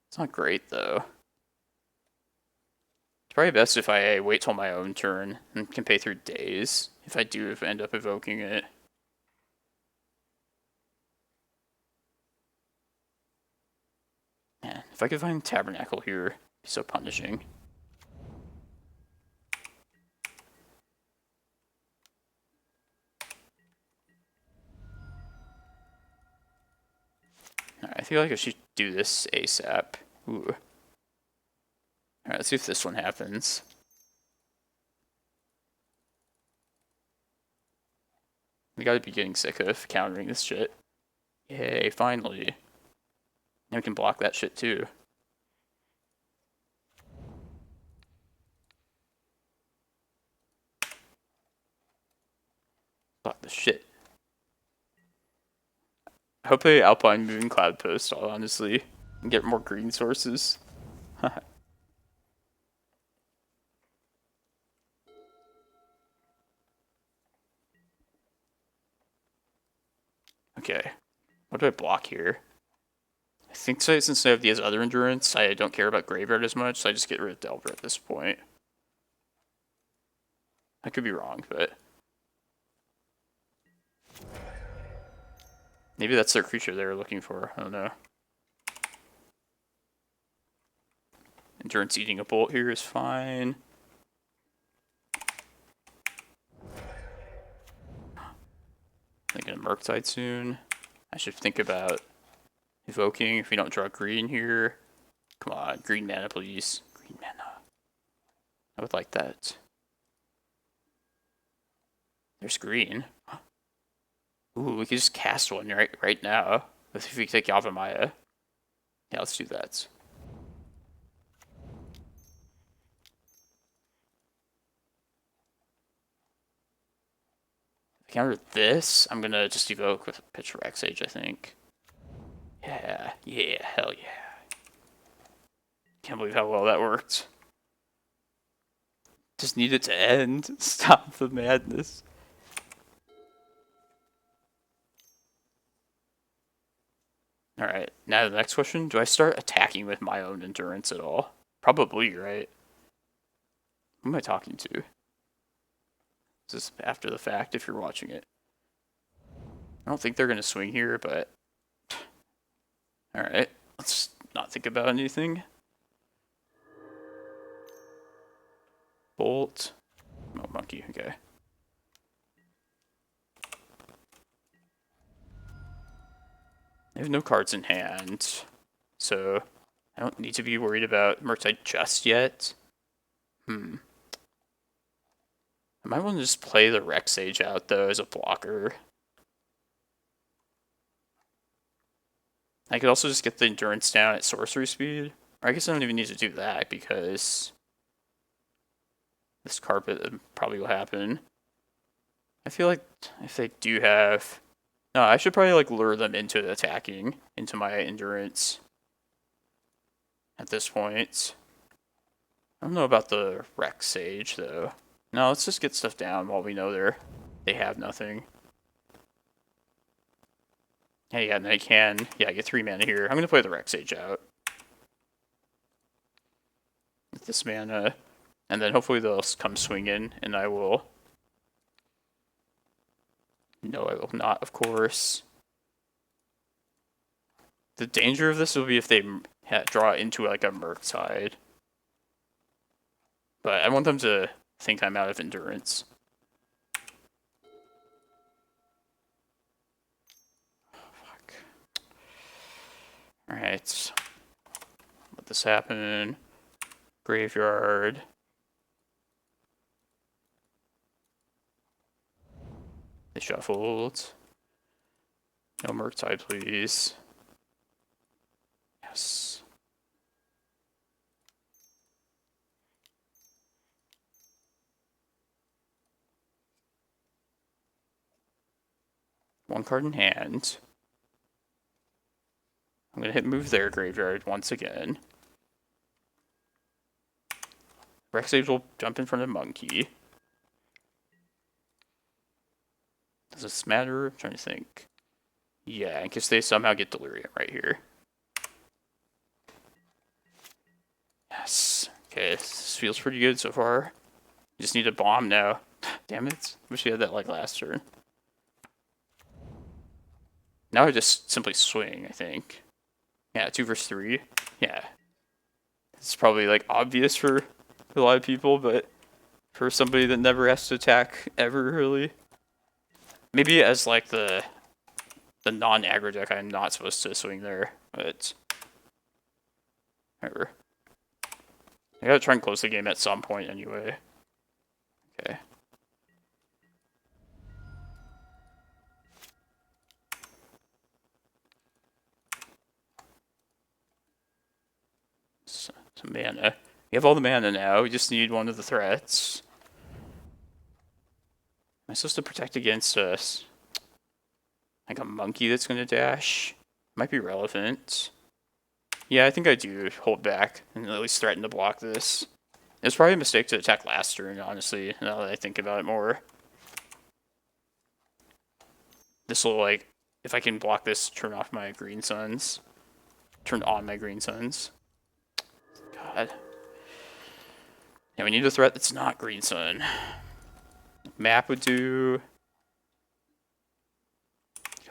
it's not great, though. It's probably best if I wait till my own turn and can pay through days, if I do end up evoking it. Man, if I could find Tabernacle here, it'd be so punishing. Alright, I feel like I should do this ASAP. Ooh. Alright, let's see if this one happens. We gotta be getting sick of countering this shit. Yay, finally. Now we can block that shit too. Block the shit. I hope they Alpine moving Cloudpost, honestly, and get more green sources. Okay, what do I block here? I think so, since I have these other Endurance, I don't care about Graveyard as much, so I just get rid of Delver at this point. I could be wrong, but... Maybe that's their creature they were looking for, I don't know. Endurance eating a bolt here is fine. I'm gonna Murktide soon. I should think about evoking if we don't draw green here. Come on, green mana, please. Green mana. I would like that. There's green. Ooh, we could just cast one right now. If we take Yavimaya. Yeah, let's do that. Counter this, I'm gonna just evoke with a pitch Rec Sage, I think. Yeah, hell yeah. Can't believe how well that worked. Just need it to end. Stop the madness. Alright, now the next question. Do I start attacking with my own Endurance at all? Probably, right? Who am I talking to? This is after the fact if you're watching it. I don't think they're going to swing here, but... Alright, let's not think about anything. Bolt. Oh, monkey, okay. I have no cards in hand, so I don't need to be worried about Murktide just yet. I might want to just play the Rec Sage out, though, as a blocker. I could also just get the Endurance down at sorcery speed. Or I guess I don't even need to do that, because this carpet probably will happen. I feel like if they do have... No, I should probably like lure them into attacking, into my Endurance at this point. I don't know about the Rec Sage, though. No, let's just get stuff down while we know they have nothing. Hey, yeah, and I can, get 3 mana here. I'm going to play the Rec Sage out. With this mana. And then hopefully they'll come swing in, and I will... No, I will not, of course. The danger of this will be if they draw into like a Murktide. But I want them to think I'm out of Endurance. Oh, fuck. Alright. Let this happen. Graveyard. They shuffled. No Murktide, please. Yes. One card in hand. I'm going to hit move their graveyard once again. Rec Sage will jump in front of Monkey. Does this matter? I'm trying to think. Yeah, in case they somehow get Delirium right here. Yes. Okay, this feels pretty good so far. Just need a bomb now. Damn it. Wish we had that like last turn. Now I just simply swing, I think. Yeah, 2 versus 3. Yeah. It's probably like obvious for a lot of people, but for somebody that never has to attack ever, really. Maybe as like the non-aggro deck, I'm not supposed to swing there, but whatever. I gotta try and close the game at some point anyway. Okay. Some mana. We have all the mana now, we just need one of the threats. Am I supposed to protect against us? Like a monkey that's going to dash? Might be relevant. Yeah, I think I do hold back and at least threaten to block this. It was probably a mistake to attack last turn, honestly, now that I think about it more. This will, like, if I can block this, turn off my green suns. Turn on my green suns. God. Yeah, we need a threat that's not green sun. Map would do...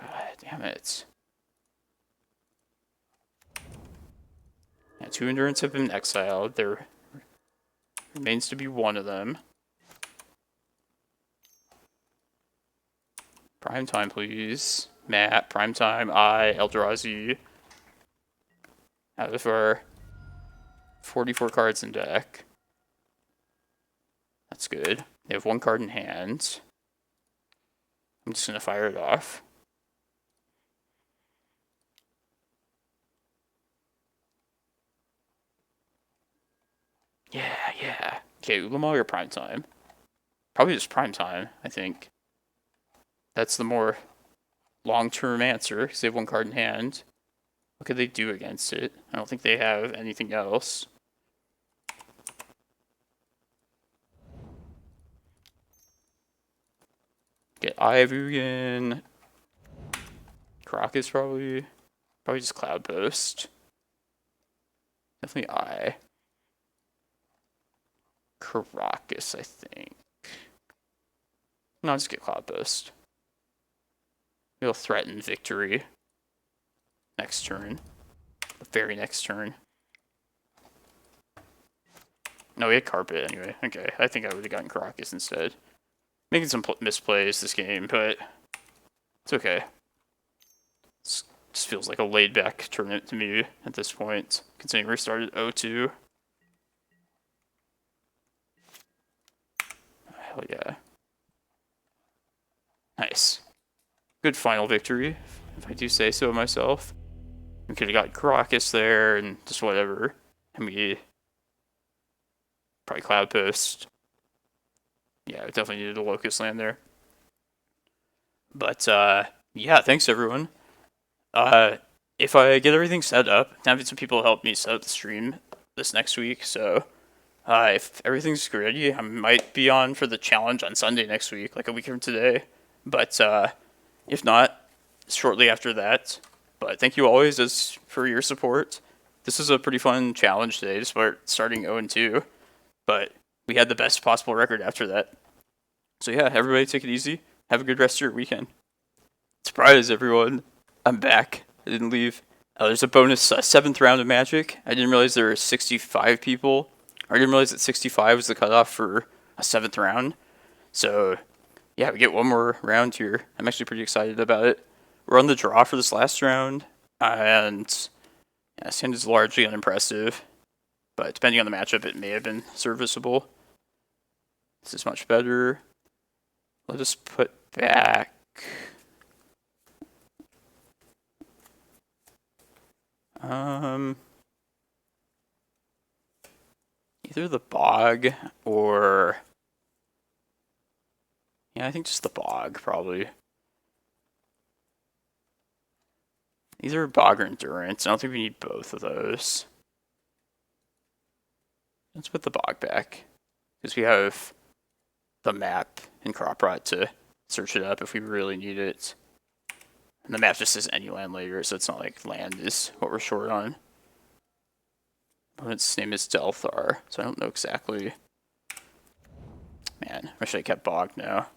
God damn it. Yeah, 2 Endurance have been exiled. There remains to be one of them. Prime time, please. Map, prime time, Eldrazi. Out of our 44 cards in deck. That's good. They have 1 card in hand. I'm just going to fire it off. Yeah. Okay, Ulamog or Prime Time? Probably just Prime Time, I think. That's the more long-term answer, because they have 1 card in hand. What could they do against it? I don't think they have anything else. Get Eye of Ugin. Karakas probably. Probably just Cloudpost. Definitely Eye. Karakas, I think. No, I'll just get Cloudpost. It'll threaten victory. Next turn. The very next turn. No, we had Carpet anyway. Okay, I think I would have gotten Karakas instead. Making some misplays this game, but it's okay. Just feels like a laid-back tournament to me at this point, considering we started 0-2. Hell yeah. Nice. Good final victory, if I do say so myself. We could have got Karakas there and just whatever. And we probably Cloudpost. Yeah, we definitely needed a Locust land there. But yeah, thanks everyone. If I get everything set up, I'm having some people help me set up the stream this next week, so if everything's ready, I might be on for the challenge on Sunday next week, like a week from today. But if not, shortly after that. But thank you always for your support. This is a pretty fun challenge today, despite starting 0-2. But we had the best possible record after that. So yeah, everybody take it easy. Have a good rest of your weekend. Surprise, everyone. I'm back. I didn't leave. There's a bonus 7th round of Magic. I didn't realize there were 65 people. I didn't realize that 65 was the cutoff for a 7th round. So yeah, we get one more round here. I'm actually pretty excited about it. We're on the draw for this last round, and yeah, this hand is largely unimpressive, but depending on the matchup, it may have been serviceable. This is much better. Let us put back... either the Bog or... yeah, I think just the Bog, probably. Either Bog or Endurance. I don't think we need both of those. Let's put the Bog back, because we have the map and Crop Rot to search it up if we really need it. And the map just says any land later, so it's not like land is what we're short on. Its name is Delthar, so I don't know exactly. Man, I wish I kept Bog now.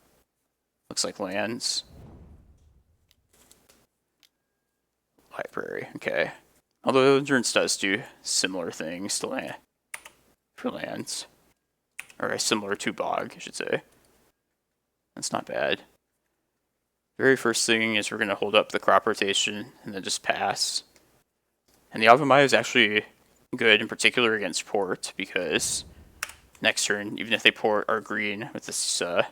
Looks like lands. Library, okay. Although Endurance does do similar things to land for lands. Or similar to Bog, I should say. That's not bad. Very first thing is we're going to hold up the crop rotation and then just pass. And the Yavimaya is actually good, in particular against Port, because next turn, even if they Port our green with this, yeah,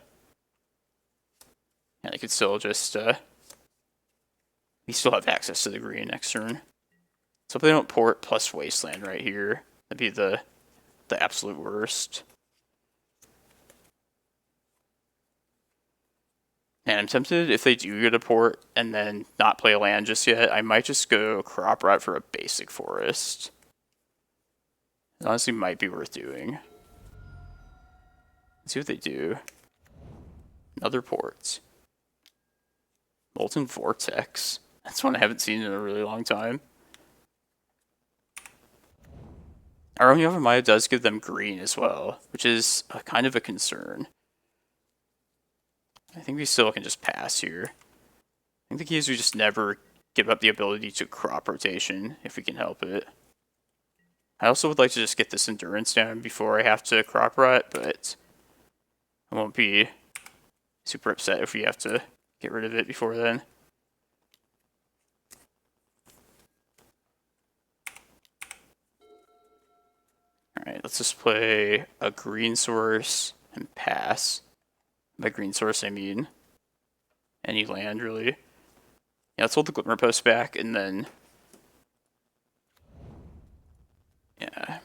they could still just, we still have access to the green next turn. So if they don't Port plus Wasteland right here, that'd be the absolute worst. And I'm tempted, if they do get a Port and then not play a land just yet, I might just go Crop Rot for a basic forest. It honestly might be worth doing. Let's see what they do. Another Port. Molten Vortex. That's one I haven't seen in a really long time. Our own Yavimaya does give them green as well, which is kind of a concern. I think we still can just pass here. I think the key is we just never give up the ability to crop rotation if we can help it. I also would like to just get this endurance down before I have to crop rot, but I won't be super upset if we have to get rid of it before then. Alright, let's just play a green source and pass. By green source, I mean any land, really. Yeah, let's hold the Glimmerpost back, and then... yeah.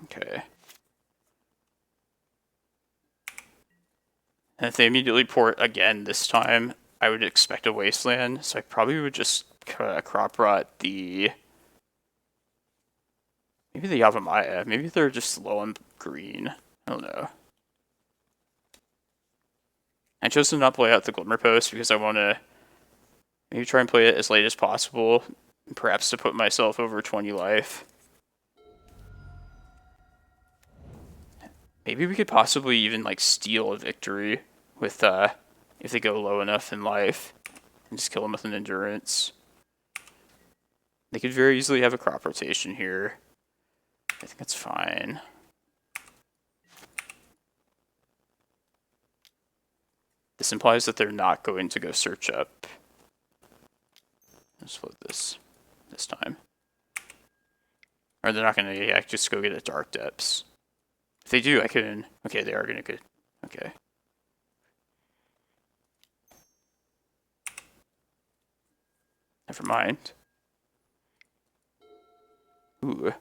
Okay. And if they immediately port again this time, I would expect a Wasteland, so I probably would just crop rot the... maybe the Yavimaya. Maybe they're just low on green. I don't know. I chose to not play out the Glimmerpost because I want to maybe try and play it as late as possible, perhaps to put myself over 20 life. Maybe we could possibly even like steal a victory with if they go low enough in life and just kill them with an endurance. They could very easily have a crop rotation here. I think that's fine. This implies that they're not going to go search up Let's flip this time. Or they're not gonna, yeah, just go get a Dark Depths. If they do, I can, okay, they are gonna get, okay. Never mind. Ooh.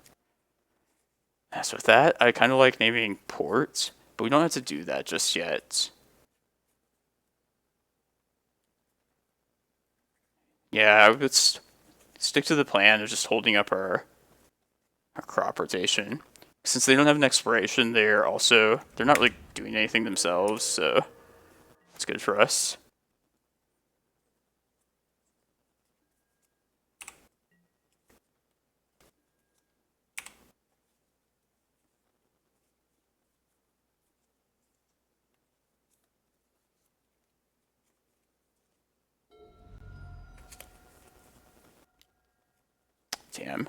So with that, I kind of like naming ports, but we don't have to do that just yet. Yeah, I would stick to the plan of just holding up our crop rotation. Since they don't have an expiration, they're not really doing anything themselves, so it's good for us. Damn.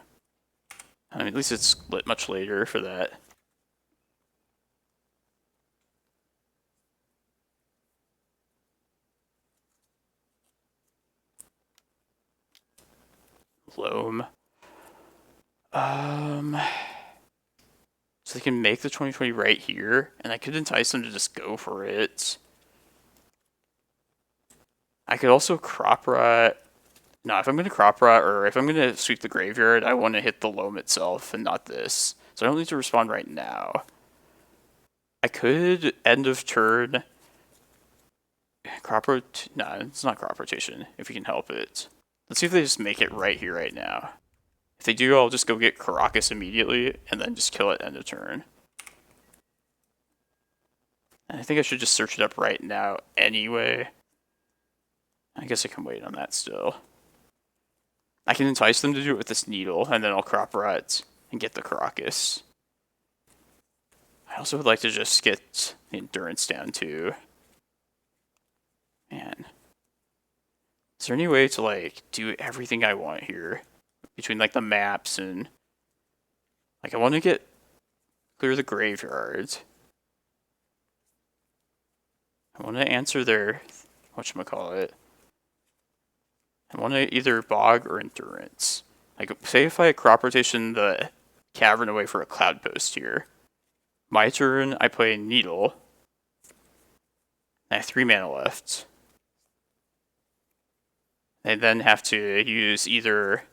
I mean, at least it's lit much later for that. Loam. So they can make the 2020 right here, and I could entice them to just go for it. I could also crop rot. No, if I'm going to crop rot, or if I'm going to sweep the graveyard, I want to hit the loam itself and not this. So I don't need to respond right now. I could end of turn crop rot. No, it's not crop rotation, if we can help it. Let's see if they just make it right here, right now. If they do, I'll just go get Karakas immediately, and then just kill it end of turn. And I think I should just search it up right now anyway. I guess I can wait on that still. I can entice them to do it with this needle, and then I'll crop rot and get the Karakas. I also would like to just get the endurance down too. Man. Is there any way to like do everything I want here? Between like the maps and like I want to clear the graveyard. I want to answer their whatchamacallit. I want to either bog or endurance. Like say if I crop rotation the cavern away for a Cloudpost here. My turn, I play Needle. I have 3 mana left. I then have to use either...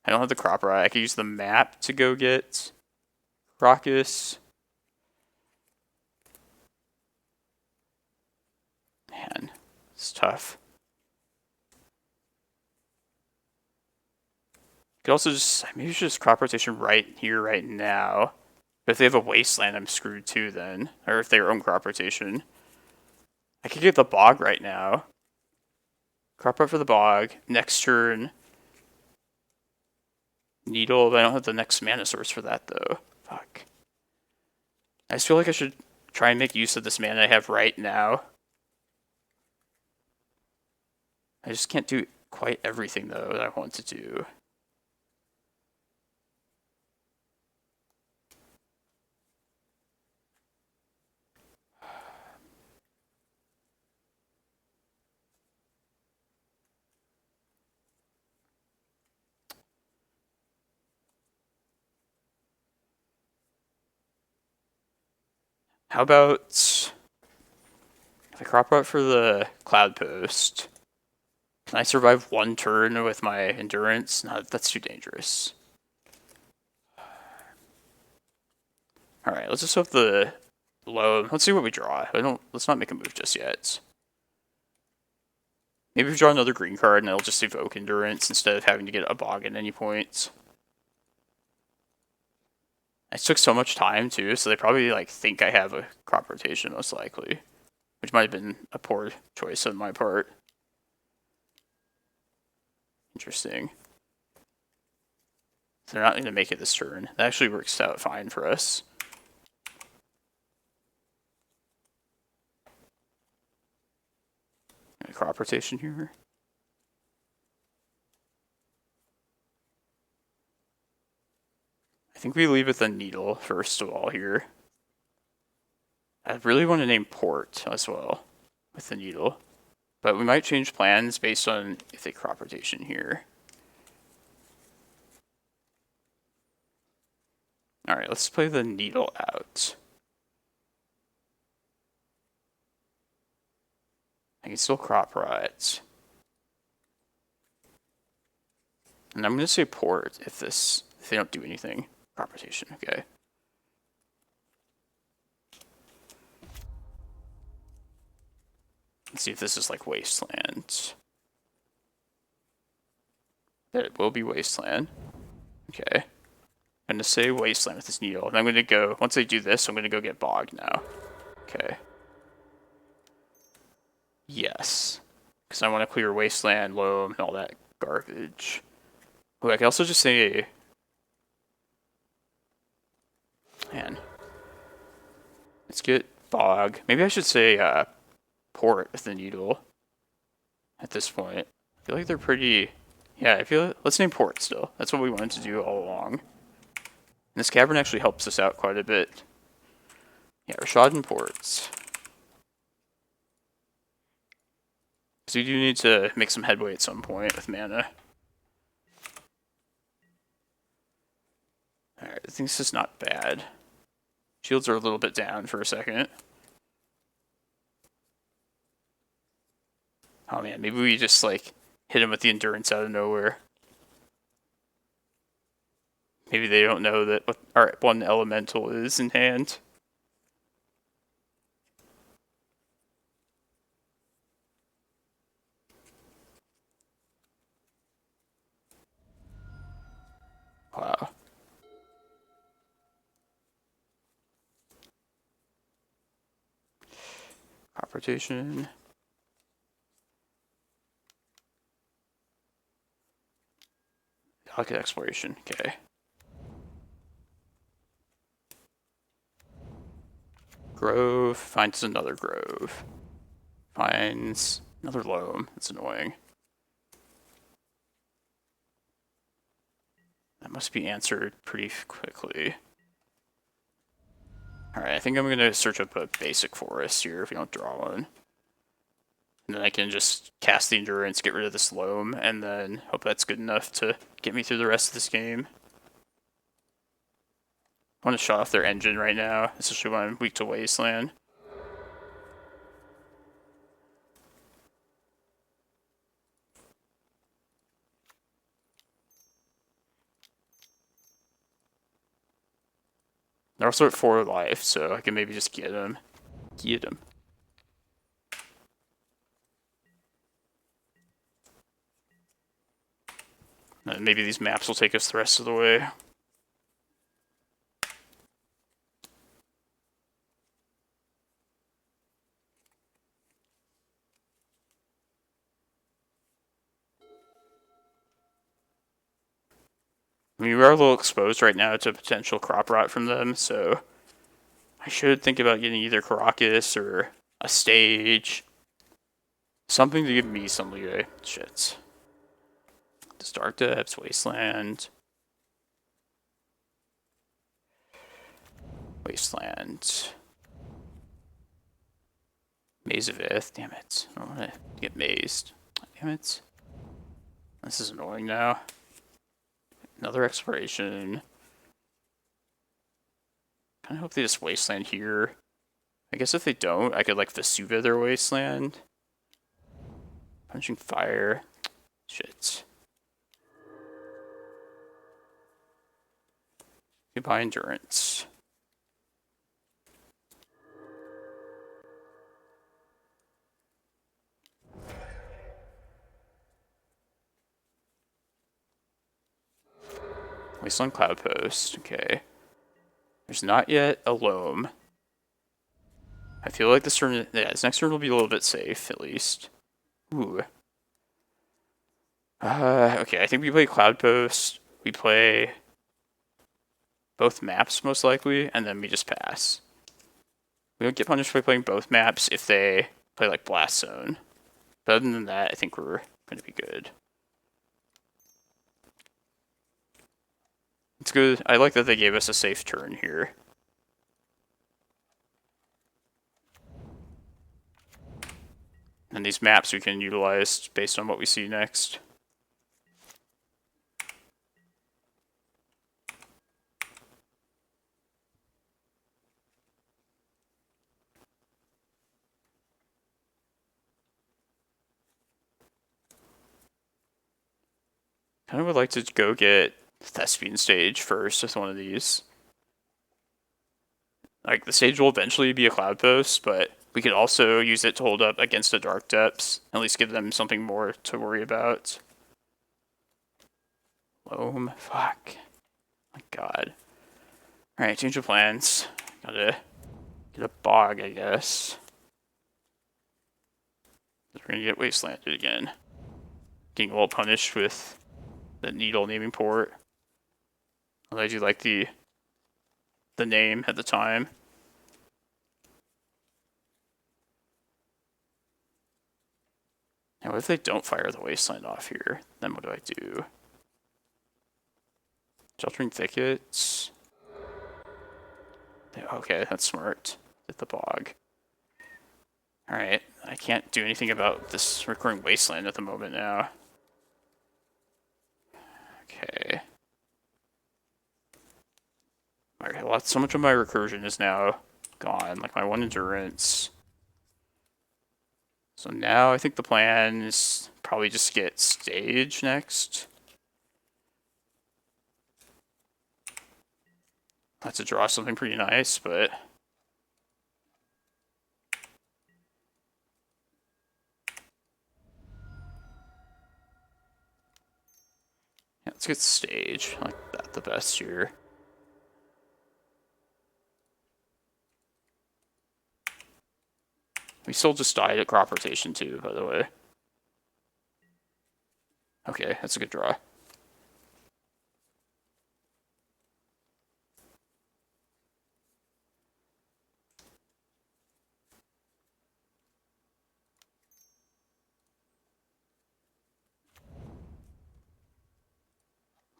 I don't have the crop rot. I could use the map to go get Karakas. Man, it's tough. Could also just crop rotation right here, right now. But if they have a wasteland, I'm screwed too then. Or if they own crop rotation. I could get the bog right now. Crop up for the bog. Next turn. Needle, but I don't have the next mana source for that though. Fuck. I just feel like I should try and make use of this mana I have right now. I just can't do quite everything though that I want to do. How about if I crop out for the Cloudpost? Can I survive 1 turn with my endurance? No, that's too dangerous. Alright, let's just hope the low. Let's see what we draw. Let's not make a move just yet. Maybe we draw another green card and it'll just evoke endurance instead of having to get a bog at any point. It took so much time too, so they probably like think I have a crop rotation most likely. Which might have been a poor choice on my part. Interesting. So they're not going to make it this turn. That actually works out fine for us. Crop rotation here. I think we leave with the needle first of all here. I really want to name port as well with the needle. But we might change plans based on if they crop rotation here. Alright, let's play the Needle out. I can still crop rot. And I'm going to say port if they don't do anything. Crop rotation, okay. Let's see if this is like Wasteland. It will be Wasteland. Okay. I'm going to say Wasteland with this Needle. And I'm going to go, once they do this, I'm going to go get Bog now. Okay. Yes. Because I want to clear Wasteland, Loam, and all that garbage. Ooh, I can also just say... Man. Let's get Bog. Maybe I should say port with the Needle. At this point. I feel like they're pretty... Yeah, I feel... Let's name port still. That's what we wanted to do all along. And this Cavern actually helps us out quite a bit. Yeah, Rashad and ports. So we do need to make some headway at some point with mana. Alright, I think this is not bad. Shields are a little bit down for a second. Oh man, maybe we just like hit him with the endurance out of nowhere. Maybe they don't know that what our one elemental is in hand. Wow. Crop rotation. Delicate exploration, okay. Grove, finds another grove. Finds another loam, that's annoying. That must be answered pretty quickly. Alright, I think I'm going to search up a basic forest here if we don't draw one. And then I can just cast the endurance, get rid of this loam, and then hope that's good enough to get me through the rest of this game. I want to shut off their engine right now, especially when I'm weak to Wasteland. They're also at 4 life, so I can maybe just get them. Get them. And maybe these maps will take us the rest of the way. I mean, we are a little exposed right now to potential crop rot from them, so I should think about getting either Karakas or a stage. Something to give me some leeway. Shit. This Dark Depths, Wasteland. Wasteland. Maze of Ith. Damn it. I don't want to get mazed. Damn it. This is annoying now. Another exploration. Kinda hope they just Wasteland here. I guess if they don't, I could like Vesuva their Wasteland. Punching Fire. Shit. Goodbye Endurance. Wasteland Cloudpost, okay. There's not yet a loam. I feel like this turn, yeah, this next turn will be a little bit safe, at least. Ooh. Okay, I think we play Cloudpost. We play both maps, most likely, and then we just pass. We don't get punished by playing both maps if they play, like, Blast Zone. But other than that, I think we're going to be good. It's good. I like that they gave us a safe turn here. And these maps we can utilize based on what we see next. Kind of would like to go get Thespian Sage first with one of these. Like, the Sage will eventually be a Cloudpost, but we could also use it to hold up against the Dark Depths. At least give them something more to worry about. Loam. Fuck. My god. Alright, change of plans. Gotta get a Bog, I guess. We're gonna get Wastelanded again. Getting a little punished with the Needle naming port. Although I do like the name at the time. Now, what if they don't fire the Wasteland off here? Then what do I do? Sheltering Thickets. Okay, that's smart. Hit the Bog. Alright, I can't do anything about this recurring Wasteland at the moment now. Okay. Alright, well, so much of my recursion is now gone, like my 1 endurance. So now I think the plan is probably just get Stage next. That's to draw something pretty nice, but... yeah, let's get Stage. I like that the best here. We still just died at crop rotation too, by the way. Okay, that's a good draw.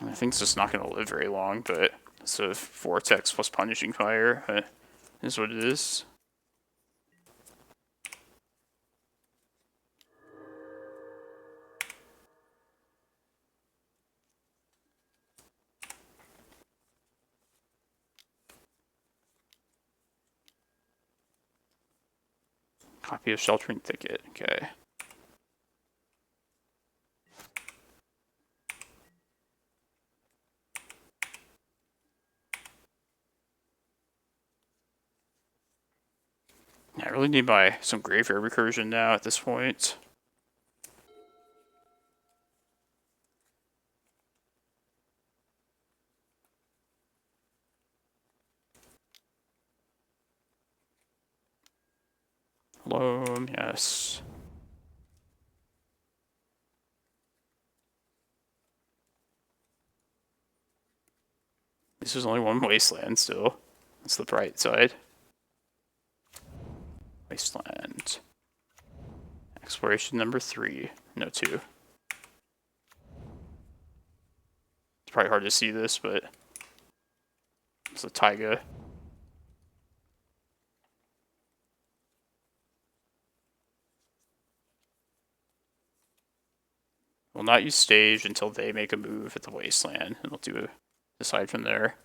I think it's just not going to live very long, but it's a Vortex plus Punishing Fire. Is what it is. Copy of Sheltering Thicket, okay. I really need some graveyard recursion now at this point. Loam, yes. This is only one Wasteland still. That's the bright side. Wasteland. Exploration number 3. No, 2. It's probably hard to see this, but it's a taiga. We'll not use Stage until they make a move at the Wasteland, and we'll decide from there.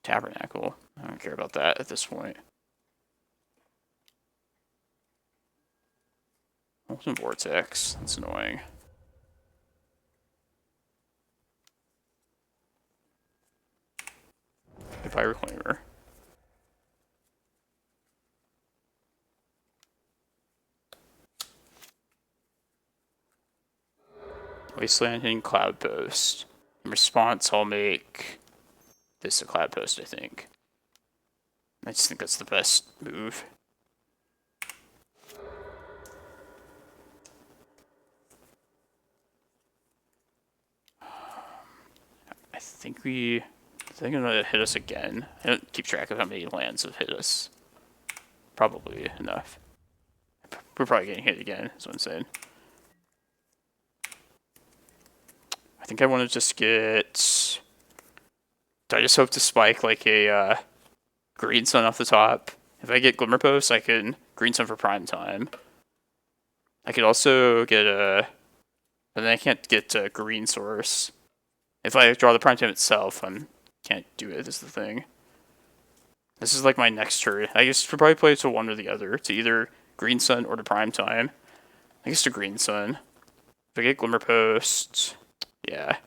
Tabernacle. I don't care about that at this point. Molten Vortex. That's annoying. Goodbye, Reclaimer. Wasteland hitting Cloudpost. In response, I'll make this a Cloudpost, I think. I just think that's the best move. I think they're gonna hit us again. I don't keep track of how many lands have hit us. Probably enough. We're probably getting hit again, is what I'm saying. I think I want to just get... Do I just hope to spike like a Green Sun off the top? If I get Glimmerpost, I can Green Sun for prime time. I could also get a... But then I can't get a Green Source. If I draw the prime time itself, I'm can't do it, is the thing. This is like my next turn. I guess should probably play to one or the other. To either Green Sun or to Prime Time. I guess to Green Sun. If I get Glimmerpost, yeah.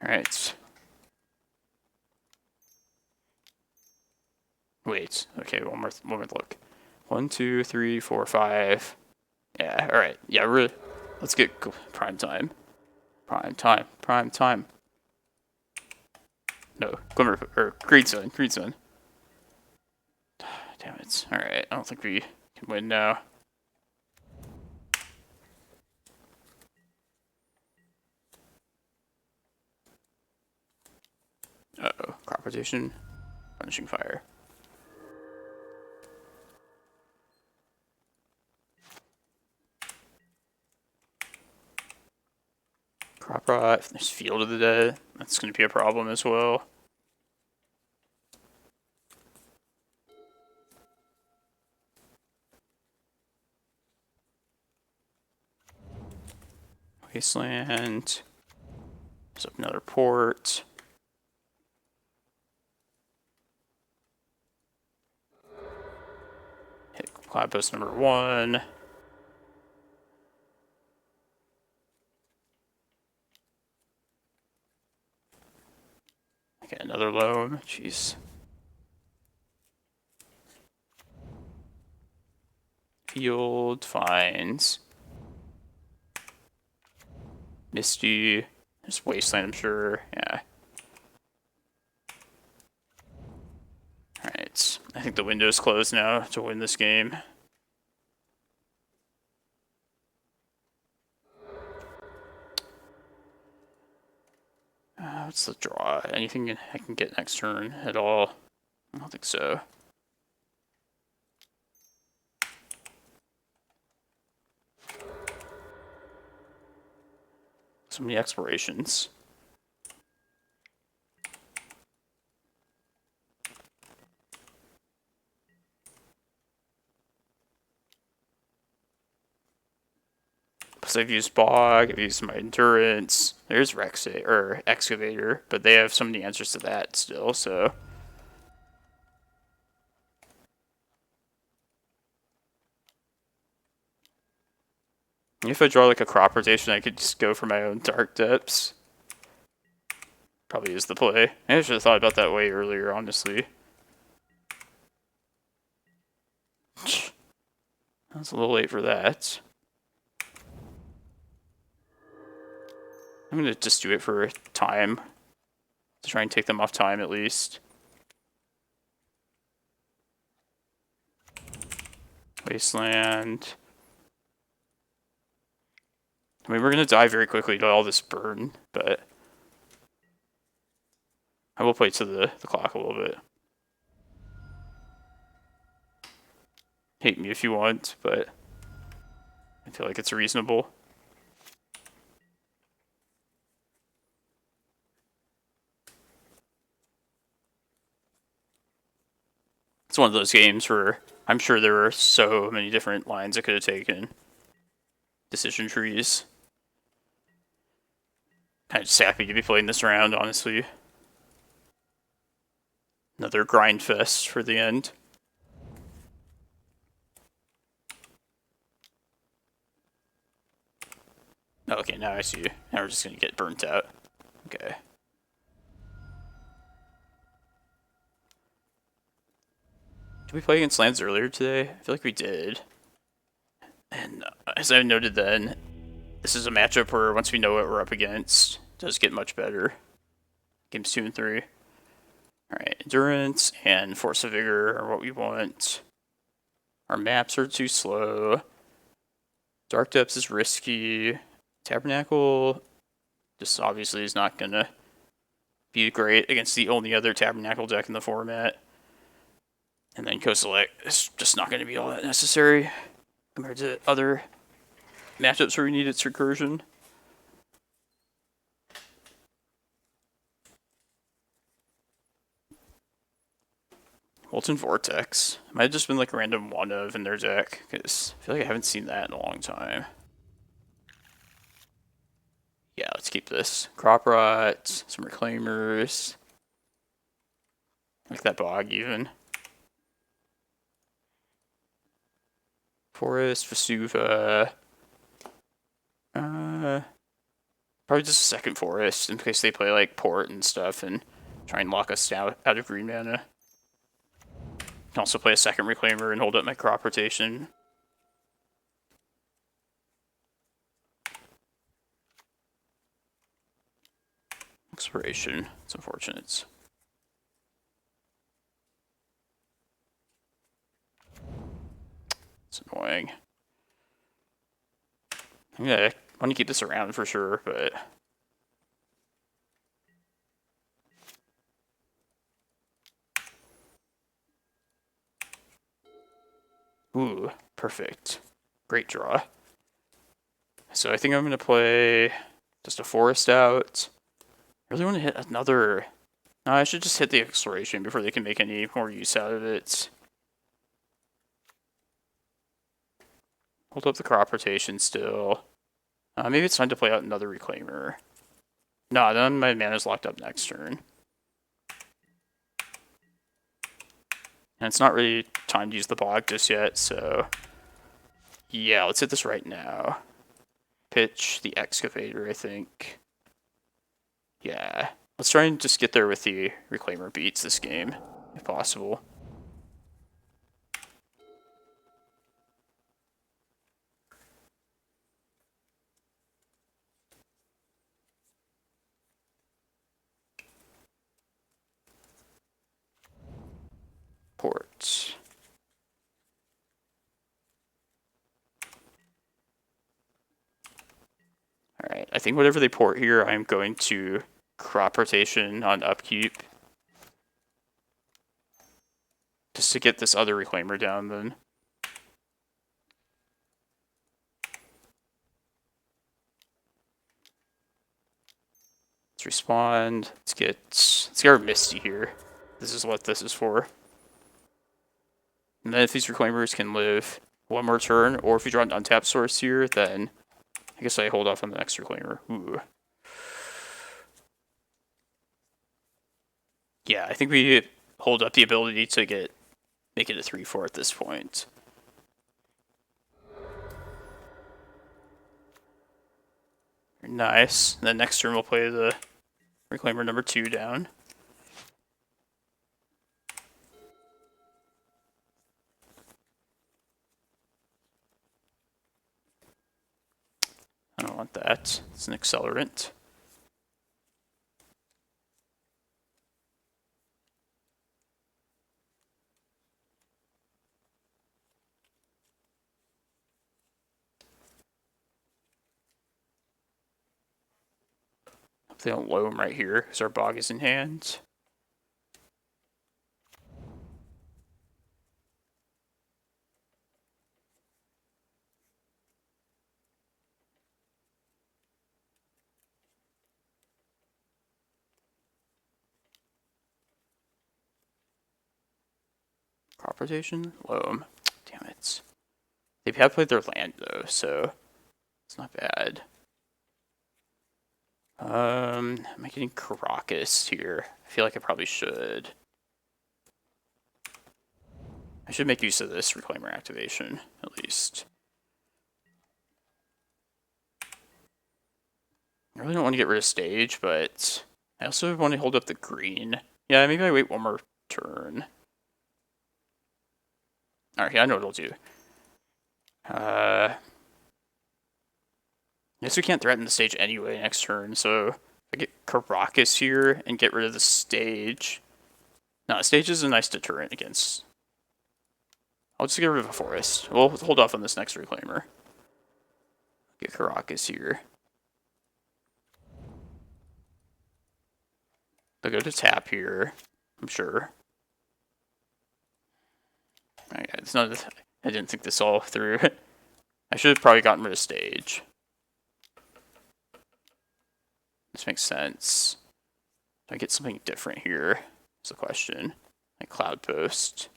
Alright. Wait, okay, one more look. 1, 2, 3, 4, 5. Yeah, alright. Yeah, really. Let's get Prime Time. Prime Time. Prime Time. No, Green Sun. Green Sun. Damn it. Alright, I don't think we can win now. Uh-oh. Crop rotation. Punishing Fire. Crop Rot. If there's Field of the Dead, that's going to be a problem as well. Wasteland. There's another port. Hit Cloudpost number 1. Okay, another loam. Jeez. Field finds. Misty. There's Wasteland, I'm sure. Yeah. Alright. I think the window's closed now to win this game. What's the draw? Anything I can get next turn at all? I don't think so. So many explorations. Because I've used Bog, I've used my Endurance. There's Excavator, but they have so many answers to that still, so. If I draw like a crop rotation, I could just go for my own Dark Depths. Probably is the play. I should have thought about that way earlier, honestly. I was a little late for that. I'm going to just do it for time. To try and take them off time at least. Wasteland. I mean, we're going to die very quickly to all this burn, but I will play to the clock a little bit. Hate me if you want, but I feel like it's reasonable. It's one of those games where I'm sure there were so many different lines I could have taken. Decision trees. Kind of just happy to be playing this round, honestly. Another grind fest for the end. Okay, now I see. Now we're just gonna get burnt out. Okay. Did we play against lands earlier today? I feel like we did. And as I noted then, this is a matchup where once we know what we're up against, it does get much better. Games 2 and 3. Alright, Endurance and Force of Vigor are what we want. Our maps are too slow. Dark Depths is risky. Tabernacle just obviously is not gonna be great against the only other Tabernacle deck in the format. And then Kozilek is just not gonna be all that necessary compared to other matchups where we need its recursion. Molten Vortex. Might have just been like a random one of in their deck, because I feel like I haven't seen that in a long time. Yeah, let's keep this. Crop Rot, some Reclaimers. Like that Bog even. Forest, Vesuva. Probably just a second Forest in case they play like Port and stuff and try and lock us out of green mana. Can also play a second Reclaimer and hold up my crop rotation. Expiration. It's unfortunate. It's annoying. Yeah, I want to keep this around for sure, but... Ooh, perfect. Great draw. So I think I'm going to play just a Forest out. I really want to hit another... No, I should just hit the Exploration before they can make any more use out of it. Hold up the crop rotation still. Maybe it's time to play out another Reclaimer. No, then my mana's locked up next turn. And it's not really time to use the Bog just yet, so... Yeah, let's hit this right now. Pitch the Excavator, I think. Yeah. Let's try and just get there with the Reclaimer beats this game, if possible. Port. Alright, I think whatever they port here, I'm going to crop rotation on upkeep. Just to get this other Reclaimer down then. Let's respond. Let's get our Misty here. This is what this is for. And then if these Reclaimers can live one more turn, or if we draw an untapped source here, then I guess I hold off on the next Reclaimer. Ooh. Yeah, I think we hold up the ability to make it a 3/4 at this point. Nice. And then next turn we'll play the Reclaimer number 2 down. I don't want that. It's an accelerant. Hope they don't loam right here because our Bog is in hand. Crop rotation? Loam. Damn it. They have played their land though, so it's not bad. Am I getting Karakas here? I feel like I probably should. I should make use of this Reclaimer activation, at least. I really don't want to get rid of stage, but I also want to hold up the green. Yeah, maybe I wait one more turn. Alright, yeah, I know what I'll do. I guess we can't threaten the stage anyway next turn, so if I get Karakas here and get rid of the stage... No, the stage is a nice deterrent against... I'll just get rid of a Forest. We'll hold off on this next Reclaimer. Get Karakas here. They'll go to tap here, I'm sure. Alright, it's not... I didn't think this all through. I should have probably gotten rid of stage. This makes sense. Do I get something different here? Is the question. Like Cloudpost.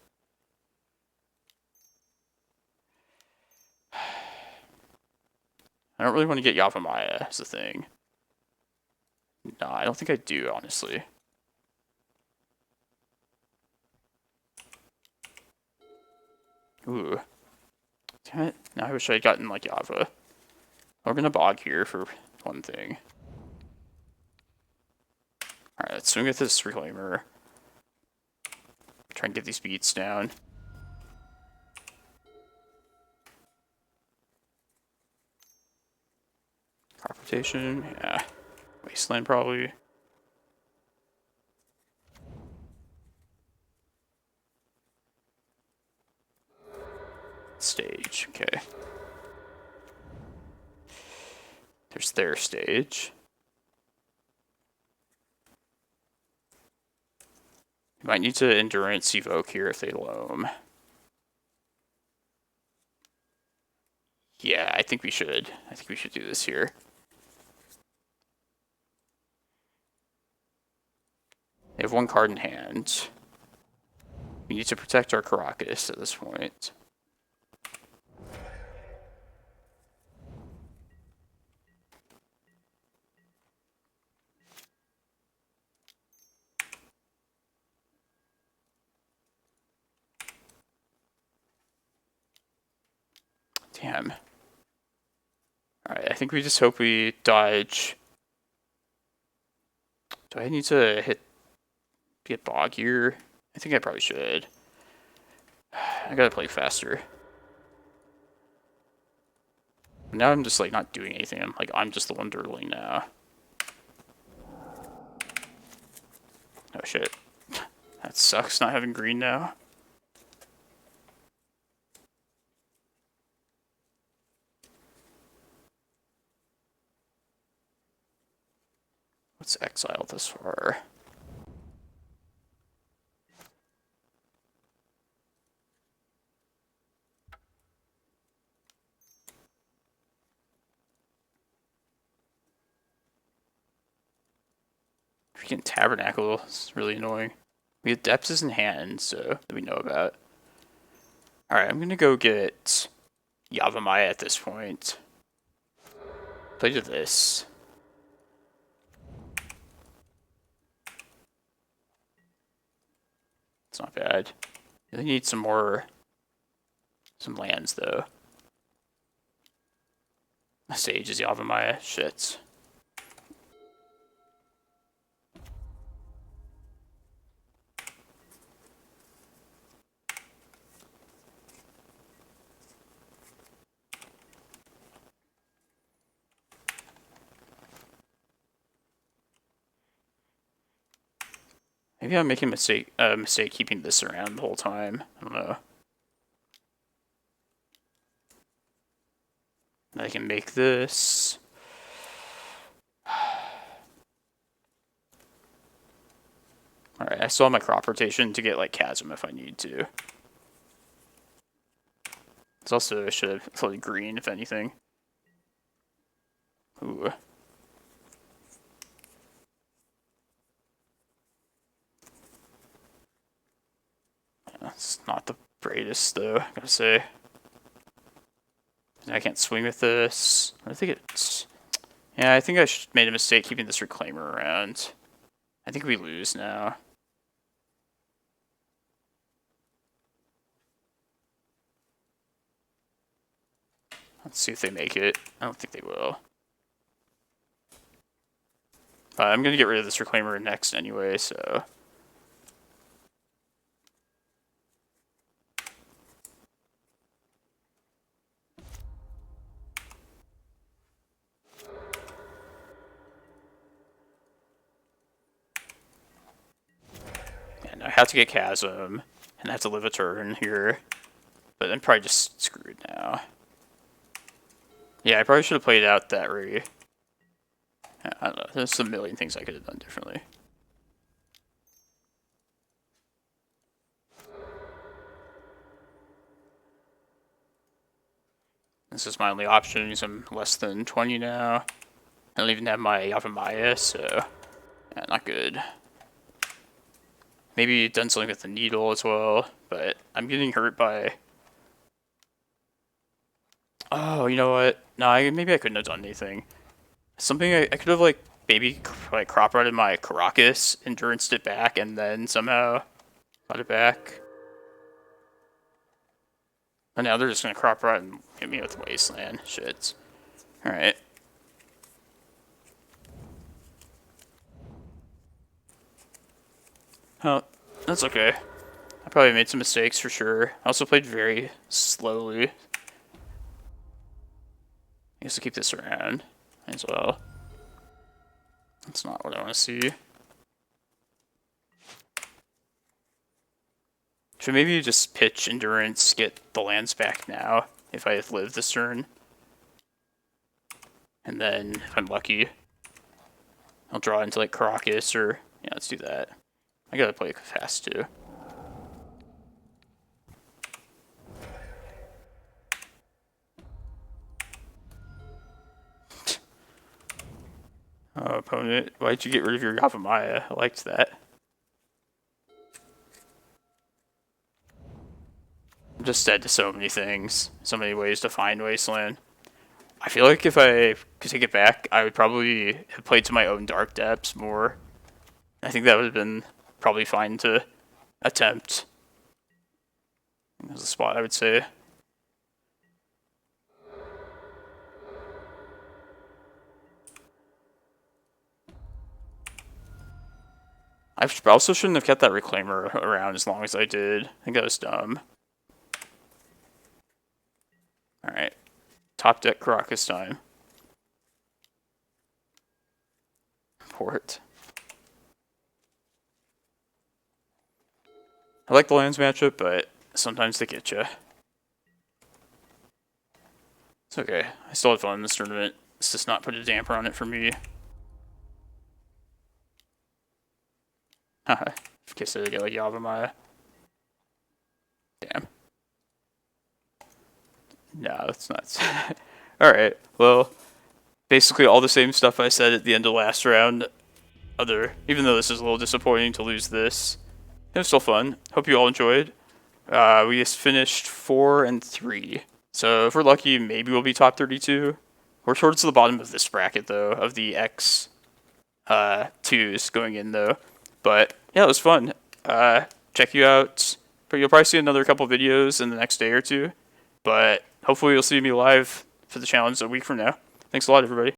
I don't really want to get Yavimaya, is the thing. No, I don't think I do, honestly. Ooh. Damn it. Now I wish I had gotten, like, Yava. We're gonna bog here for one thing. Alright, let's swing with this Reclaimer. Try and get these beats down. Crop rotation, yeah. Wasteland, probably. Stage, okay. There's their stage. You might need to Endurance Evoke here if they loam. Yeah, I think we should. I think we should do this here. They have one card in hand. We need to protect our Karakas at this point. Damn. Alright, I think we just hope we dodge. Do I need to get Bog here? I think I probably should. I gotta play faster. Now I'm just like not doing anything. I'm just the one dirtling now. Oh shit. That sucks not having green now. Let's exile this far. Freaking Tabernacle is really annoying. We have Depths in hand, so that we know about. Alright, I'm gonna go get Yavimaya at this point. Play to this. It's not bad. Really need some lands though. Sage is Yavimaya. Shit. Maybe I'm making a mistake keeping this around the whole time. I don't know. I can make this. Alright, I still have my crop rotation to get like Chasm if I need to. It's also, I should have played green if anything. Ooh. It's not the greatest though, I gotta say. I can't swing with this. I think it's... Yeah, I think I made a mistake keeping this Reclaimer around. I think we lose now. Let's see if they make it. I don't think they will. But I'm gonna get rid of this Reclaimer next anyway, so... And I have to get Chasm, and I have to live a turn here. But I'm probably just screwed now. Yeah, I probably should have played out that re. I don't know, there's a million things I could have done differently. This is my only option because I'm less than 20 now. I don't even have my Yavimaya, so... Yeah, not good. Maybe done something with the needle as well, but I'm getting hurt by... Oh, you know what? No, maybe I couldn't have done anything. Something I could have, like, maybe like crop routed my Karakas, enduranced it back, and then somehow got it back. And now they're just gonna crop rot and hit me with Wasteland. Shit. Alright. Oh, that's okay. I probably made some mistakes for sure. I also played very slowly. I guess I'll keep this around as well. That's not what I want to see. Should maybe just pitch Endurance, get the lands back now, if I live this turn. And then, if I'm lucky, I'll draw into like Karakas or... Yeah, let's do that. I gotta play fast too. Oh, opponent, why'd you get rid of your Yavimaya? I liked that. I'm just dead to so many things. So many ways to find Wasteland. I feel like if I could take it back, I would probably have played to my own Dark Depths more. I think that would have been probably fine to attempt. That's a spot I would say. I also shouldn't have kept that Reclaimer around as long as I did. I think that was dumb. Alright. Top deck Karakas time. Port. I like the lands matchup, but sometimes they get you. It's okay. I still had fun in this tournament. Let's just not put a damper on it for me. Haha. In case I get like Yavimaya. Damn. No, that's nuts. Alright, well, basically all the same stuff I said at the end of last round. Even though this is a little disappointing to lose this. It was still fun. Hope you all enjoyed. We just finished 4-3. So if we're lucky, maybe we'll be top 32. We're towards the bottom of this bracket, though, of the X 2s going in, though. But yeah, it was fun. Check you out. But you'll probably see another couple videos in the next day or two. But hopefully you'll see me live for the challenge a week from now. Thanks a lot, everybody.